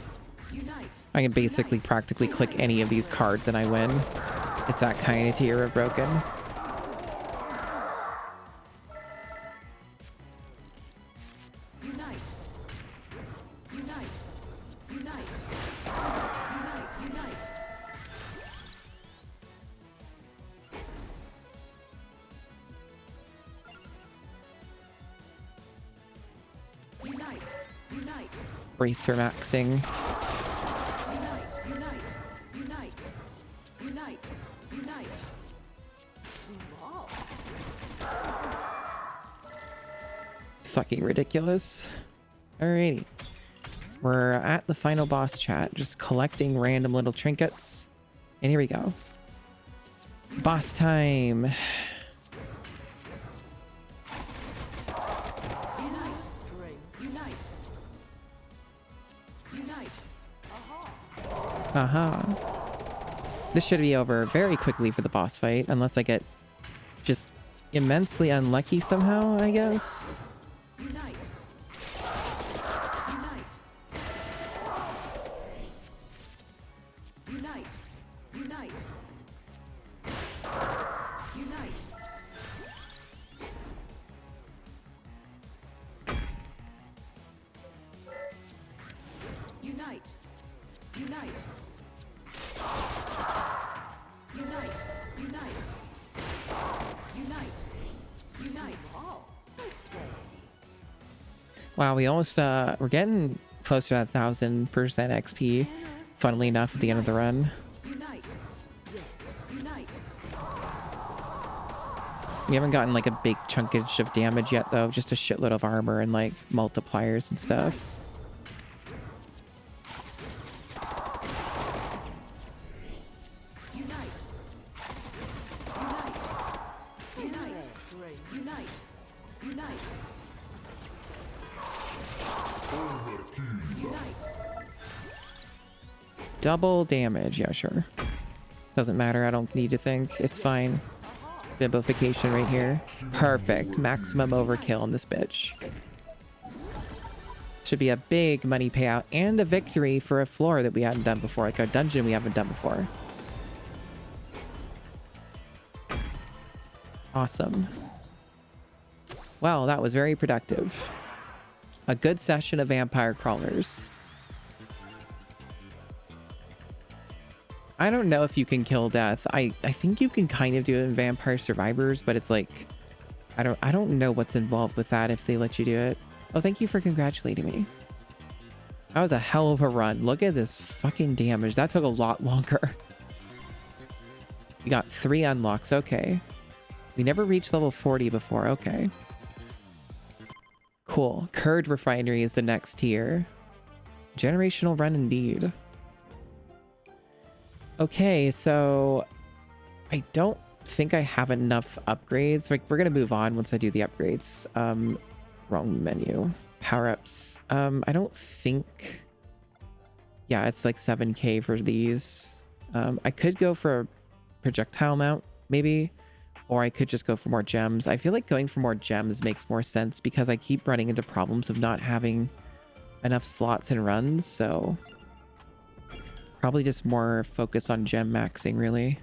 Unite. I can basically practically click any of these cards and I win. It's that kind of tier of broken. Unite. Unite. Unite. Unite. Unite. Unite. Unite. Brace for maxing. Unite. Unite. Unite. Unite. Unite. Small. Fucking ridiculous. Alrighty. We're at the final boss chat, just collecting random little trinkets. And here we go. Boss time. Unite. Unite. Unite. Aha. This should be over very quickly for the boss fight, unless I get just immensely unlucky somehow, I guess. Unite. Unite. Unite. Unite. Unite. Unite. Unite. Unite. Wow, we almost we're getting closer to that 1000% XP. Funnily enough, at the end of the run. Unite. Yes. Unite. We haven't gotten like a big chunkage of damage yet though, just a shitload of armor and like multipliers and stuff. Unite. Unite. Unite. Unite. Unite. Unite. Double damage, yeah, sure. Doesn't matter, I don't need to think. It's fine. Biblification right here. Perfect. Maximum overkill in this bitch. Should be a big money payout and a victory for a floor that we hadn't done before, like a dungeon we haven't done before. Awesome. Well, that was very productive. A good session of vampire crawlers. I don't know if you can kill death. I think you can kind of do it in Vampire Survivors, but it's like I don't know what's involved with that if they let you do it. Oh, thank you for congratulating me. That was a hell of a run. Look at this fucking damage. That took a lot longer. We got 3 unlocks. Okay. We never reached level 40 before. Okay. Cool. Curd Refinery is the next tier. Generational run indeed. Okay, so I don't think I have enough upgrades. Like, we're gonna move on once I do the upgrades. Wrong menu. Power-ups. I don't think... Yeah, it's like 7k for these. I could go for a projectile mount, maybe. Or I could just go for more gems. I feel like going for more gems makes more sense because I keep running into problems of not having enough slots and runs, so... Probably just more focus on gem maxing, really.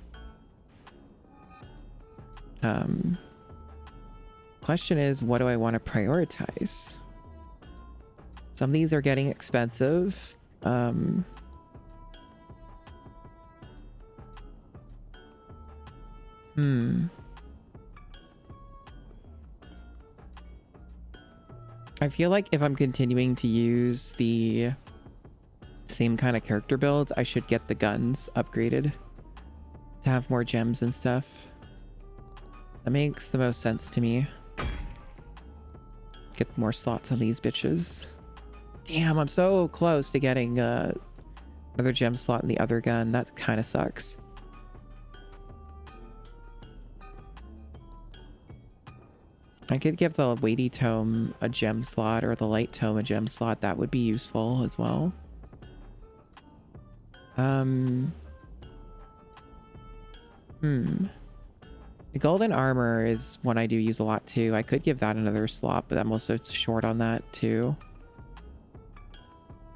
Question is, what do I want to prioritize? Some of these are getting expensive. I feel like if I'm continuing to use the same kind of character builds, I should get the guns upgraded to have more gems and stuff. That makes the most sense to me. Get more slots on these bitches. Damn, I'm so close to getting another gem slot in the other gun. That kind of sucks. I could give the weighty tome a gem slot or the light tome a gem slot. That would be useful as well. The golden armor is one I do use a lot too. I could give that another slot, but I'm also short on that too.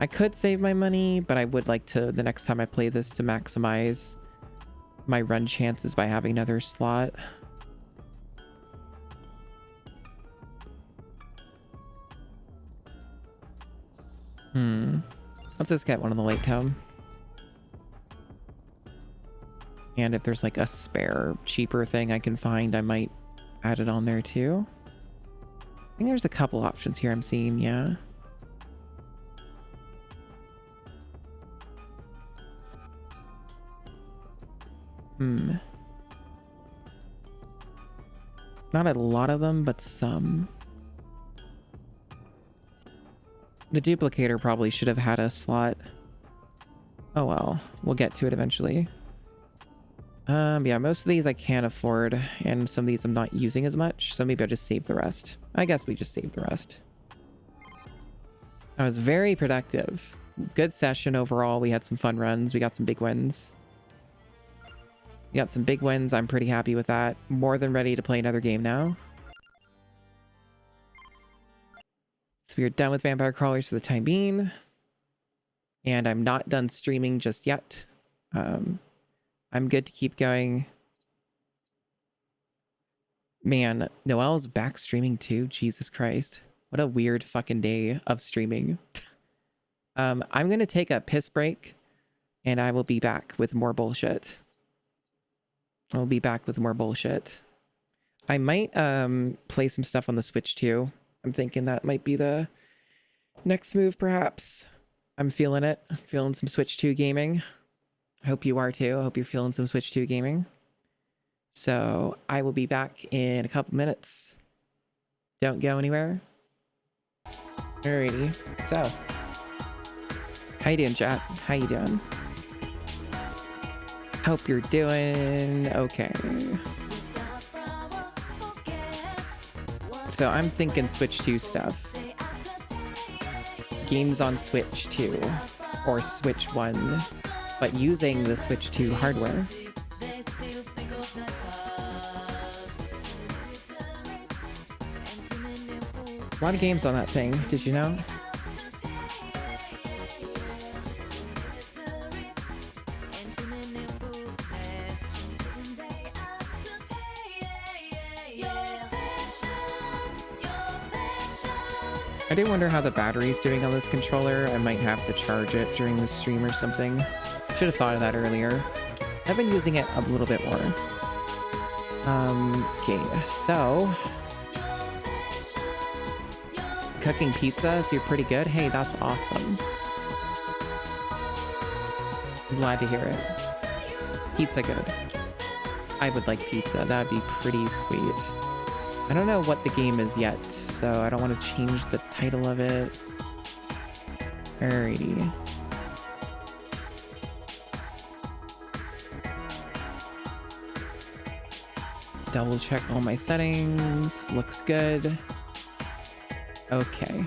I could save my money, but I would like to, the next time I play this, to maximize my run chances by having another slot. Let's just get one on the late tome. And if there's like a spare, cheaper thing I can find, I might add it on there too. I think there's a couple options here I'm seeing, yeah. Not a lot of them, but some. The duplicator probably should have had a slot. Oh well, we'll get to it eventually. Yeah, most of these I can't afford, and some of these I'm not using as much, so maybe I'll just save the rest. I guess we just save the rest. That was very productive. Good session overall. We had some fun runs. We got some big wins. We got some big wins. I'm pretty happy with that. More than ready to play another game now. So we are done with Vampire Crawlers for the time being. And I'm not done streaming just yet. I'm good to keep going. Man, Noelle's back streaming too. Jesus Christ. What a weird fucking day of streaming. I'm going to take a piss break and I will be back with more bullshit. I'll be back with more bullshit. I might play some stuff on the Switch too. I'm thinking that might be the Next move, perhaps. I'm feeling it. I'm feeling some Switch 2 gaming. I hope you are too. I hope you're feeling some Switch 2 gaming. So I will be back in a couple minutes. Don't go anywhere. Alrighty. So, how you doing, chat? How you doing? Hope you're doing okay. So I'm thinking Switch 2 stuff. Games on Switch 2 or Switch 1, but using the Switch 2 hardware. A lot of games on that thing, did you know? I do wonder how the battery's doing on this controller. I might have to charge it during the stream or something. Should have thought of that earlier. I've been using it a little bit more. Okay, so... Cooking pizza, so you're pretty good? Hey, that's awesome. I'm glad to hear it. Pizza good. I would like pizza. That'd be pretty sweet. I don't know what the game is yet, so I don't want to change the title of it. Alrighty. Double check all my settings. Looks good. Okay.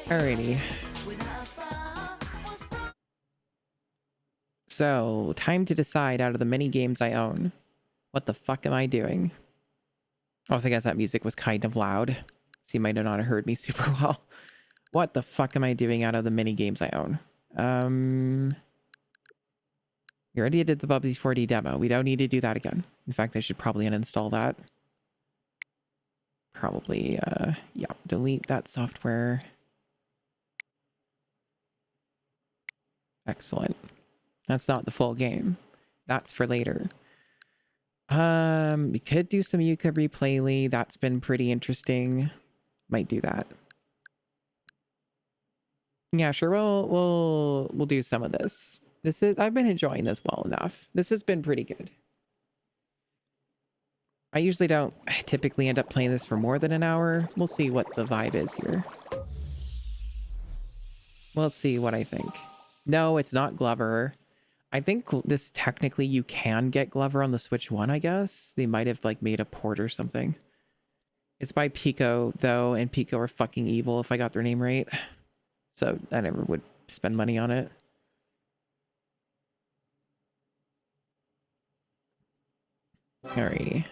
Alrighty. So, time to decide out of the many games I own. What the fuck am I doing? Also, I guess that music was kind of loud. So you might have not heard me super well. What the fuck am I doing out of the many games I own? We already did the Bubsy 4D demo. We don't need to do that again. In fact, I should probably uninstall that. Probably, yeah, delete that software. Excellent. That's not the full game. That's for later. We could do some Yuka Replayly. That's been pretty interesting. Might do that. Yeah, sure. We'll do some of this. I've been enjoying this well enough. This has been pretty good. I usually don't typically end up playing this for more than an hour. We'll see what the vibe is here. We'll see what I think. No, it's not Glover. I think this technically you can get Glover on the Switch 1, I guess. They might have like made a port or something. It's by Pico though, and Pico are fucking evil if I got their name right. So I never would spend money on it. Alrighty.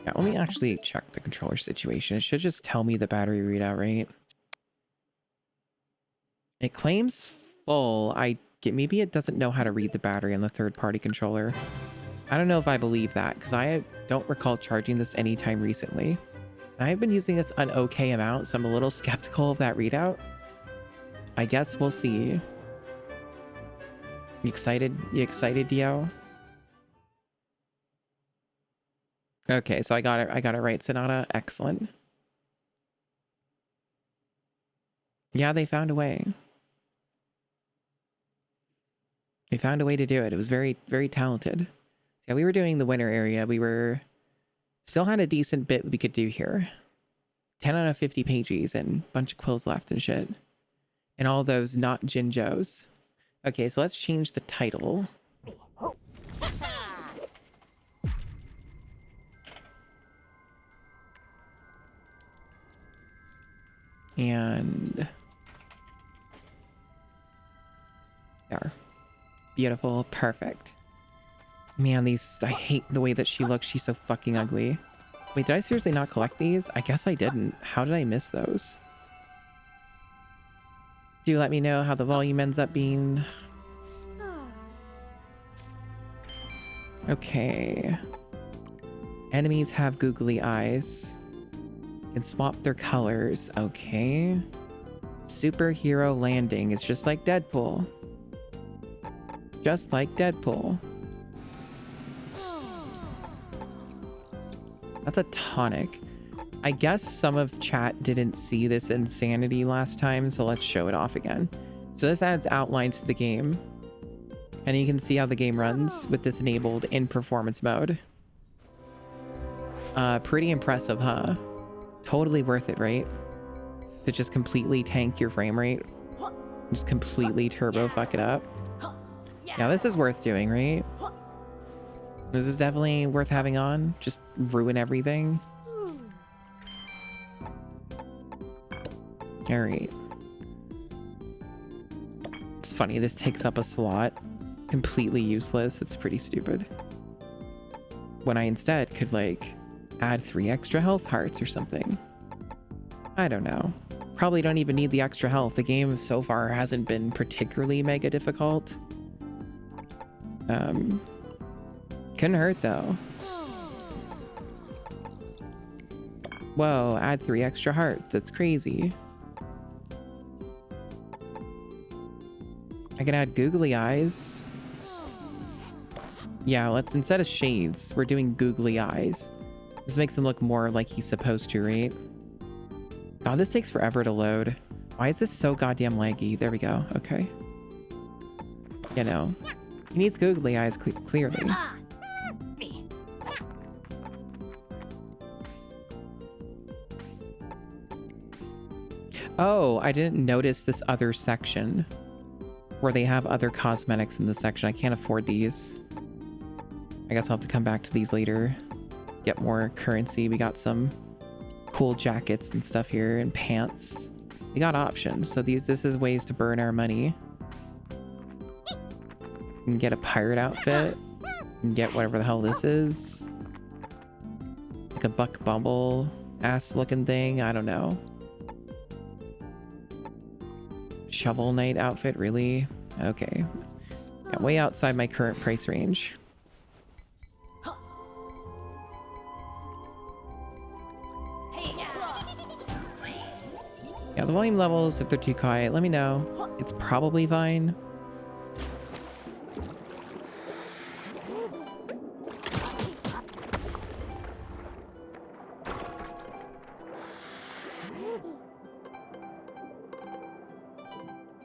Yeah, let me actually check the controller situation. It should just tell me the battery readout, right? It claims full. Maybe it doesn't know how to read the battery on the third-party controller. I don't know if I believe that, because I don't recall charging this anytime recently. I've been using this an okay amount, so I'm a little skeptical of that readout. I guess we'll see. You excited? You excited, Dio? Okay, so I got it right, Sonata. Excellent. Yeah, they found a way. They found a way to do it. It was very, very talented. So yeah, we were doing the winter area. We were still had a decent bit we could do here. 10 out of 50 pages and a bunch of quills left and shit. And all those not Jinjos. Okay, so let's change the title. And there. Beautiful. Perfect. Man, I hate the way that she looks. She's so fucking ugly. Wait, did I seriously not collect these? I guess I didn't. How did I miss those? Do let me know how the volume ends up being. Okay. Enemies have googly eyes. Can swap their colors. Okay. Superhero landing. It's just like Deadpool. Just like Deadpool. That's a tonic. I guess some of chat didn't see this insanity last time, so let's show it off again. So this adds outlines to the game. And you can see how the game runs with this enabled in performance mode. Pretty impressive, huh? Totally worth it, right? To just completely tank your frame rate. Just completely turbo fuck it up. Yeah, this is worth doing, right? This is definitely worth having on. Just ruin everything. All right. It's funny, this takes up a slot. Completely useless. It's pretty stupid. When I instead could, like, add 3 extra health hearts or something. I don't know. Probably don't even need the extra health. The game so far hasn't been particularly mega difficult. Couldn't hurt though. Whoa, add 3 extra hearts. That's crazy. I can add googly eyes. Yeah, let's, instead of shades, we're doing googly eyes. This makes him look more like he's supposed to, right? God, this takes forever to load. Why is this so goddamn laggy? There we go. Okay. You know, he needs googly eyes clearly. Oh, I didn't notice this other section where they have other cosmetics in this section. I can't afford these. I guess I'll have to come back to these later. Get more currency. We got some cool jackets and stuff here and pants. We got options. So this is ways to burn our money. We can get a pirate outfit and get whatever the hell this is. Like a Buck Bumble ass looking thing. I don't know. Shovel Knight outfit, really? Okay. Yeah, way outside my current price range. Yeah, the volume levels, if they're too quiet, let me know. It's probably fine.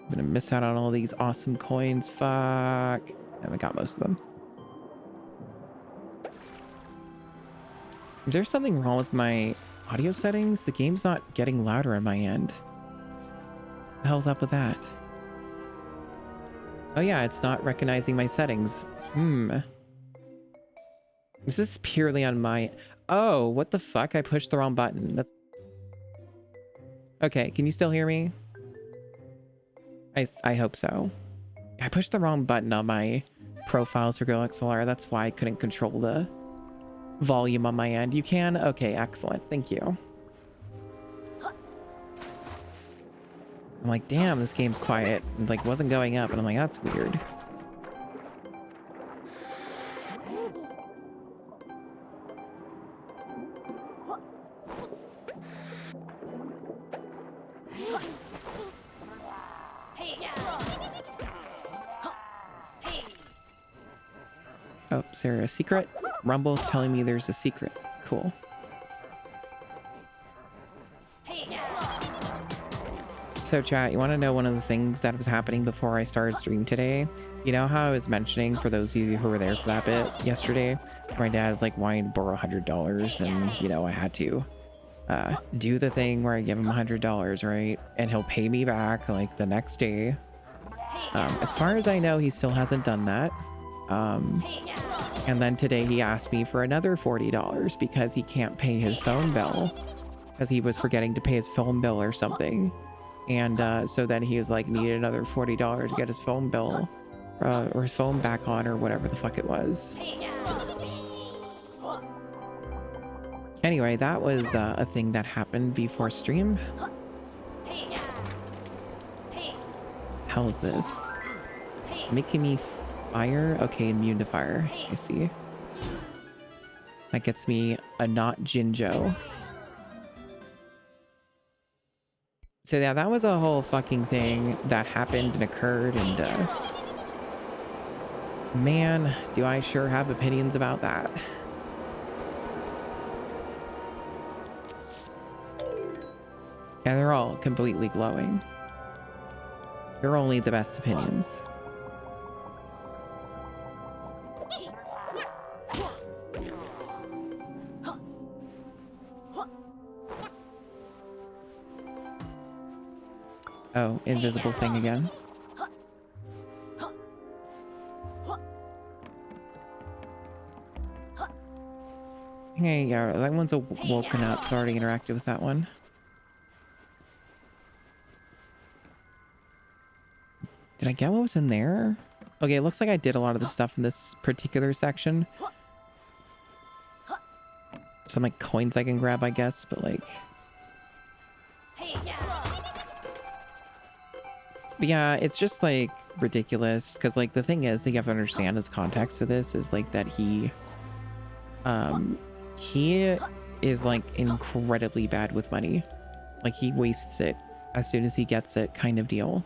I'm gonna miss out on all these awesome coins. Fuck. I haven't got most of them. Is there something wrong with my audio settings? The game's not getting louder on my end. What the hell's up with that? Oh yeah, it's not recognizing my settings. This is purely on my... Oh, what the fuck? I pushed the wrong button. That's... Okay, can you still hear me? I hope so. I pushed the wrong button on my profiles for GoXLR. That's why I couldn't control the volume on my end. You can? Okay, excellent. Thank you. I'm like, damn, this game's quiet. It like wasn't going up, and I'm like, that's weird. Oh, is there a secret? Rumble's telling me there's a secret. Cool. So chat, you want to know one of the things that was happening before I started stream today? You know how I was mentioning, for those of you who were there for that bit yesterday, my dad's like wanting to borrow $100, and you know, I had to do the thing where I give him $100, right? And he'll pay me back like the next day. As far as I know, he still hasn't done that. And then today he asked me for another $40 because he can't pay his phone bill, because he was forgetting to pay his phone bill or something. And so then he was like, needed another $40 to get his phone bill or his phone back on, or whatever the fuck it was. Anyway, that was a thing that happened before stream. How's this? Making me fire? Okay, immune to fire. I see. That gets me a not Jinjo. So yeah, that was a whole fucking thing that happened and occurred, and man, do I sure have opinions about that. Yeah, they're all completely glowing. They're only the best opinions. Oh, invisible thing again. Hey, yeah, that one's woken up, so I already interacted with that one. Did I get what was in there? Okay, it looks like I did a lot of the stuff in this particular section. Some like coins I can grab, I guess, but like... But yeah, it's just like ridiculous because like the thing is that you have to understand his context to this is like that he is like incredibly bad with money. Like he wastes it as soon as he gets it, kind of deal.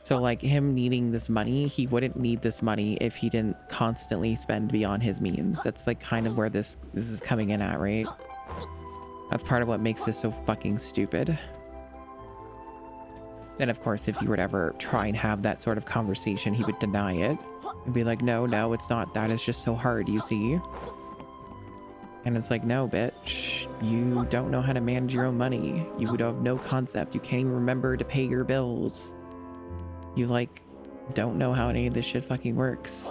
So like him needing this money, he wouldn't need this money if he didn't constantly spend beyond his means. That's like kind of where this is coming in at, right? That's part of what makes this so fucking stupid. Then of course, if you were to ever try and have that sort of conversation, he would deny it and be like, no, it's not that. It's just so hard, you see? And it's like, no, bitch, you don't know how to manage your own money. You would have no concept. You can't even remember to pay your bills. You like don't know how any of this shit fucking works.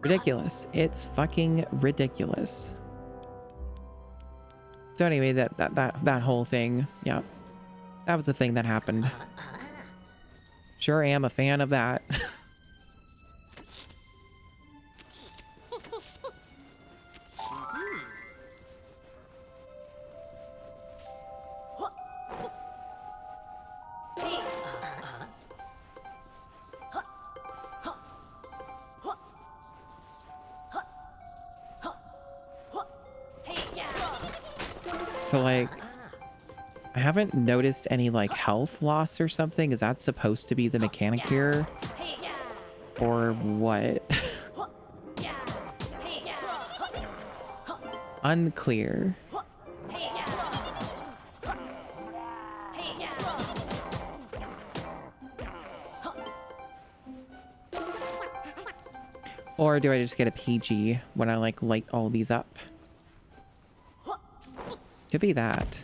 Ridiculous. It's fucking ridiculous. So anyway, that whole thing, yeah. That was the thing that happened. Sure am a fan of that. So like, I haven't noticed any like health loss or something. Is that supposed to be the mechanic here? Or what? Unclear. Or do I just get a PG when I like light all these up? Could be that.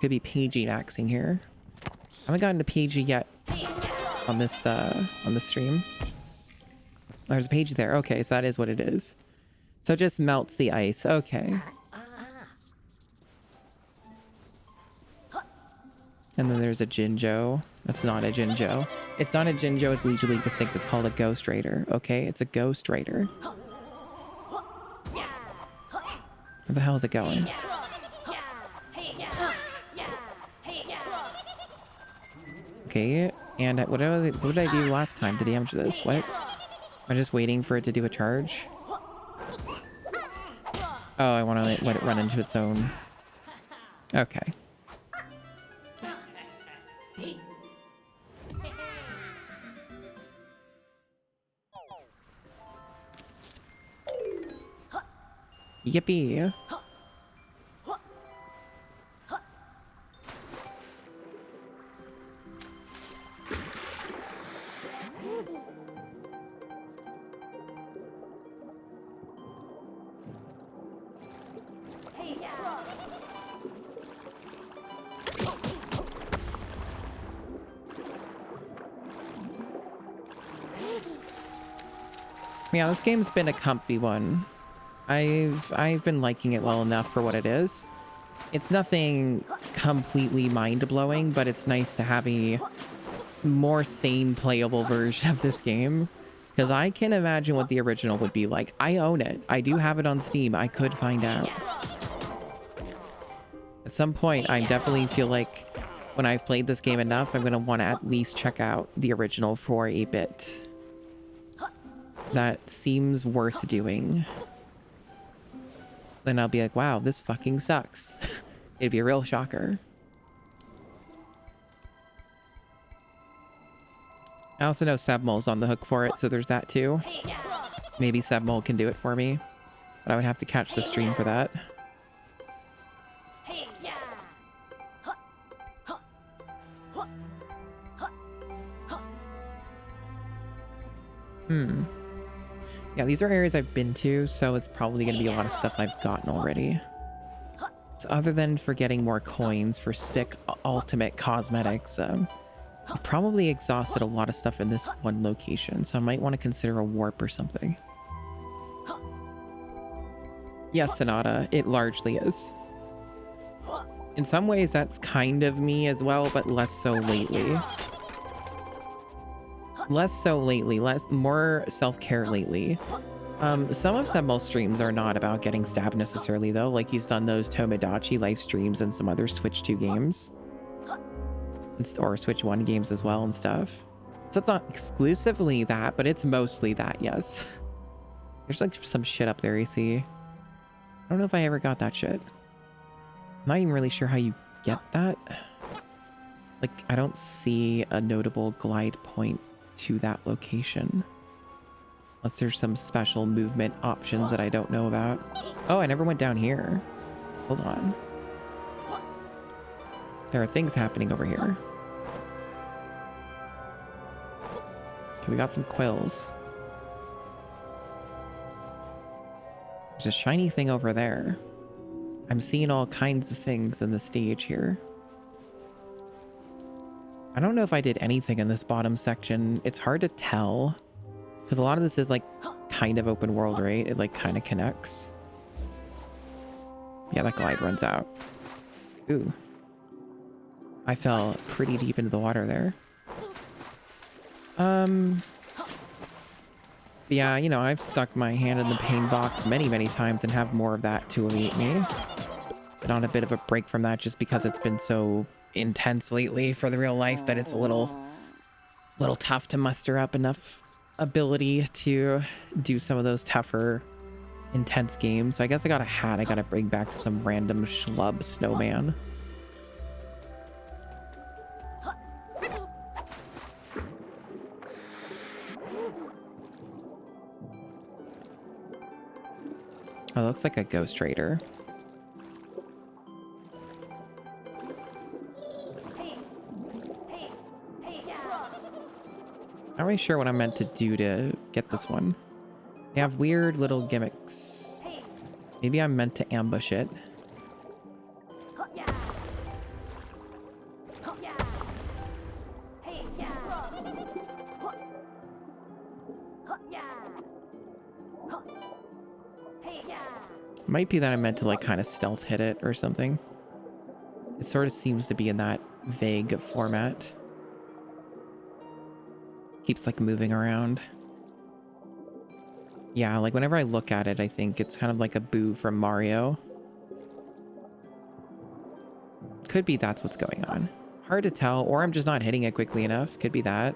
Could be PG maxing here. I haven't gotten to PG yet on this stream. There's a page there. Okay, so that is what it is. So it just melts the ice. Okay. And then there's a Jinjo. That's not a Jinjo. It's not a Jinjo, it's legally distinct. It's called a Ghost Raider. Okay, it's a Ghost Raider. Where the hell is it going? Okay, and what did I do last time to damage this? What? Am I just waiting for it to do a charge? Oh, I want to let it run into its own. Okay. Yippee. Yeah, this game's been a comfy one. I've been liking it well enough for what it is. It's nothing completely mind-blowing, but it's nice to have a more sane playable version of this game. Because I can imagine what the original would be like. I own it. I do have it on Steam. I could find out. At some point, I definitely feel like when I've played this game enough, I'm going to want to at least check out the original for a bit. That seems worth doing. Then I'll be like, wow, this fucking sucks. It'd be a real shocker. I also know Sebmole's on the hook for it, so there's that too. Maybe Sebmole can do it for me, but I would have to catch the stream for that. Hmm. Yeah, these are areas I've been to, so it's probably going to be a lot of stuff I've gotten already. So other than for getting more coins for sick ultimate cosmetics, I've probably exhausted a lot of stuff in this one location, so I might want to consider a warp or something. Yes, Sonata, it largely is. In some ways, that's kind of me as well, but less so lately. Less so lately, more self-care lately. Some of Sebmel's streams are not about getting stabbed necessarily, though. Like, he's done those Tomodachi live streams and some other Switch 2 games. Or Switch 1 games as well and stuff. So it's not exclusively that, but it's mostly that, yes. There's like some shit up there, you see. I don't know if I ever got that shit. I'm not even really sure how you get that. Like, I don't see a notable glide point to that location. Unless there's some special movement options that I don't know about. Oh, I never went down here. Hold on. There are things happening over here. Okay, we got some quills. There's a shiny thing over there. I'm seeing all kinds of things in the stage here. I don't know if I did anything in this bottom section. It's hard to tell. Because a lot of this is like kind of open world, right? It like kind of connects. Yeah, that glide runs out. Ooh. I fell pretty deep into the water there. Yeah, you know, I've stuck my hand in the pain box many, many times and have more of that to await me. Been on a bit of a break from that just because it's been so intense lately for the real life that it's a little tough to muster up enough ability to do some of those tougher, intense games. So I guess I got a hat I gotta bring back to some random schlub snowman. Oh, it looks like a ghost raider. Not really sure what I'm meant to do to get this one. They have weird little gimmicks. Maybe I'm meant to ambush it. Might be that I'm meant to like kind of stealth hit it or something. It sort of seems to be in that vague format. Keeps like moving around. Yeah, like whenever I look at it, I think it's kind of like a Boo from Mario. Could be that's what's going on. Hard to tell, or I'm just not hitting it quickly enough. Could be that.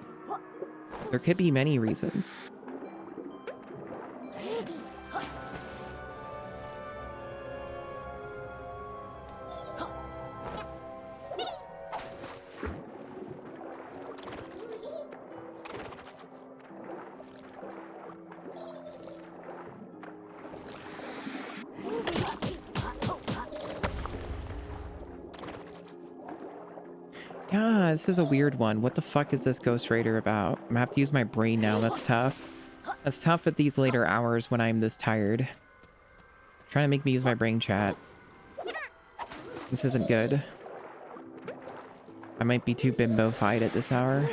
There could be many reasons. Yeah, this is a weird one. What the fuck is this Ghost Raider about? I'm gonna have to use my brain now. That's tough. That's tough at these later hours when I'm this tired. Trying to make me use my brain, chat. This isn't good. I might be too bimbo-fied at this hour.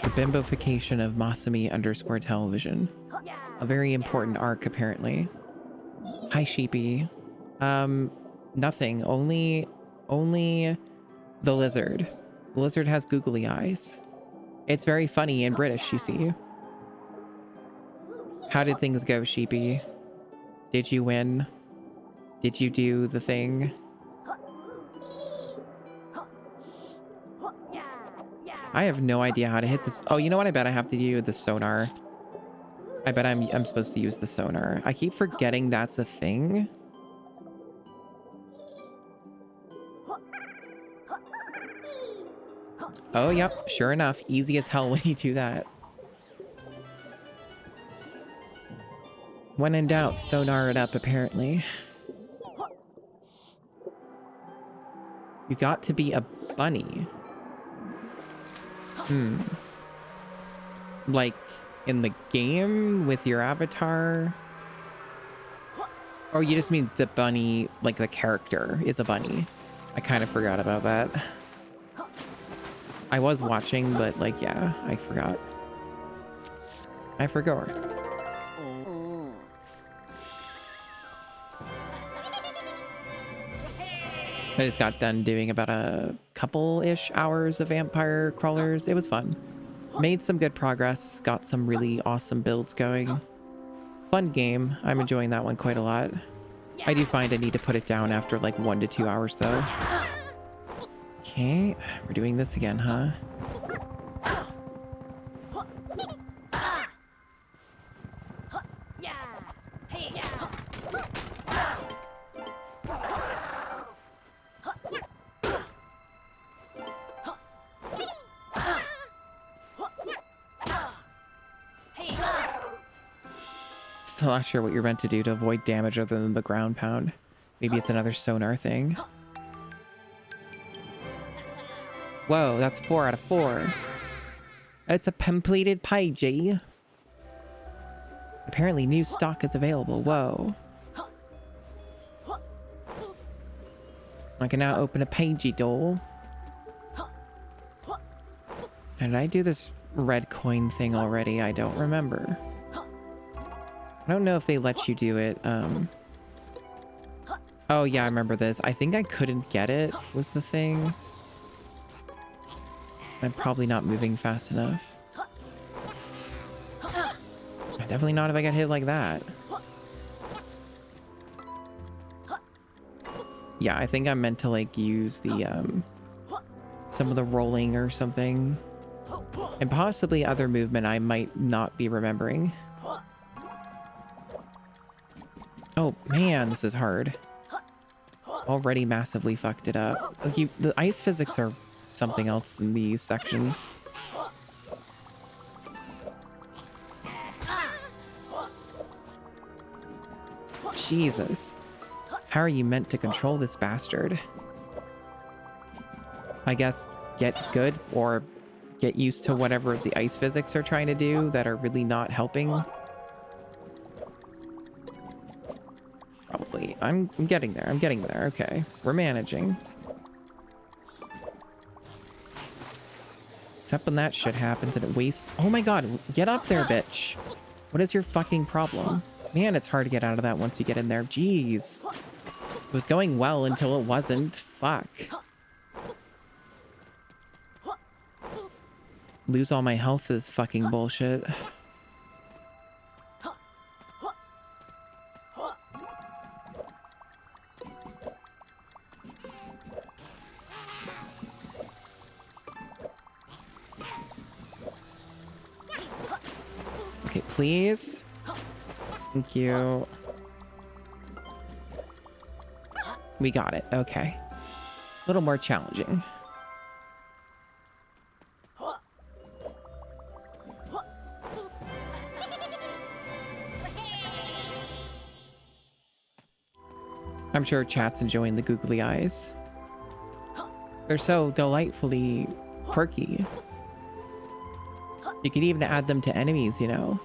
The bimbofication of Masumi_television. A very important arc, apparently. Hi, sheepy. Nothing. Only the lizard. The lizard has googly eyes. It's very funny and British, you see. How did things go, sheepy? Did you win? Did you do the thing? I have no idea how to hit this. Oh, you know what? I bet I have to do the sonar. I bet I'm supposed to use the sonar. I keep forgetting that's a thing. Oh, yep. Sure enough. Easy as hell when you do that. When in doubt, sonar it up, apparently. You got to be a bunny. Hmm. Like in the game with your avatar? Or you just mean the bunny, like the character is a bunny? I kind of forgot about that. I was watching, but like, yeah, I forgot. I forgot. I just got done doing about a couple-ish hours of vampire crawlers. It was fun. Made some good progress. Got some really awesome builds going. Fun game. I'm enjoying that one quite a lot. I do find I need to put it down after like 1 to 2 hours though. Okay, we're doing this again, huh? Still not sure what you're meant to do to avoid damage other than the ground pound. Maybe it's another sonar thing. Whoa, that's 4 out of 4. It's a completed page. Apparently new stock is available. Whoa. I can now open a pagey door. Did I do this red coin thing already? I don't remember. I don't know if they let you do it. Oh yeah, I remember this. I think I couldn't get it was the thing. I'm probably not moving fast enough. Definitely not if I get hit like that. Yeah, I think I'm meant to like use the some of the rolling or something. And possibly other movement I might not be remembering. Oh man, this is hard. Already massively fucked it up. Like the ice physics are something else in these sections. Jesus. How are you meant to control this bastard? I guess get good or get used to whatever the ice physics are trying to do that are really not helping. Probably. I'm getting there. I'm getting there. Okay. We're managing. Except when that shit happens and it wastes... Oh my god. Get up there, bitch. What is your fucking problem? Man, it's hard to get out of that once you get in there. Jeez. It was going well until it wasn't. Fuck. Lose all my health is fucking bullshit. Okay, please. Thank you. We got it. Okay. A little more challenging. I'm sure chat's enjoying the googly eyes. They're so delightfully quirky. You could even add them to enemies, you know?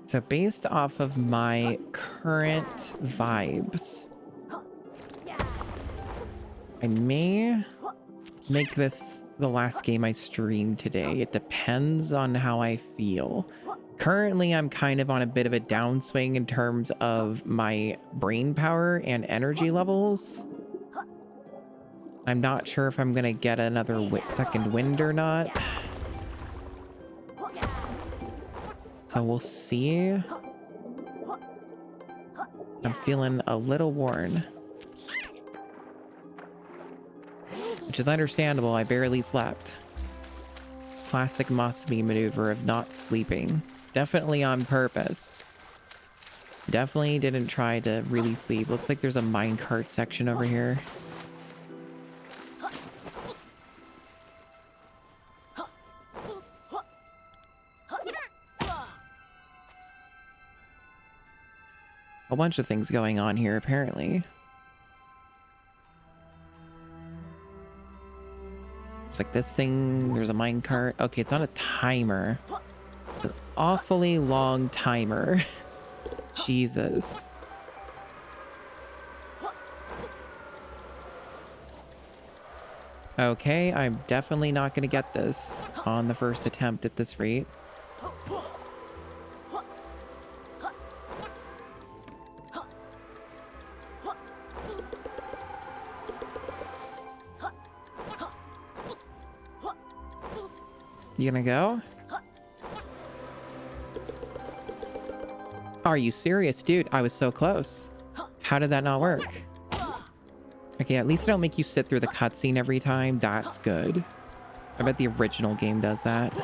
So based off of my current vibes, I may make this the last game I stream today. It depends on how I feel. Currently, I'm kind of on a bit of a downswing in terms of my brain power and energy levels. I'm not sure if I'm gonna get another second wind or not. So we'll see. I'm feeling a little worn. Which is understandable, I barely slept. Classic Mosby maneuver of not sleeping. Definitely on purpose. Definitely didn't try to really sleep. Looks like there's a minecart section over here. A bunch of things going on here, apparently. It's like this thing, there's a minecart. Okay, it's on a timer. It's an awfully long timer. Jesus. Okay, I'm definitely not going to get this on the first attempt at this rate. You gonna go? Are you serious? Dude, I was so close. How did that not work? Okay, at least I don't make you sit through the cutscene every time. That's good. I bet the original game does that.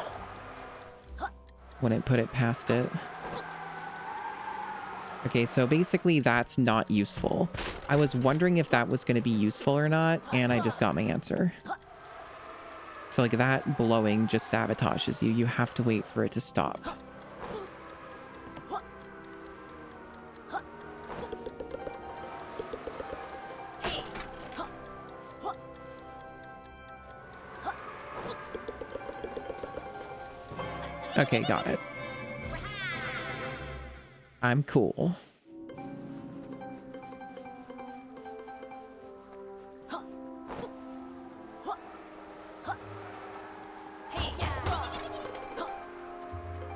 Wouldn't put it past it. Okay, so basically that's not useful. I was wondering if that was going to be useful or not, and I just got my answer. So like that blowing just sabotages you. You have to wait for it to stop. Okay, got it. I'm cool.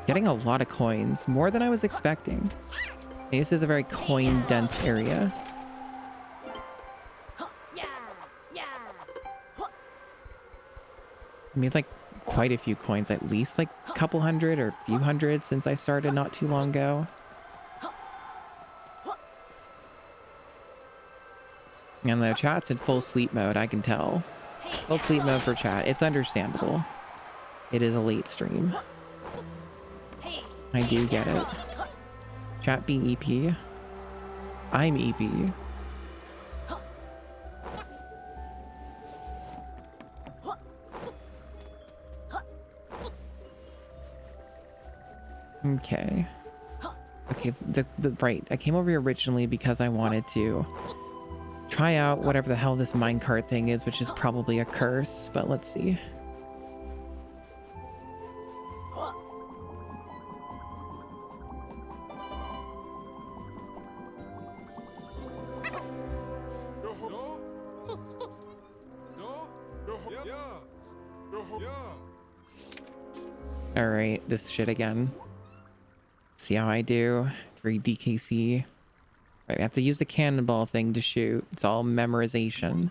Getting a lot of coins, more than I was expecting. This is a very coin-dense area. I made like quite a few coins, at least like a couple hundred or a few hundred since I started not too long ago. And the chat's in full sleep mode, I can tell. Full sleep mode for chat. It's understandable. It is a late stream. I do get it. Chat being EP. I'm EP. Okay. Okay, right. I came over here originally because I wanted to try out whatever the hell this minecart thing is, which is probably a curse, but let's see. All right, this shit again. See how I do? Very DKC. Right, we have to use the cannonball thing to shoot. It's all memorization.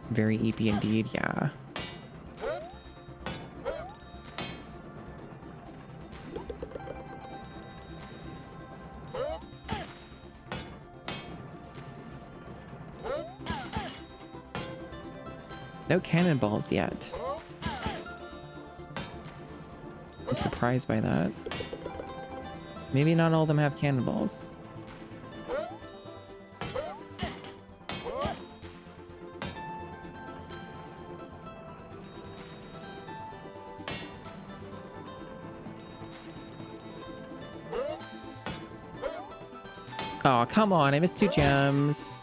Very EP indeed, yeah. No cannonballs yet. I'm surprised by that. Maybe not all of them have cannonballs. Oh, come on. I missed 2 gems.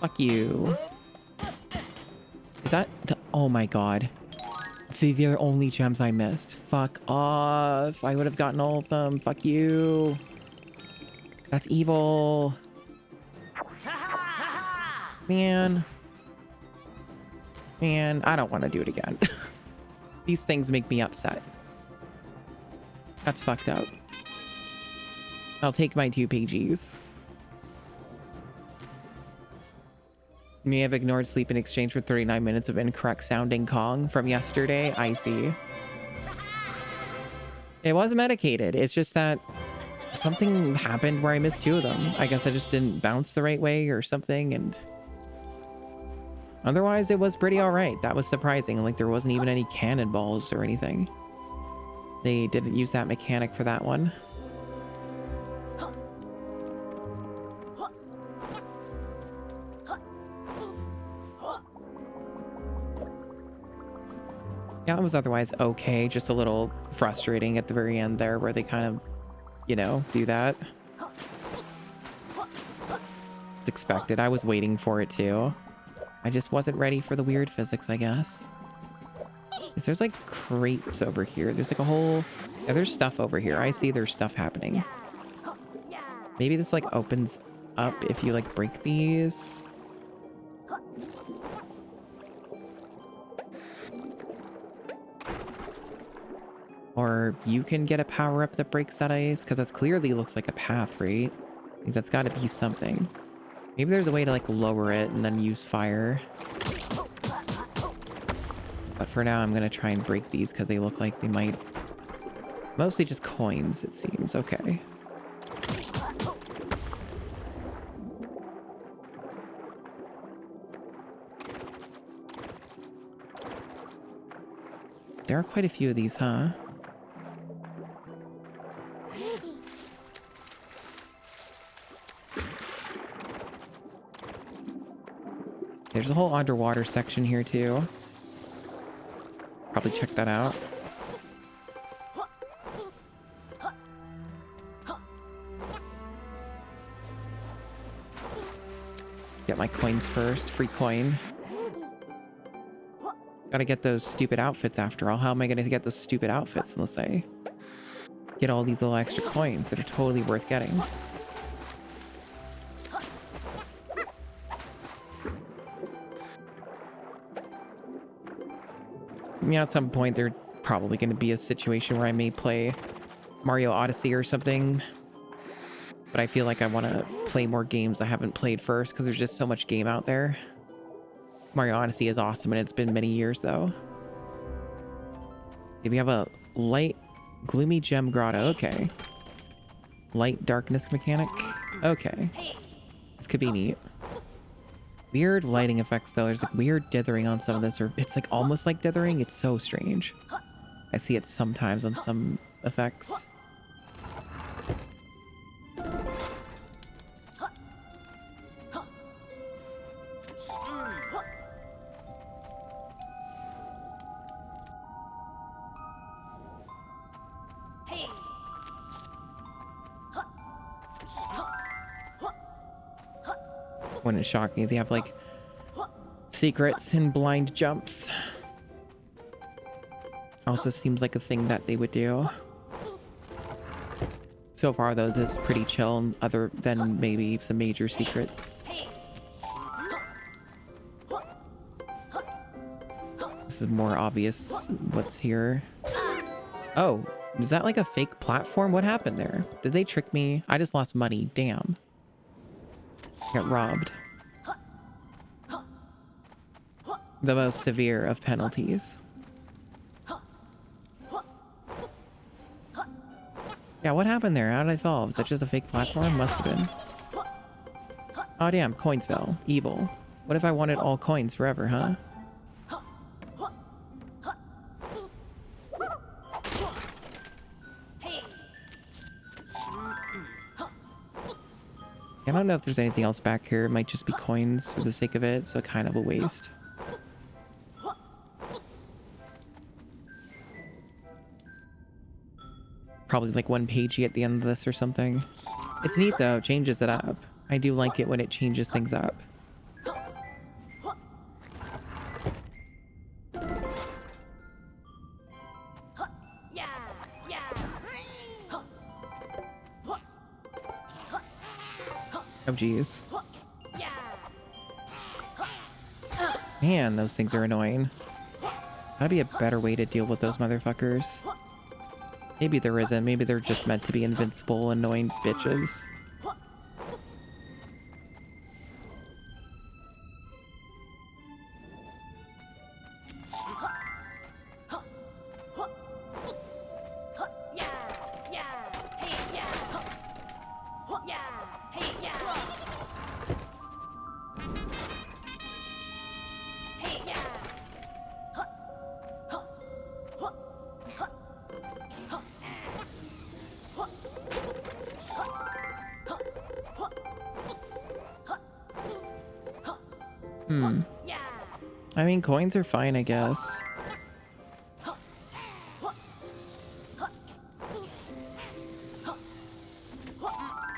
Fuck you. Is that... Oh my god. These are the only gems I missed. Fuck off. I would have gotten all of them. Fuck you. That's evil. Man. Man, I don't want to do it again. These things make me upset. That's fucked up. I'll take my 2 PGs. May have ignored sleep in exchange for 39 minutes of incorrect sounding Kong from yesterday. I see. It was medicated. It's just that something happened where I missed two of them. I guess I just didn't bounce the right way or something, and otherwise it was pretty all right. That was surprising. Like there wasn't even any cannonballs or anything. They didn't use that mechanic for that one. Yeah, it was otherwise okay. Just a little frustrating at the very end there where they kind of, you know, do that. It's expected. I was waiting for it too. I just wasn't ready for the weird physics, I guess. There's like crates over here. There's like a whole... Yeah, there's stuff over here. I see there's stuff happening. Maybe this like opens up if you like break these. Or you can get a power up that breaks that ice, because that clearly looks like a path, right? I think that's got to be something. Maybe there's a way to like lower it and then use fire. But for now, I'm going to try and break these because they look like they might... Mostly just coins, it seems. Okay. There are quite a few of these, huh? There's a whole underwater section here too. Probably check that out. Get my coins first. Free coin. Gotta get those stupid outfits after all. How am I gonna get those stupid outfits unless I get all these little extra coins that are totally worth getting? I mean, at some point, there's probably going to be a situation where I may play Mario Odyssey or something. But I feel like I want to play more games I haven't played first, because there's just so much game out there. Mario Odyssey is awesome, and it's been many years, though. Okay, we have a light, gloomy gem grotto. Okay. Light darkness mechanic. Okay. This could be neat. Weird lighting effects though. There's like weird dithering on some of this, or it's like almost like dithering. It's so strange. I see it sometimes on some effects. Wouldn't shock me if they have like secrets and blind jumps. Also seems like a thing that they would do. So far though, this is pretty chill, other than maybe some major secrets. This is more obvious what's here. Oh, is that like a fake platform? What happened there? Did they trick me? I just lost money. Damn. Got robbed. The most severe of penalties. Yeah, what happened there? How did I fall? Was that just a fake platform? Must have been. Oh damn, coins fell. Evil. What if I wanted all coins forever, huh? I don't know if there's anything else back here. It might just be coins for the sake of it, so kind of a waste. Probably like one pagey at the end of this or something. It's neat though, it changes it up. I do like it when it changes things up. Oh geez. Man, those things are annoying. Gotta be a better way to deal with those motherfuckers. Maybe there isn't. Maybe they're just meant to be invincible, annoying bitches. Hmm. I mean, coins are fine, I guess.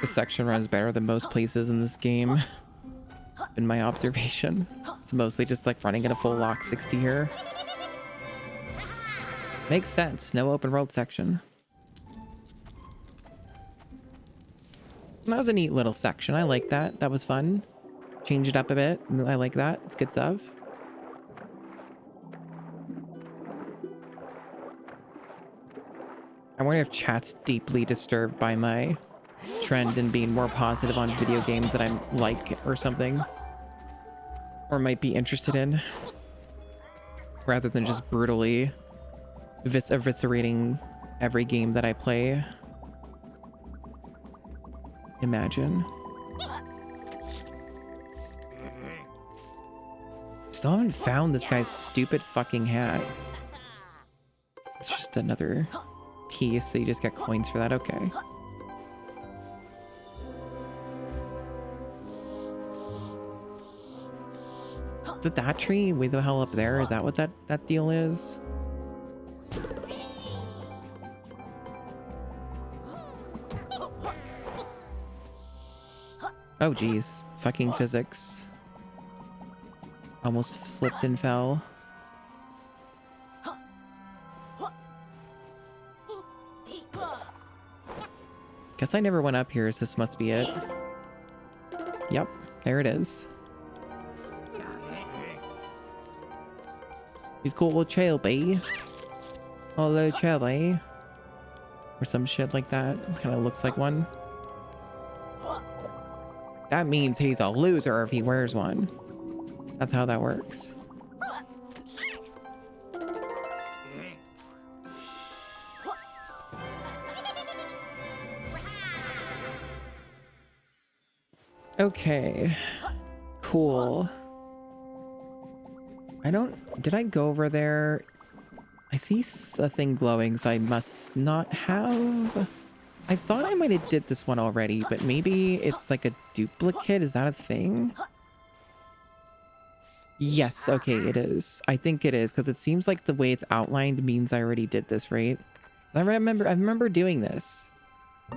This section runs better than most places in this game, in my observation. It's mostly just like running at a full lock 60 here. Makes sense. No open world section. That was a neat little section. I like that. That was fun. Change it up a bit. I like that. It's good stuff. I wonder if chat's deeply disturbed by my trend in being more positive on video games that I like or something. Or might be interested in. Rather than just brutally eviscerating every game that I play. Imagine. Still haven't found this guy's stupid fucking hat. It's just another piece, so you just get coins for that. Okay. Is it that tree way the hell up there? Is that what that deal is? Oh geez, fucking physics. Almost slipped and fell. Guess I never went up here, so this must be it. Yep, there it is. He's called Shelby. Hello, Shelby. Or some shit like that. Kind of looks like one. That means he's a loser if he wears one. That's how that works. Okay. Cool. Did I go over there? I see a thing glowing, so I must not have. I thought I might have did this one already, but maybe it's like a duplicate. Is that a thing? Yes, okay, it is. I think it is, because it seems like the way it's outlined means I already did this, right? I remember doing this.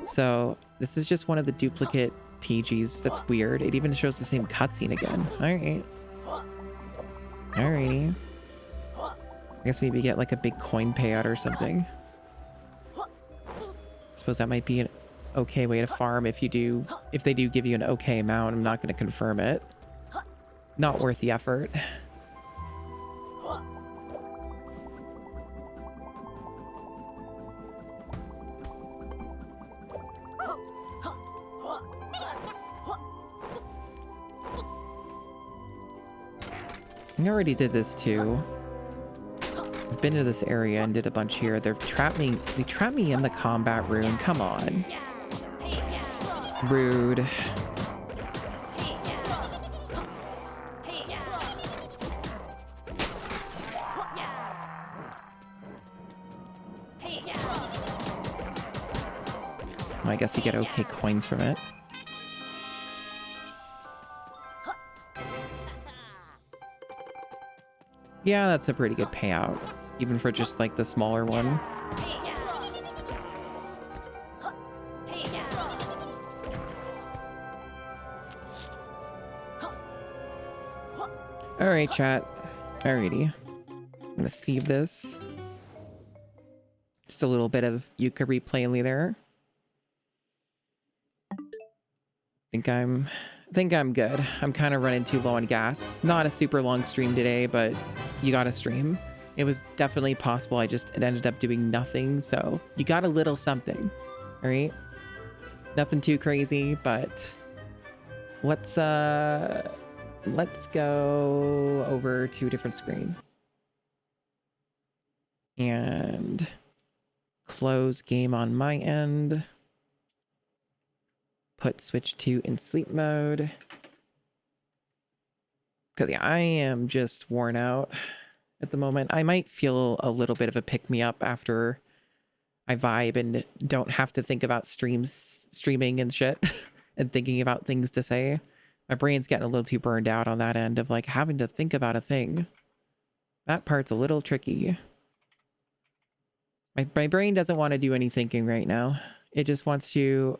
So this is just one of the duplicate PGs. That's weird. It even shows the same cutscene again. Alright. Alrighty. I guess maybe get like a big coin payout or something. Suppose that might be an okay way to farm if they do give you an okay amount. I'm not going to confirm it. Not worth the effort. I already did this too. I've been to this area and did a bunch here. They trapped me in the combat room. Come on. Rude. I guess you get okay coins from it. Yeah, that's a pretty good payout, even for just like the smaller one. All right, chat. Alrighty. I'm gonna save this. Just a little bit of Yuka replay there. think I'm good. I'm kind of running too low on gas. Not a super long stream today, but you got to stream. It was definitely possible. It ended up doing nothing, so you got a little something. All right, nothing too crazy, but let's go over to a different screen and close game on my end. Put switch to in sleep mode. Because yeah, I am just worn out at the moment. I might feel a little bit of a pick-me-up after I vibe and don't have to think about streaming and shit and thinking about things to say. My brain's getting a little too burned out on that end of like having to think about a thing. That part's a little tricky. My brain doesn't want to do any thinking right now. It just wants to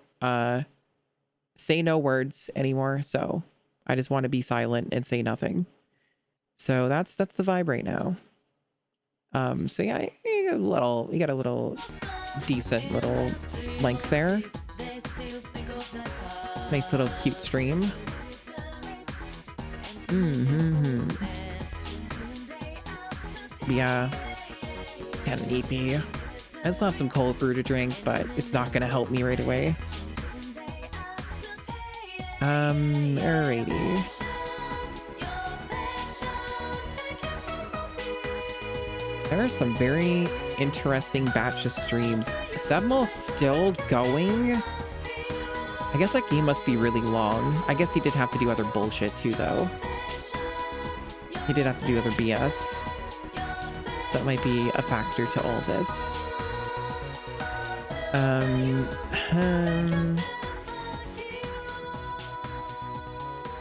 say no words anymore. So I just want to be silent and say nothing. So that's the vibe right now. So yeah, you got a little decent little length there. Nice little cute stream. Yeah, kind of neepy. I just have some cold brew to drink, but it's not gonna help me right away. Alrighty. There are some very interesting batch of streams. Sebmal's still going. I guess that game must be really long. I guess he did have to do other bullshit too, though. He did have to do other BS. So that might be a factor to all this.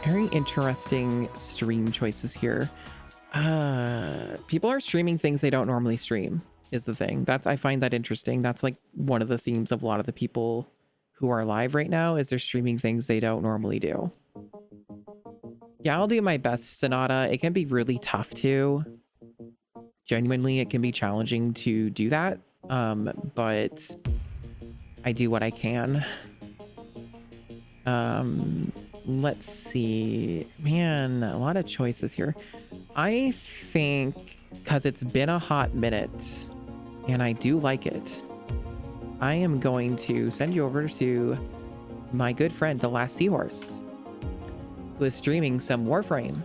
Very interesting stream choices here. People are streaming things they don't normally stream, is the thing. I find that interesting. That's like one of the themes of a lot of the people who are live right now, is they're streaming things they don't normally do. Yeah, I'll do my best, Sonata. It can be really tough too. Genuinely, it can be challenging to do that. But I do what I can. Let's see. Man, a lot of choices here. I think because it's been a hot minute and I do like it, I am going to send you over to my good friend, The Last Seahorse, who is streaming some Warframe.